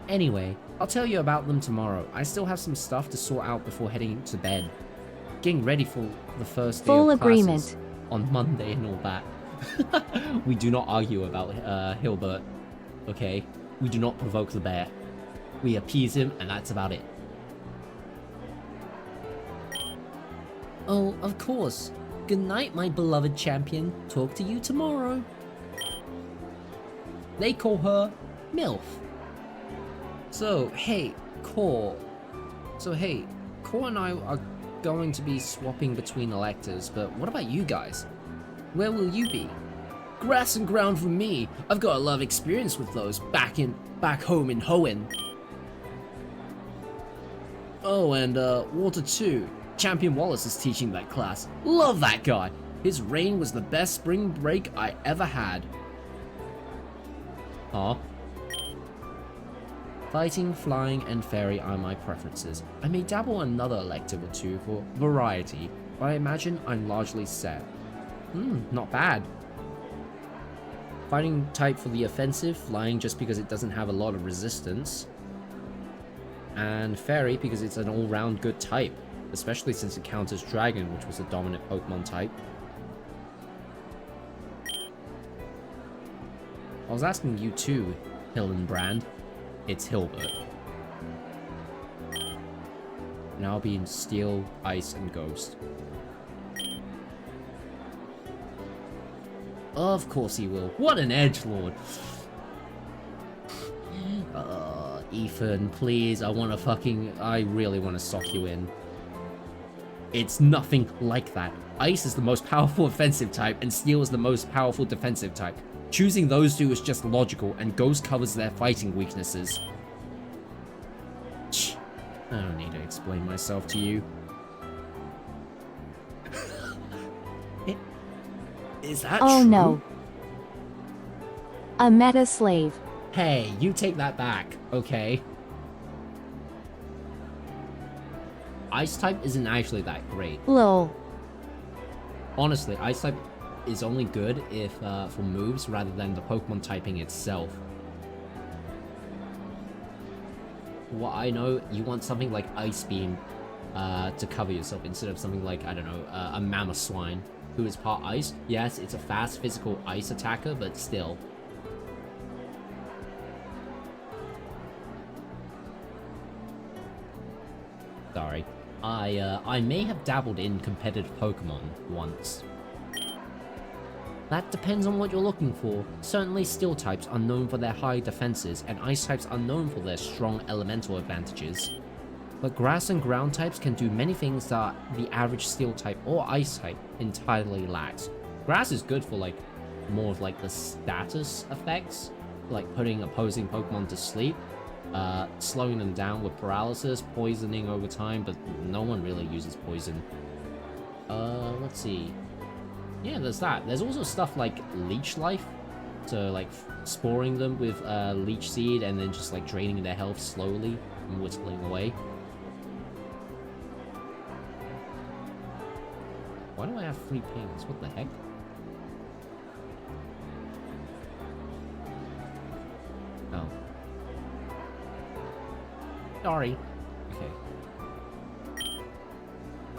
A: Anyway, I'll tell you about them tomorrow. I still have some stuff to sort out before heading to bed. Getting ready for the first day
B: Full
A: of classes
B: agreement.
A: on Monday and all that. We do not argue about Hilbert, okay? We do not provoke the bear. We appease him, and that's about it. Oh, of course. Good night, my beloved champion. Talk to you tomorrow. They call her MILF. So, hey, Core and I are going to be swapping between electors, but what about you guys? Where will you be? Grass and ground for me. I've got a lot of experience with those back home in Hoenn. Oh, and Water 2. Champion Wallace is teaching that class. Love that guy. His reign was the best spring break I ever had. Aw. Fighting, flying, and fairy are my preferences. I may dabble another elective or two for variety, but I imagine I'm largely set. Not bad. Fighting type for the offensive, flying just because it doesn't have a lot of resistance, and fairy because it's an all-round good type, especially since it counters dragon, which was a dominant Pokemon type. I was asking you too, Hillenbrand. It's Hilbert. And I'll be in Steel, Ice, and Ghost. Of course he will. What an edgelord. Ethan, please, I really want to sock you in. It's nothing like that. Ice is the most powerful offensive type, and Steel is the most powerful defensive type. Choosing those two is just logical, and Ghost covers their fighting weaknesses. I don't need to explain myself to you. Is that true?
B: Oh no. A meta slave.
A: Hey, you take that back, okay? Ice type isn't actually that great.
B: Lol.
A: Honestly, Ice type is only good if for moves rather than the Pokemon typing itself. What I know, you want something like Ice Beam to cover yourself instead of something like, I don't know, a Mamoswine, who is part Ice. Yes, it's a fast physical Ice attacker, but still. Sorry. I may have dabbled in competitive Pokemon once. That depends on what you're looking for. Certainly Steel types are known for their high defenses, and Ice types are known for their strong elemental advantages. But Grass and Ground types can do many things that the average Steel type or Ice type entirely lacks. Grass is good for like more of like the status effects, like putting opposing Pokemon to sleep, slowing them down with paralysis, poisoning over time, but no one really uses poison. Let's see. Yeah, there's that. There's also stuff like Leech Life, so like sporing them with Leech Seed and then just like draining their health slowly and whittling away. Why do I have 3 pings? What the heck? Oh. Sorry. Okay.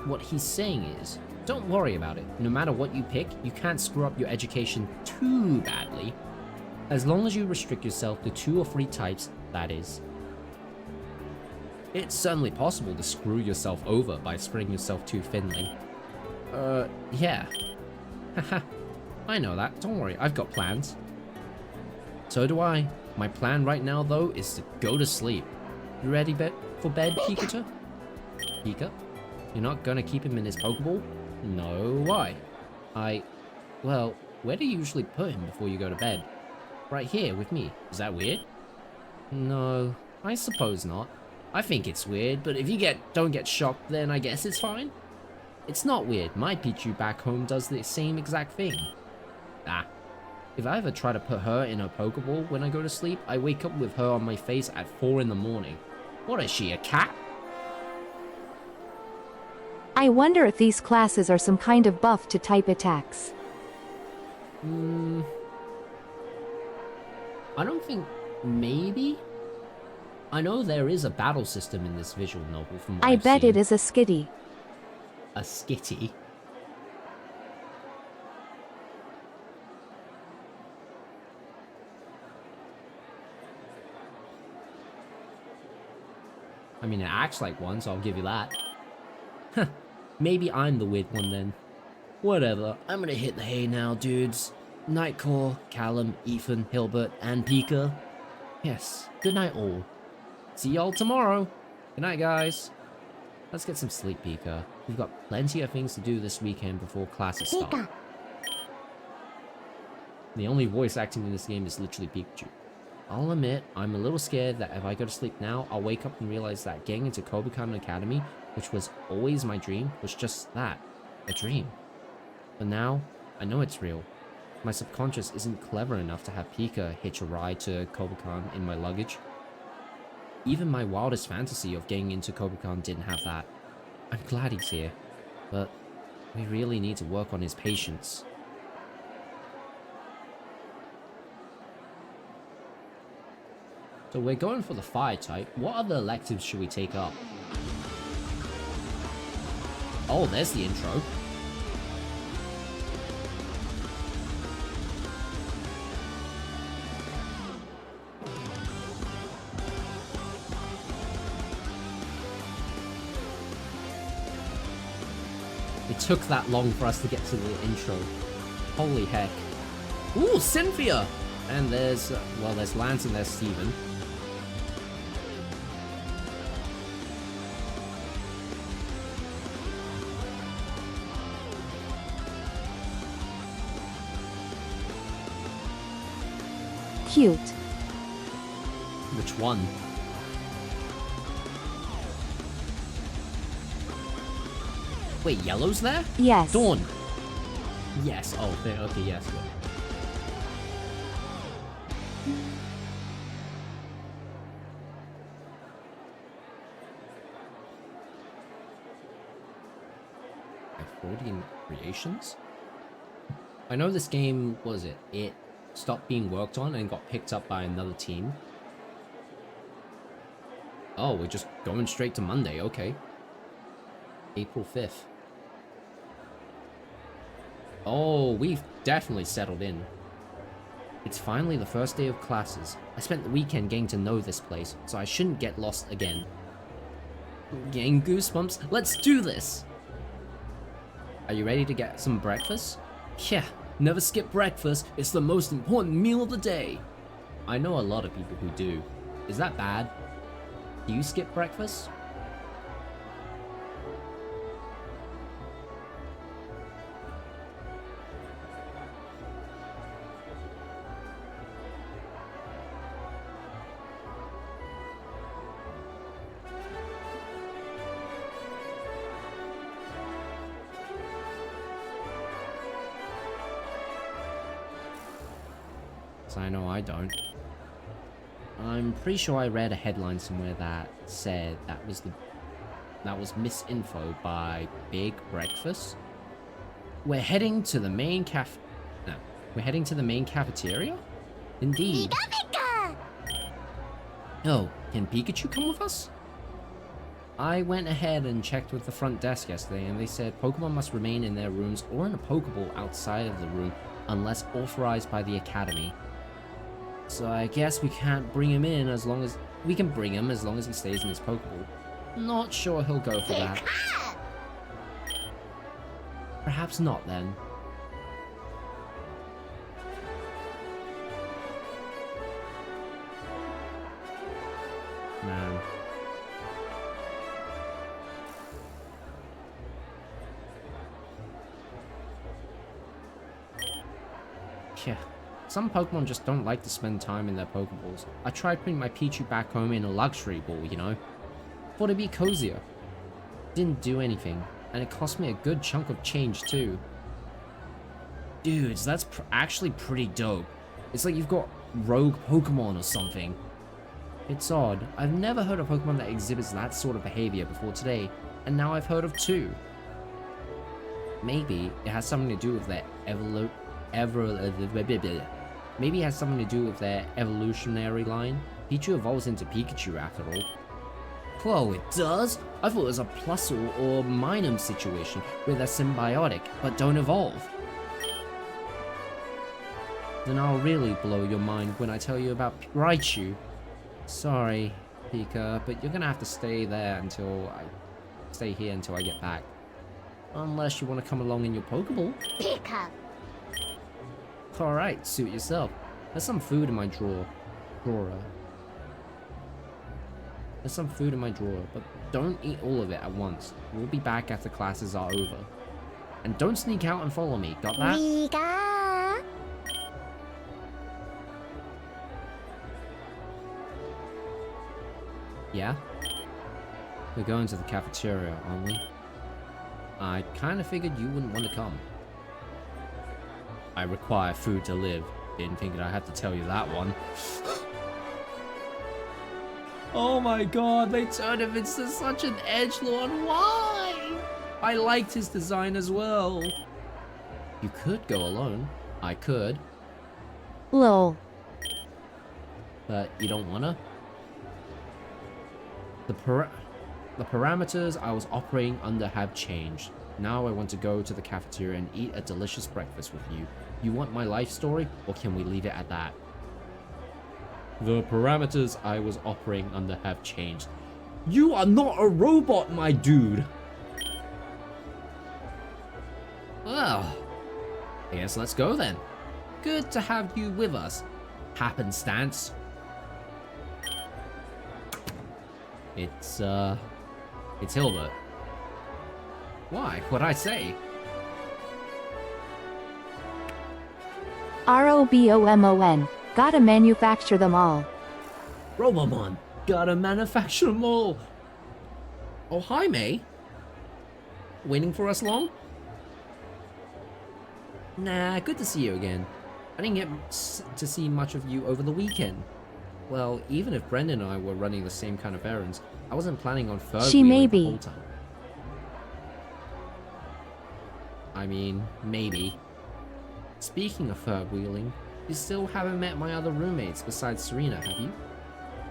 A: What he's saying is, don't worry about it. No matter what you pick, you can't screw up your education too badly. As long as you restrict yourself to 2 or 3 types, that is. It's certainly possible to screw yourself over by spreading yourself too thinly. Yeah. Haha. I know that. Don't worry, I've got plans. So do I. My plan right now, though, is to go to sleep. You ready for bed, Pikachu? Pika? You're not gonna keep him in his Pokeball? No, why? Well, where do you usually put him before you go to bed? Right here, with me. Is that weird? No, I suppose not. I think it's weird, but if you don't get shocked, then I guess it's fine. It's not weird. My Pichu back home does the same exact thing. Ah. If I ever try to put her in a Pokeball when I go to sleep, I wake up with her on my face at 4 in the morning. What is she, a cat?
B: I wonder if these classes are some kind of buff to type attacks.
A: I don't think... maybe? I know there is a battle system in this visual novel from what
B: I
A: I've
B: bet
A: seen.
B: it is a skitty.
A: A skitty? I mean, it acts like one, so I'll give you that. Huh. Maybe I'm the weird one then. Whatever, I'm gonna hit the hay now, dudes. Nightcore, Callum, Ethan, Hilbert, and Pika. Yes, good night all. See y'all tomorrow. Good night, guys. Let's get some sleep, Pika. We've got plenty of things to do this weekend before classes start.
C: Pika.
A: The only voice acting in this game is literally Pikachu. I'll admit, I'm a little scared that if I go to sleep now, I'll wake up and realize that getting into Kobukan Academy, which was always my dream, was just that, a dream. But now, I know it's real. My subconscious isn't clever enough to have Pika hitch a ride to Kobukan in my luggage. Even my wildest fantasy of getting into Kobukan didn't have that. I'm glad he's here, but we really need to work on his patience. So we're going for the fire type. What other electives should we take up? Oh, there's the intro. It took that long for us to get to the intro. Holy heck. Ooh, Cynthia! And there's, well, there's Lance and there's Steven.
B: Cute.
A: Which one? Wait, Yellow's there?
B: Yes.
A: Dawn. Yes. Oh, there. Okay, yes. Freudian creations? I know this game, what is it? It stopped being worked on and got picked up by another team. Oh, we're just going straight to Monday, okay. April 5th. Oh, we've definitely settled in. It's finally the first day of classes. I spent the weekend getting to know this place, so I shouldn't get lost again. Getting goosebumps? Let's do this! Are you ready to get some breakfast? Yeah, never skip breakfast. It's the most important meal of the day. I know a lot of people who do. Is that bad? Do you skip breakfast? I know I don't. I'm pretty sure I read a headline somewhere that said that was misinfo by Big Breakfast. We're heading to the main we're heading to the main cafeteria? Indeed.
C: Pika!
A: Oh, can Pikachu come with us? I went ahead and checked with the front desk yesterday and they said Pokemon must remain in their rooms or in a Pokeball outside of the room unless authorized by the Academy. So I guess we can't bring him in as long as... We can bring him as long as he stays in his Pokeball. Not sure he'll go for that. Perhaps not then. Man. Yeah. Some Pokemon just don't like to spend time in their Pokeballs. I tried putting my Pichu back home in a luxury ball, you know? Thought it'd be cozier. Didn't do anything, and it cost me a good chunk of change too. Dudes, that's actually pretty dope. It's like you've got rogue Pokemon or something. It's odd. I've never heard of a Pokemon that exhibits that sort of behavior before today, and now I've heard of two. Maybe it has something to do with their Maybe it has something to do with their evolutionary line. Pichu evolves into Pikachu after all. Whoa, it does? I thought it was a Plusle or Minun situation where they're symbiotic but don't evolve. Then I'll really blow your mind when I tell you about Raichu. Sorry, Pika, but you're gonna have to stay here until I get back. Unless you want to come along in your Pokeball.
C: Pika!
A: Alright, suit yourself. There's some food in my drawer. There's some food in my drawer, but don't eat all of it at once. We'll be back after classes are over. And don't sneak out and follow me, got that?
C: Vika!
A: Yeah? We're going to the cafeteria, aren't we? I kinda figured you wouldn't want to come. I require food to live. Didn't think that I had to tell you that one. Oh my god, they turned him into such an edgelord. Why? I liked his design as well. You could go alone. I could.
B: Lol.
A: But you don't wanna? The parameters I was operating under have changed. Now I want to go to the cafeteria and eat a delicious breakfast with you. You want my life story, or can we leave it at that? The parameters I was operating under have changed. You are not a robot, my dude! Well, I guess let's go then. Good to have you with us, happenstance. It's Hilbert. Why? What'd I say?
B: ROBOMON. Gotta manufacture them all.
A: Robomon, gotta manufacture them all. Oh, hi, May. Waiting for us long? Nah, good to see you again. I didn't get to see much of you over the weekend. Well, even if Brendan and I were running the same kind of errands, I wasn't planning on third
B: She may
A: wheeling the
B: be.
A: whole time. I mean, maybe. Speaking of third wheeling, you still haven't met my other roommates besides Serena, have you?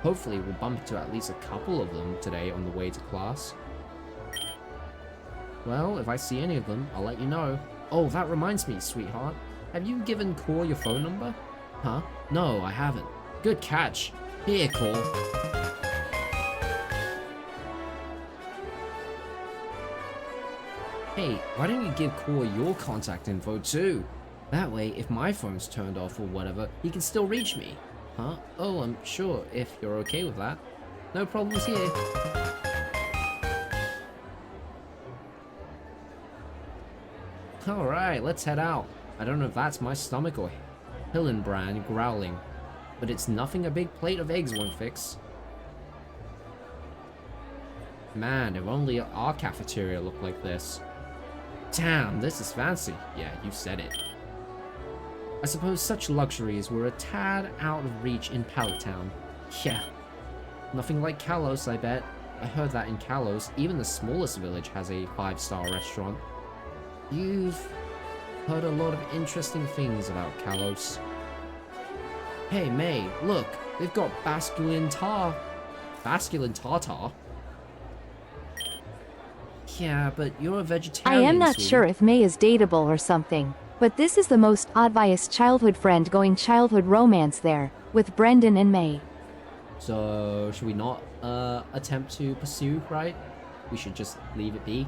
A: Hopefully we'll bump into at least a couple of them today on the way to class. Well, if I see any of them, I'll let you know. Oh, that reminds me, sweetheart. Have you given Core your phone number? Huh? No, I haven't. Good catch. Here, Core. Hey, why don't you give Core your contact info too? That way, if my phone's turned off or whatever, he can still reach me. Huh? Oh, I'm sure, if you're okay with that. No problems here. Alright, let's head out. I don't know if that's my stomach or Hillenbrand growling, but it's nothing a big plate of eggs won't fix. Man, if only our cafeteria looked like this. Damn, this is fancy. Yeah, you said it. I suppose such luxuries were a tad out of reach in Pallet Town. Yeah. Nothing like Kalos, I bet. I heard that in Kalos, even the smallest village has a 5-star restaurant. You've heard a lot of interesting things about Kalos. Hey, May, look, they've got Basculin Tartar? Yeah, but you're a
B: I
A: vegetarian,
B: am not
A: sweetie.
B: sure if May is dateable or something, but this is the most obvious childhood friend going childhood romance there, with Brendan and May.
A: So, should we not attempt to pursue, right? We should just leave it be.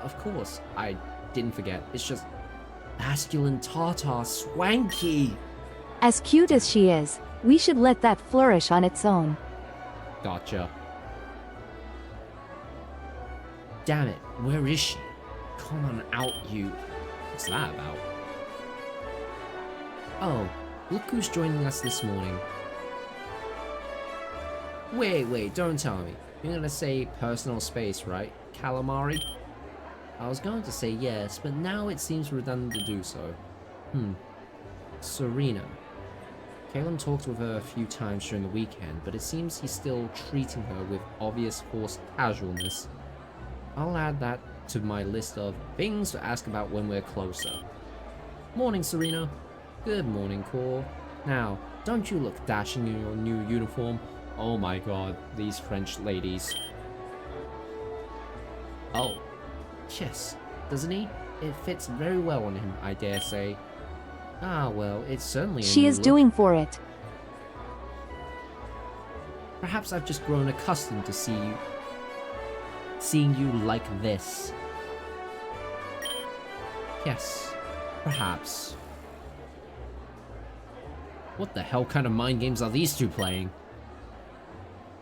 A: Of course, I didn't forget. It's just Basculin Tartar swanky.
B: As cute as she is, we should let that flourish on its own.
A: Gotcha. Damn it, where is she? Come on out, you. What's that about? Oh, look who's joining us this morning. Wait, don't tell me. You're gonna say personal space, right? Calamari? I was going to say yes, but now it seems redundant to do so. Serena. Kalen talked with her a few times during the weekend, but it seems he's still treating her with obvious forced casualness. I'll add that to my list of things to ask about when we're closer. Morning, Serena. Good morning, Core. Now, don't you look dashing in your new uniform? Oh my god, these French ladies. Oh. Yes, doesn't he? It fits very well on him, I dare say. Ah, well, it's certainly a
B: She
A: new
B: is
A: look.
B: doing for it.
A: Perhaps I've just grown accustomed to seeing you like this. Yes, perhaps. What the hell kind of mind games are these two playing?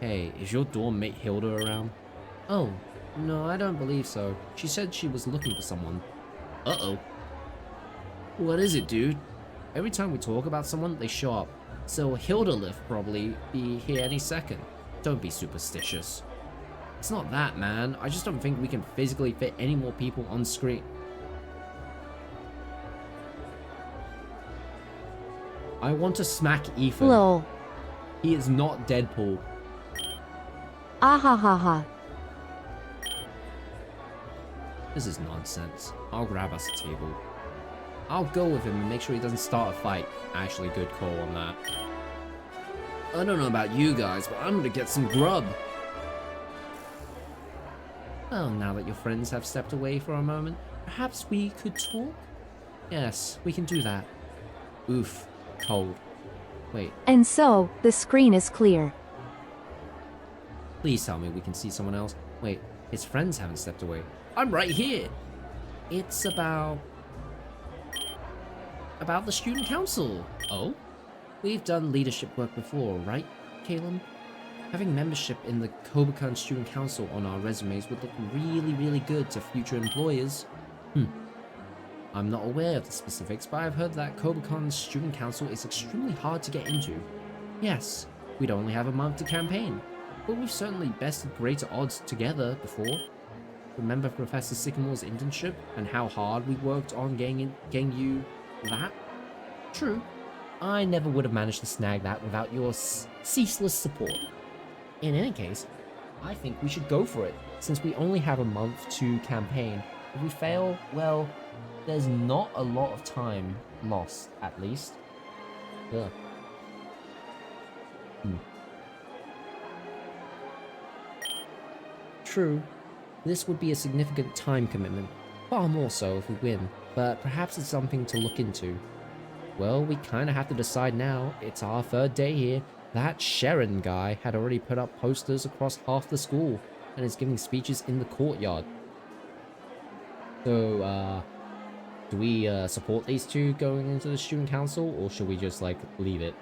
A: Hey, is your dorm mate Hilda around? Oh, no, I don't believe so. She said she was looking for someone. Uh-oh. What is it, dude? Every time we talk about someone, they show up. So Hildalif probably be here any second. Don't be superstitious. It's not that, man. I just don't think we can physically fit any more people on screen. I want to smack Ethan.
B: Lol.
A: He is not Deadpool.
B: Ah ha ha ha.
A: This is nonsense. I'll grab us a table. I'll go with him and make sure he doesn't start a fight. Actually, good call on that. I don't know about you guys, but I'm gonna get some grub. Well, now that your friends have stepped away for a moment, perhaps we could talk? Yes, we can do that. Oof. Cold. Wait,
B: And so, the screen is clear.
A: please tell me we can see someone else. Wait, his friends haven't stepped away. I'm right here! It's about the student council. Oh? We've done leadership work before, right, Caleb? Having membership in the Kobukan Student Council on our resumes would look really, really good to future employers. I'm not aware of the specifics, but I've heard that Kobukan Student Council is extremely hard to get into. Yes, we'd only have a month to campaign, but we've certainly bested greater odds together before. Remember Professor Sycamore's internship and how hard we worked on getting you that? True. I never would have managed to snag that without your ceaseless support. In any case, I think we should go for it, since we only have a month to campaign. If we fail, well, there's not a lot of time lost, at least. Ugh. True, this would be a significant time commitment, far more so if we win, but perhaps it's something to look into. Well, we kinda have to decide now. It's our third day here. That Sharon guy had already put up posters across half the school and is giving speeches in the courtyard. So, do we support these two going into the student council, or should we just, like, leave it?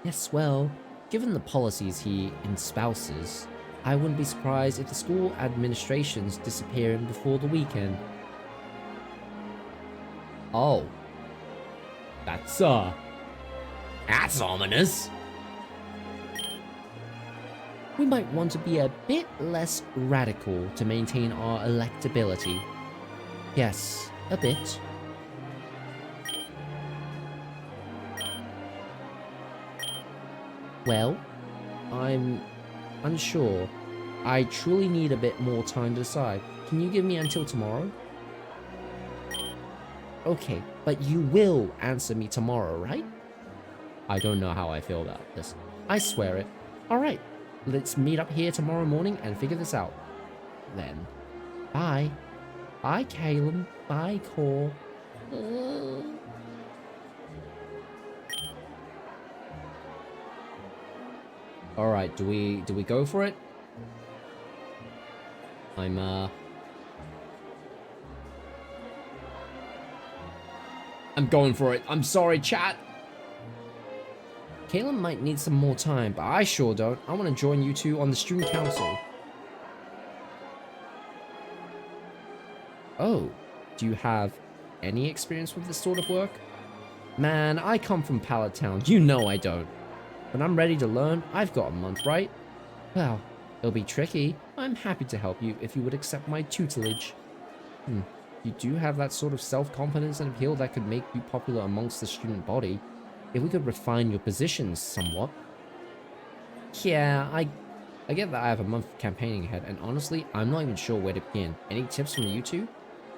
A: Yes, well, given the policies he espouses, I wouldn't be surprised if the school administration's disappearing before the weekend. Oh. That's ominous. We might want to be a bit less radical to maintain our electability. Yes, a bit. Well, I'm unsure. I truly need a bit more time to decide. Can you give me until tomorrow? Okay, but you will answer me tomorrow, right? I don't know how I feel about this. I swear it. Alright, let's meet up here tomorrow morning and figure this out. Then, bye. Bye, Caleb. Bye, Cole. Alright, do we go for it? I'm going for it. I'm sorry, chat. Caleb might need some more time, but I sure don't. I want to join you two on the student council. Oh, do you have any experience with this sort of work? Man, I come from Pallet Town. You know I don't. But I'm ready to learn. I've got a month, right? Well, it'll be tricky. I'm happy to help you if you would accept my tutelage. You do have that sort of self-confidence and appeal that could make you popular amongst the student body. If we could refine your positions somewhat. Yeah, I get that I have a month of campaigning ahead, and honestly, I'm not even sure where to begin. Any tips from you two?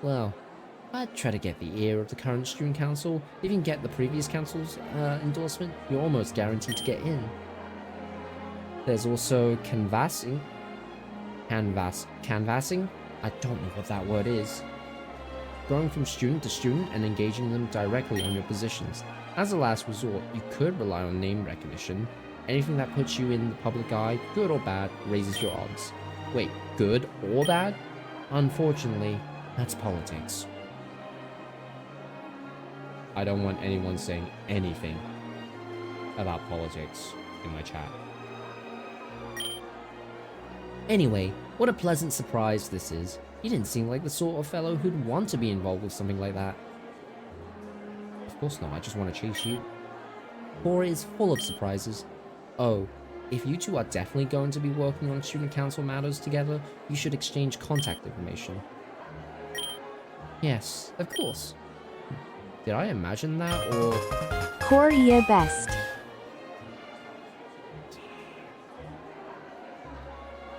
A: Well, I'd try to get the ear of the current student council. If you can get the previous council's endorsement, you're almost guaranteed to get in. There's also canvassing. Canvassing? I don't know what that word is. Going from student to student and engaging them directly on your positions. As a last resort, you could rely on name recognition. Anything that puts you in the public eye, good or bad, raises your odds. Wait, good or bad? Unfortunately, that's politics. I don't want anyone saying anything about politics in my chat. Anyway, What a pleasant surprise this is. You didn't seem like the sort of fellow who'd want to be involved with something like that. Of course not, I just want to chase you. Core is full of surprises. Oh, if you two are definitely going to be working on student council matters together, you should exchange contact information. Yes, of course. Did I imagine that, or...
B: Core ye best.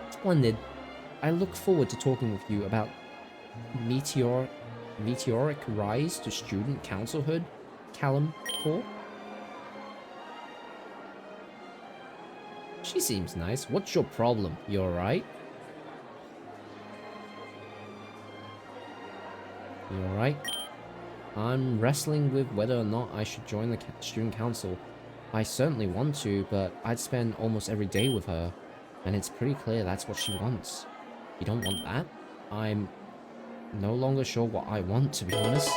A: Splendid. I look forward to talking with you about meteoric rise to student councilhood, Callum Core. She seems nice. What's your problem? You alright? You alright? I'm wrestling with whether or not I should join the student council. I certainly want to, but I'd spend almost every day with her. And it's pretty clear that's what she wants. You don't want that? I'm no longer sure what I want, to be honest.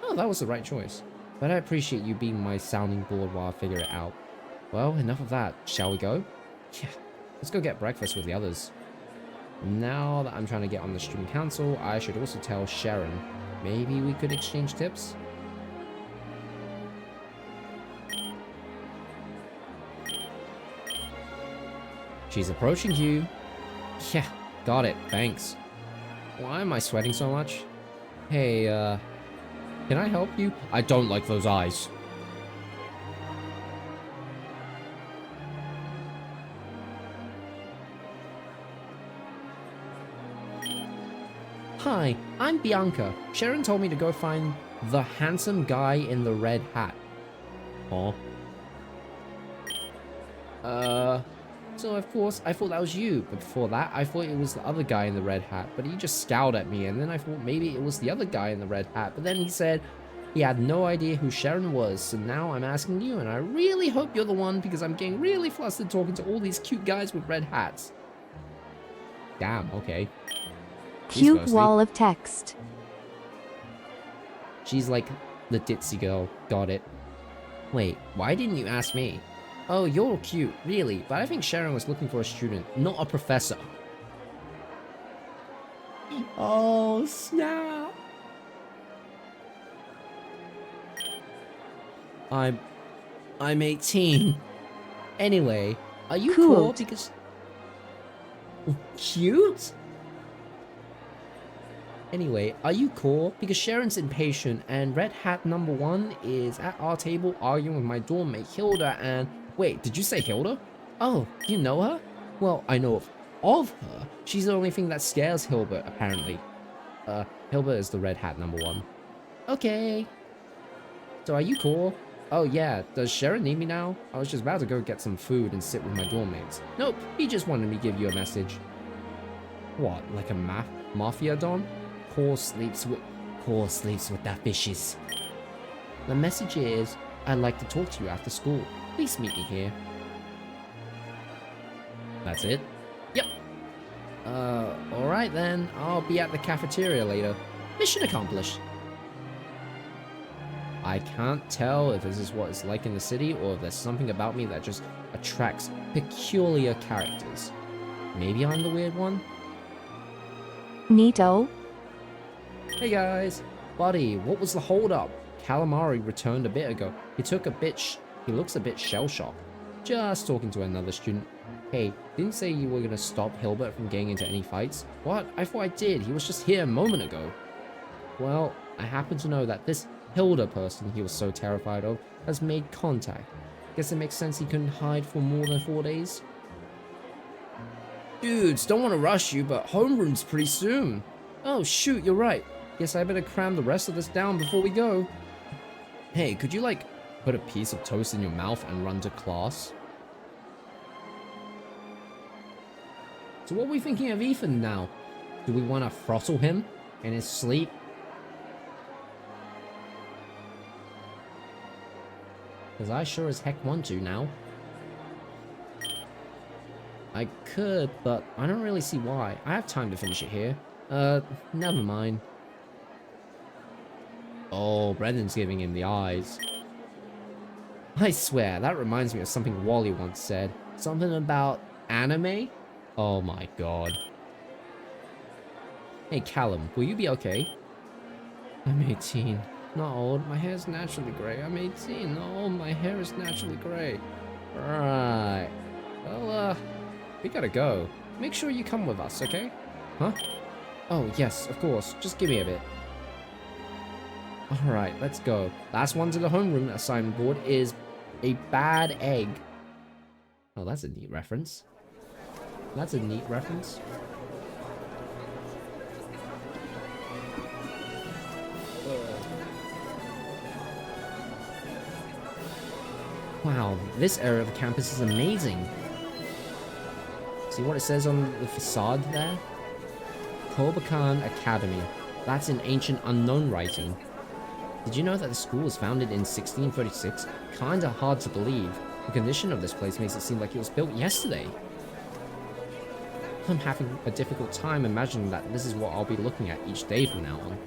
A: Oh, that was the right choice. But I appreciate you being my sounding board while I figure it out. Well, enough of that. Shall we go? Yeah, let's go get breakfast with the others. Now that I'm trying to get on the student council, I should also tell Sharon. Maybe we could exchange tips? She's approaching you. Yeah, got it. Thanks. Why am I sweating so much? Hey, can I help you? I don't like those eyes. Hi, I'm Bianca. Sharon told me to go find the handsome guy in the red hat. Oh. So of course, I thought that was you, but before that, I thought it was the other guy in the red hat, but he just scowled at me, and then I thought maybe it was the other guy in the red hat, but then he said he had no idea who Sharon was, so now I'm asking you, and I really hope you're the one, because I'm getting really flustered talking to all these cute guys with red hats. Damn, okay.
B: Cute wall of text.
A: She's like the ditzy girl, got it. Wait, why didn't you ask me? Oh, you're cute, really, but I think Sharon was looking for a student, not a professor. Oh, snap. I'm 18. Anyway, are you cool because... Cute? Anyway, are you cool? Because Sharon's impatient and Red Hat number 1 is at our table arguing with my dorm mate Hilda and... Wait, did you say Hilda? Oh, you know her? Well, I know of her. She's the only thing that scares Hilbert, apparently. Hilbert is the Red Hat number 1. Okay. So are you cool? Oh yeah, does Sharon need me now? I was just about to go get some food and sit with my dorm mates. Nope, he just wanted me to give you a message. What, like a mafia don? Core sleeps with the fishes. The message is, I'd like to talk to you after school. Please meet me here. That's it? Yep. Alright then. I'll be at the cafeteria later. Mission accomplished. I can't tell if this is what it's like in the city or if there's something about me that just attracts peculiar characters. Maybe I'm the weird one?
B: Neato.
A: Hey guys. Buddy, what was the holdup? Calamari returned a bit ago. He looks a bit shell-shocked. Just talking to another student. Hey, didn't you say you were gonna stop Hilbert from getting into any fights? What? I thought I did. He was just here a moment ago. Well, I happen to know that this Hilda person he was so terrified of has made contact. Guess it makes sense he couldn't hide for more than 4 days. Dudes, don't want to rush you, but homeroom's pretty soon. Oh shoot, you're right. Guess I better cram the rest of this down before we go. Hey, could you like put a piece of toast in your mouth and run to class? So what are we thinking of Ethan now? Do we want to throttle him in his sleep? Because I sure as heck want to now. I could, but I don't really see why. I have time to finish it here. Never mind. Oh, Brendan's giving him the eyes. I swear, that reminds me of something Wally once said. Something about anime? Oh my god. Hey, Callum, will you be okay? I'm 18. Not old. My hair's naturally grey. I'm 18. Not old. My hair is naturally grey. Right. Well, we gotta go. Make sure you come with us, okay? Huh? Oh, yes, of course. Just give me a bit. Alright, let's go. Last one to the homeroom assignment board is a bad egg. Oh, that's a neat reference. That's a neat reference. Wow, this area of the campus is amazing. See what it says on the facade there? Kobukan Academy. That's in ancient unknown writing. Did you know that the school was founded in 1636? Kinda hard to believe. The condition of this place makes it seem like it was built yesterday. I'm having a difficult time imagining that this is what I'll be looking at each day from now on.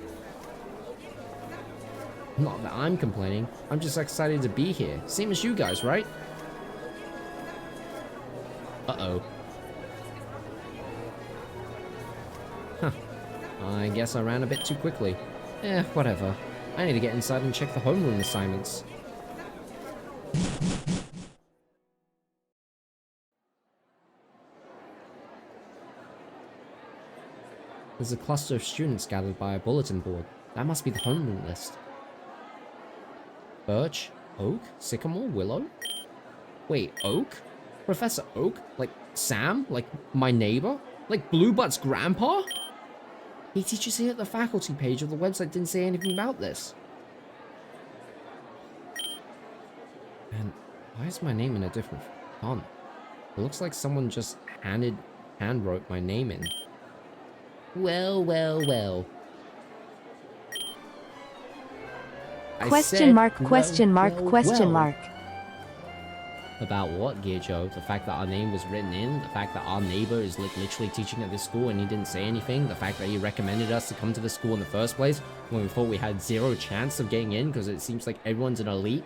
A: Not that I'm complaining, I'm just excited to be here. Same as you guys, right? Uh-oh. Huh. I guess I ran a bit too quickly. Eh, whatever. I need to get inside and check the homeroom assignments. There's a cluster of students gathered by a bulletin board. That must be the homeroom list. Birch, Oak, Sycamore, Willow? Wait, Oak? Professor Oak? Like Sam? Like my neighbor? Like Bluebutt's grandpa? He teaches here at the faculty page of the website didn't say anything about this. And why is my name in a different font? It looks like someone just hand wrote my name in. Well, well, well.
B: Question mark, question mark, question mark.
A: About what, Gearjo? The fact that our name was written in? The fact that our neighbor is like literally teaching at this school and he didn't say anything? The fact that he recommended us to come to the school in the first place when we thought we had zero chance of getting in because it seems like everyone's an elite?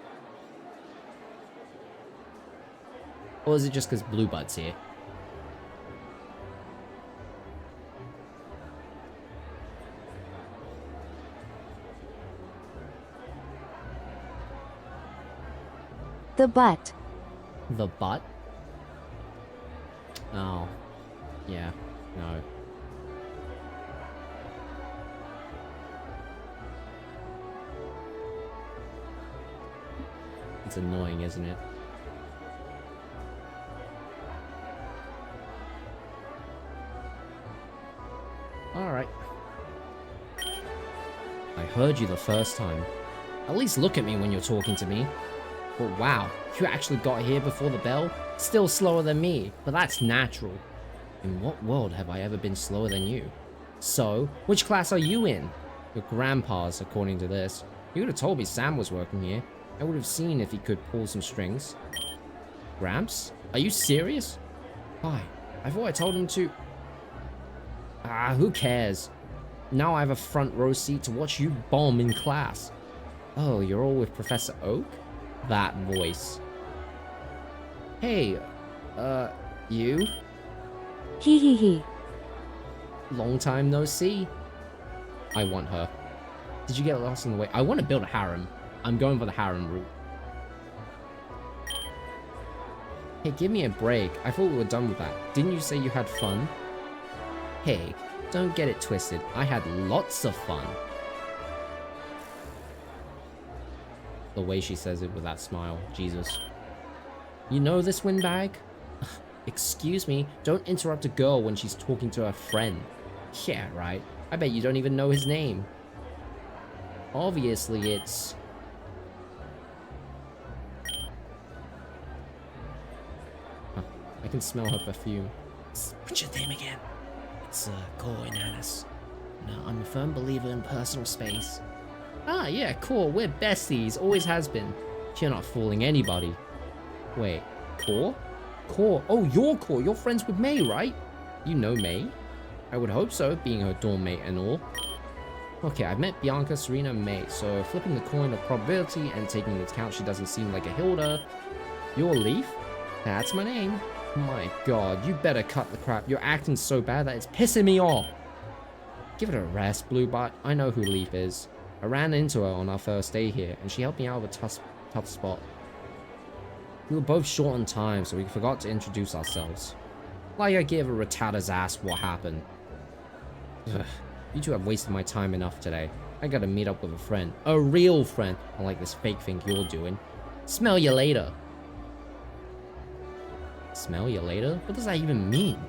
A: Or is it just because Bluebud's here?
B: The butt.
A: The butt? Oh. Yeah. No. It's annoying, isn't it? Alright. I heard you the first time. At least look at me when you're talking to me. But wow, you actually got here before the bell? Still slower than me, but that's natural. In what world have I ever been slower than you? So, which class are you in? Your grandpa's, according to this. You would have told me Sam was working here. I would have seen if he could pull some strings. Gramps? Are you serious? Why? I thought I told him to... Ah, who cares? Now I have a front row seat to watch you bomb in class. Oh, you're all with Professor Oak? That voice. Hey, you?
B: Hee hee hee.
A: Long time no see. I want her. Did you get lost in the way? I want to build a harem. I'm going for the harem route. Hey, give me a break. I thought we were done with that. Didn't you say you had fun? Hey, don't get it twisted. I had lots of fun. The way she says it with that smile. Jesus. You know this windbag? Excuse me, don't interrupt a girl when she's talking to her friend. Yeah, right. I bet you don't even know his name. Obviously, it's... Huh. I can smell her perfume. What's your name again? It's, Corey Nanis. No, I'm a firm believer in personal space. Ah, yeah, cool. We're besties. Always has been. You're not fooling anybody. Wait, Core? Core? Oh, you're Core. You're friends with May, right? You know May? I would hope so, being her dorm mate and all. Okay, I've met Bianca, Serena, and May, so flipping the coin of probability and taking into account she doesn't seem like a Hilda. You're Leaf? That's my name. My god, you better cut the crap. You're acting so bad that it's pissing me off. Give it a rest, Blue, but I know who Leaf is. I ran into her on our first day here, and she helped me out of a tough spot. We were both short on time, so we forgot to introduce ourselves. Like I gave a Rattata's ass what happened. Ugh, you two have wasted my time enough today. I gotta meet up with a friend. A real friend, unlike this fake thing you're doing. Smell you later. Smell you later? What does that even mean?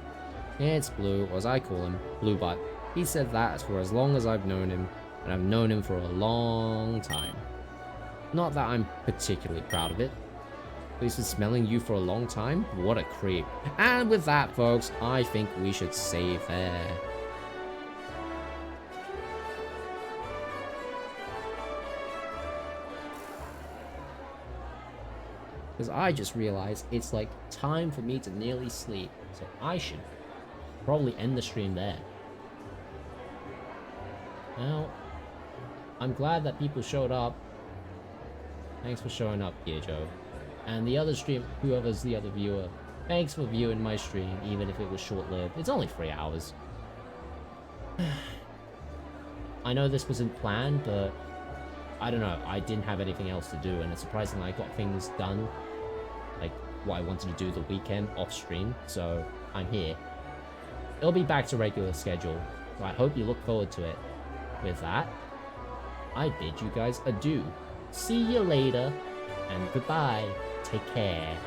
A: Yeah, it's Blue, or as I call him, Blue Butt. He said that for as long as I've known him, and I've known him for a long time. Not that I'm particularly proud of it. But he's been smelling you for a long time? What a creep. And with that, folks, I think we should save there. Because I just realized it's like time for me to nearly sleep. So I should probably end the stream there. Well, I'm glad that people showed up. Thanks for showing up, Joe. And the other stream, whoever's the other viewer, thanks for viewing my stream, even if it was short-lived. It's only 3 hours. I know this wasn't planned, but I don't know. I didn't have anything else to do, and it's surprising I got things done, like what I wanted to do the weekend off stream, so I'm here. It'll be back to regular schedule, so I hope you look forward to it. With that, I bid you guys adieu. See you later, and goodbye. Take care.